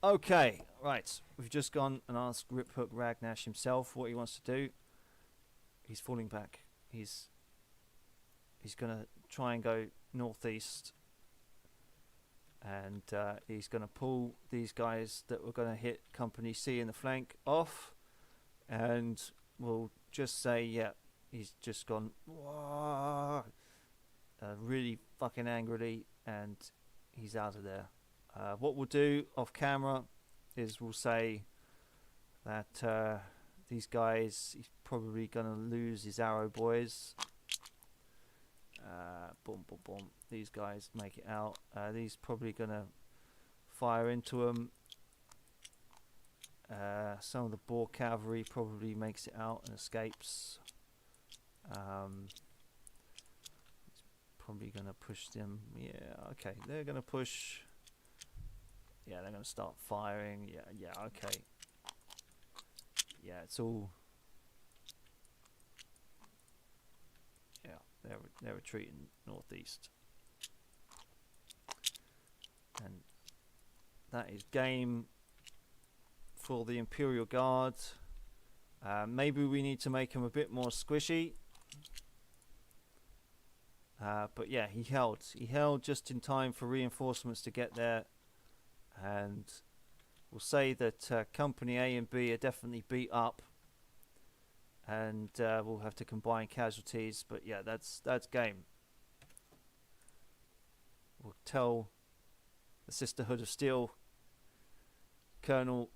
Okay, right. We've just gone and asked Griphook Ragnash himself what he wants to do. He's falling back. He's gonna try and go northeast, and he's gonna pull these guys that were gonna hit Company C in the flank off, and we'll just say, yeah, he's just gone really fucking angrily, and he's out of there. What we'll do off camera is we'll say that these guys, he's probably gonna lose his arrow boys. Boom, boom, boom. These guys make it out. These probably gonna fire into them. Some of the boar cavalry probably makes it out and escapes. Probably gonna push them. Yeah, okay. They're gonna push. Yeah, they're gonna start firing. Yeah, okay. Yeah, it's all. Yeah, they're retreating northeast, and that is game for the Imperial Guard. Maybe we need to make him a bit more squishy. But yeah, he held just in time for reinforcements to get there, and we'll say that Company A and B are definitely beat up, and we'll have to combine casualties. But yeah, that's game. We'll tell the Sisterhood of Steel, Colonel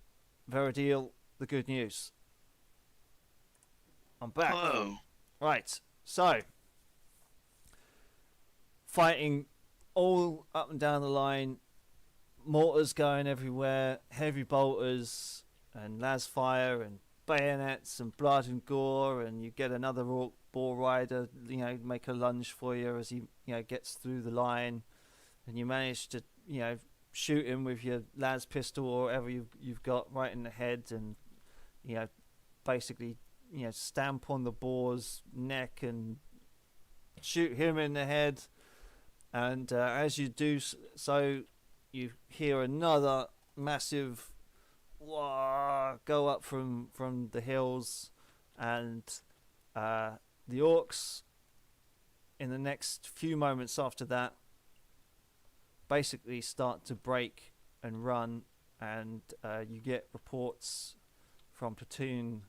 Veradil, the good news. I'm back. Hello. Right, so fighting all up and down the line, mortars going everywhere, heavy bolters and lasfire and bayonets and blood and gore, and you get another boar rider, make a lunge for you as he, gets through the line, and you manage to, shoot him with your las pistol or whatever you've got right in the head, and basically stamp on the boar's neck and shoot him in the head. And as you do so, you hear another massive wah go up from the hills, and the orcs in the next few moments after that basically start to break and run, and you get reports from platoon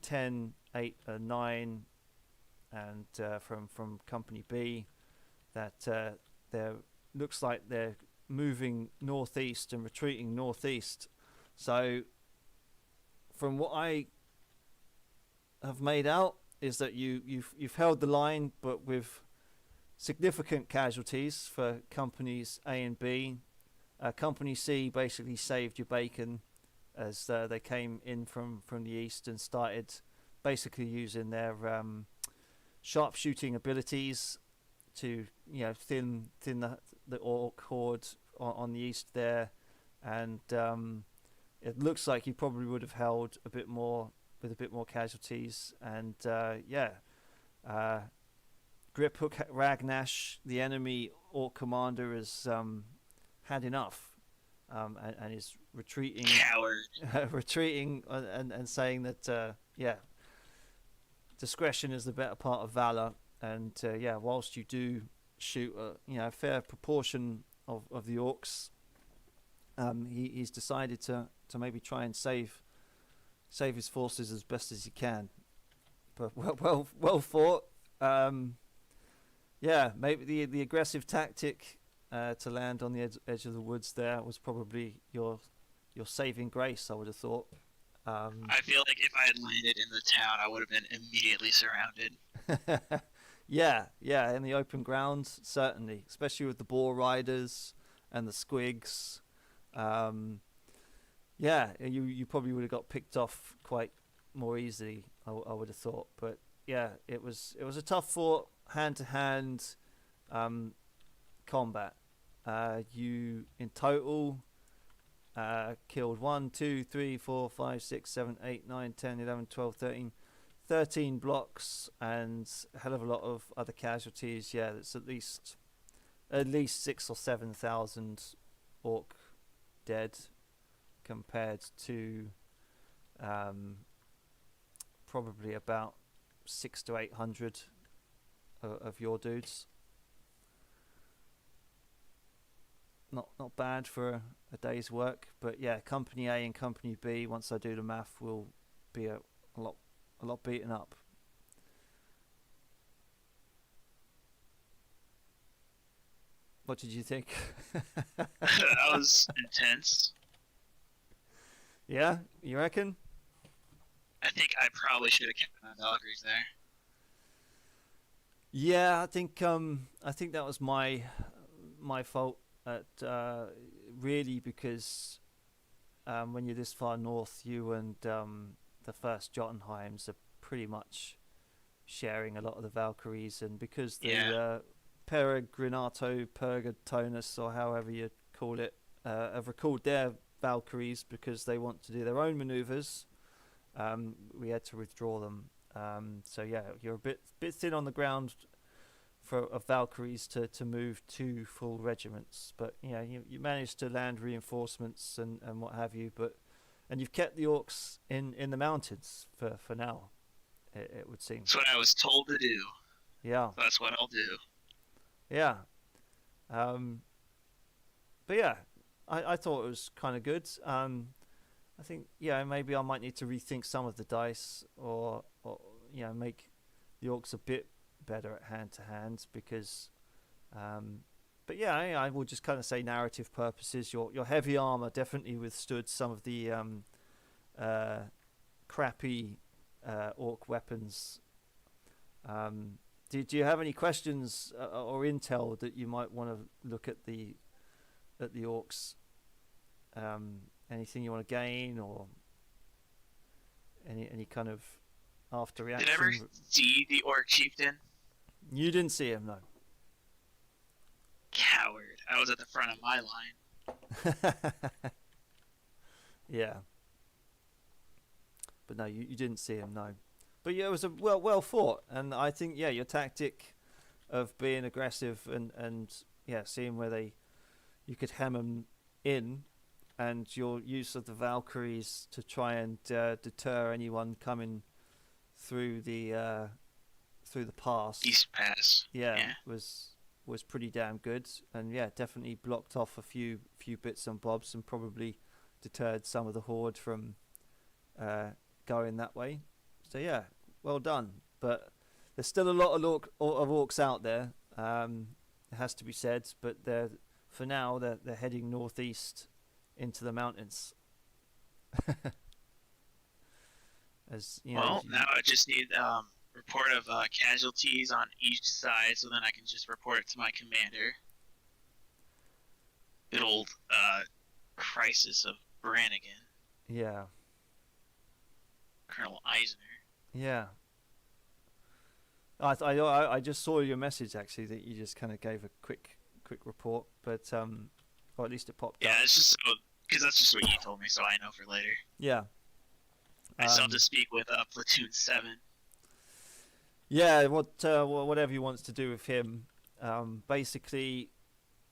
10, 8, 9, and from Company B that there looks like they're moving northeast and retreating northeast. So from what I have made out is that you've held the line, but with significant casualties for companies A and B. Company C basically saved your bacon as they came in from the east and started basically using their sharpshooting abilities to thin the orc horde on the east there, and it looks like you probably would have held a bit more with a bit more casualties. And Griphook Ragnash, the enemy orc commander, has had enough, and is retreating. Coward. Retreating and saying that discretion is the better part of valor. And whilst you do shoot a fair proportion of the orcs, he's decided to maybe try and save his forces as best as he can. But well fought. Maybe the aggressive tactic to land on the edge of the woods there was probably your saving grace, I would have thought. I feel like if I had landed in the town, I would have been immediately surrounded. Yeah, in the open ground, certainly, especially with the boar riders and the squigs. You probably would have got picked off quite more easily, I would have thought. But yeah, it was a tough fought, hand-to-hand combat. You in total killed 1, 2, 3, 4, 5, 6, 7, 8, 9, 10, 11, 12, 13 blocks, and a hell of a lot of other casualties. Yeah, that's at least 6,000 or 7,000 orc dead, compared to probably about 600 to 800 of your dudes. Not bad for a day's work, but yeah, Company A and Company B, once I do the math, will be a lot beaten up. What did you think? That was intense. Yeah, you reckon? I think I probably should have kept my Valkyries there. Yeah, I think that was my fault at really because when you're this far north, you and the first Jotunheims are pretty much sharing a lot of the Valkyries, and because the Peregrinato Purgatonus, or however you call it, have recalled their Valkyries because they want to do their own maneuvers, we had to withdraw them. So yeah, you're a bit thin on the ground for of Valkyries to move 2 full regiments, but yeah, you managed to land reinforcements and what have you, and you've kept the orcs in the mountains for now. It would seem. That's what I was told to do. Yeah. So that's what I'll do. Yeah. But yeah, I thought it was kind of good. I think maybe I might need to rethink some of the dice, or make the orcs a bit better at hand to hand because. But yeah, I will just kind of say narrative purposes. Your heavy armor definitely withstood some of the crappy orc weapons. Do you have any questions or intel that you might want to look at the orcs? Anything you want to gain, or any kind of after reaction? Did I ever see the orc chieftain? You didn't see him, no. Coward! I was at the front of my line. Yeah. But no, you didn't see him, no. But yeah, it was a well fought, and I think your tactic of being aggressive and seeing where you could hem them in, and your use of the Valkyries to try and deter anyone coming through the pass. East Pass. Yeah. was pretty damn good, and definitely blocked off a few bits and bobs, and probably deterred some of the horde from going that way. So yeah, well done. But there's still a lot of orcs out there. It has to be said, but for now they're heading northeast into the mountains. As you know, well, now I just need report of casualties on each side, so then I can just report it to my commander. Good old crisis of Brannigan. Yeah. Colonel Eisner. Yeah. I just saw your message actually that you just kind of gave a quick report, but or at least it popped up. Yeah, it's just because that's just what you told me, so I know for later. Yeah. I still have to speak with Platoon 7. Yeah, whatever he wants to do with him. Basically,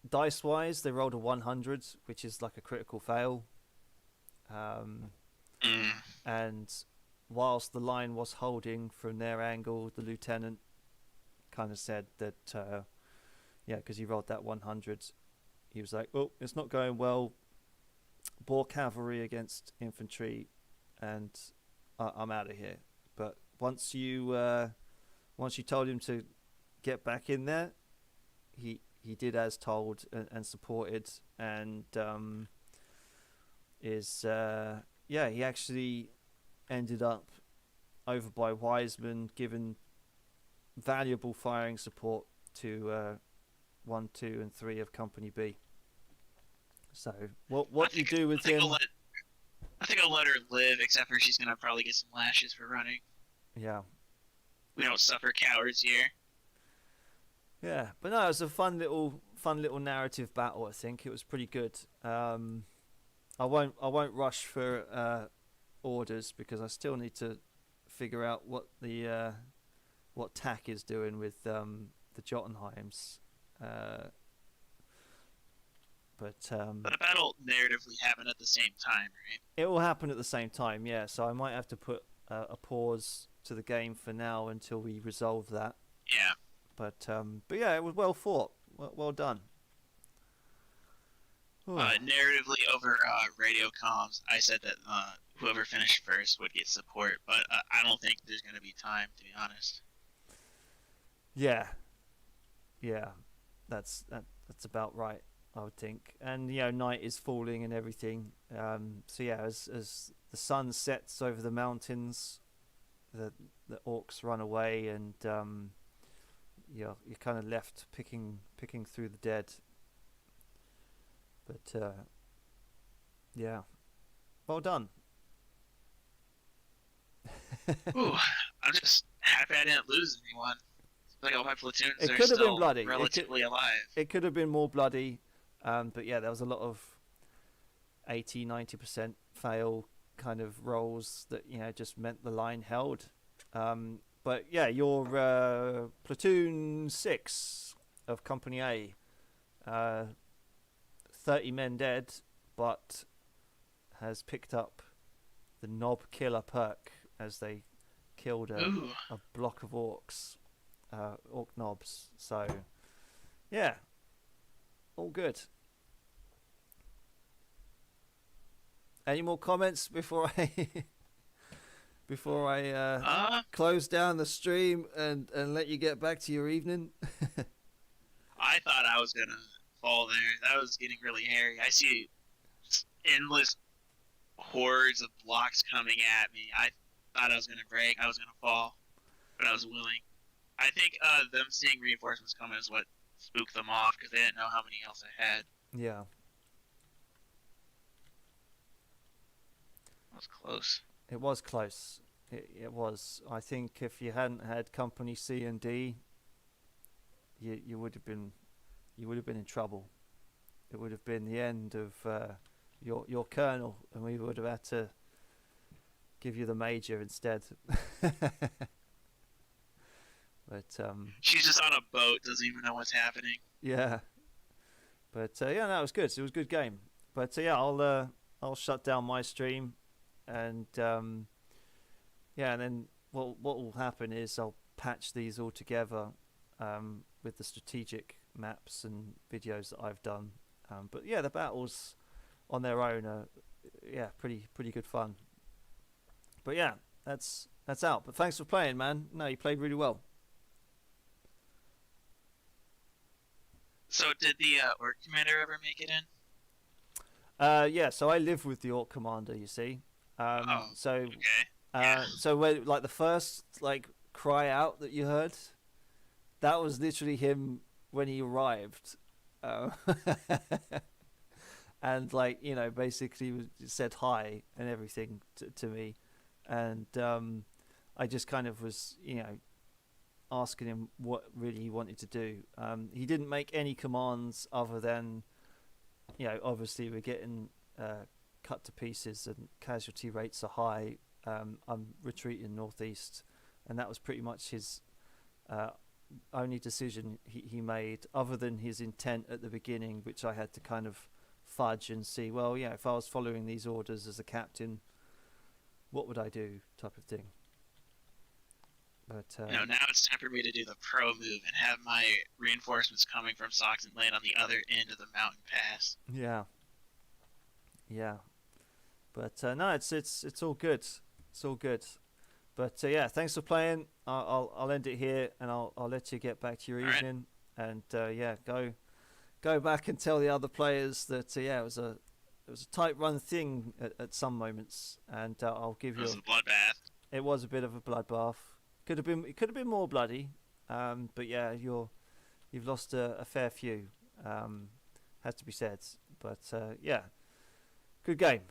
dice-wise, they rolled a 100, which is like a critical fail. And whilst the line was holding from their angle, the lieutenant kind of said that, because he rolled that 100, he was like, "Oh, it's not going well. Boer cavalry against infantry, and I'm out of here." But once you told him to get back in there, he did as told and supported, and he actually ended up over by Wiseman, given valuable firing support to 1, 2, and 3 of Company B. So what you do with him? I think I'll let her live, except for she's gonna probably get some lashes for running. Yeah. We don't suffer cowards here. Yeah, but no, it was a fun little narrative battle. I think it was pretty good. I won't rush for orders because I still need to figure out what the what TAC is doing with the Jotunheims. But the battle narratively happened at the same time, right? It will happen at the same time, yeah. So I might have to put a pause to the game for now until we resolve that. Yeah. But yeah, it was well fought. Well done. Narratively over radio comms, I said that whoever finished first would get support, but I don't think there's going to be time, to be honest. Yeah, that's about right. I would think. And night is falling and everything. So yeah, as the sun sets over the mountains, the orcs run away, and you're kind of left picking through the dead. But yeah, well done. Ooh, I'm just happy I didn't lose anyone. Like all my platoons It are could have been still bloody. relatively alive. It could have been more bloody, but yeah, there was a lot of 80-90% fail kind of rolls that just meant the line held. But yeah, your platoon 6 of Company A, 30 men dead, but has picked up the knob killer perk as they killed a block of orcs, orc knobs. So yeah, all good. Any more comments before I close down the stream and let you get back to your evening? I thought I was gonna fall there. That was getting really hairy. I see just endless hordes of blocks coming at me. I thought I was gonna break. I was gonna fall, but I was willing. I think them seeing reinforcements coming is what spooked them off because they didn't know how many else I had. Yeah. That was close. It was close. It was. I think if you hadn't had Company C and D, you would have been in trouble. It would have been the end of your colonel, and we would have had to give you the major instead. But she's just on a boat, doesn't even know what's happening. Yeah. But yeah, no, it was good. It was a good game. But yeah, I'll shut down my stream, and yeah, and then what will happen is I'll patch these all together with the strategic maps and videos that I've done. But yeah, the battles on their own are pretty good fun. But yeah, that's out. But thanks for playing, man. No, you played really well. So did the orc commander ever make it in? Yeah, so I live with the orc commander, you see. So okay. Yeah. so when, like, the first cry out that you heard, that was literally him when he arrived. And basically said hi and everything to me, and I just kind of was asking him what really he wanted to do. He didn't make any commands other than obviously we're getting cut to pieces and casualty rates are high. I'm retreating northeast, and that was pretty much his only decision he made, other than his intent at the beginning, which I had to kind of fudge and see, well, if I was following these orders as a captain, what would I do, type of thing. But now it's time for me to do the pro move and have my reinforcements coming from Soxton land on the other end of the mountain pass. Yeah. But no, it's all good. It's all good. But yeah, thanks for playing. I'll end it here, and I'll let you get back to your evening. Right. And go back and tell the other players that it was a tight run thing at some moments, and I'll give you. It was a bloodbath. It was a bit of a bloodbath. It could have been more bloody. But yeah, you've lost a fair few. Has to be said. But yeah, good game.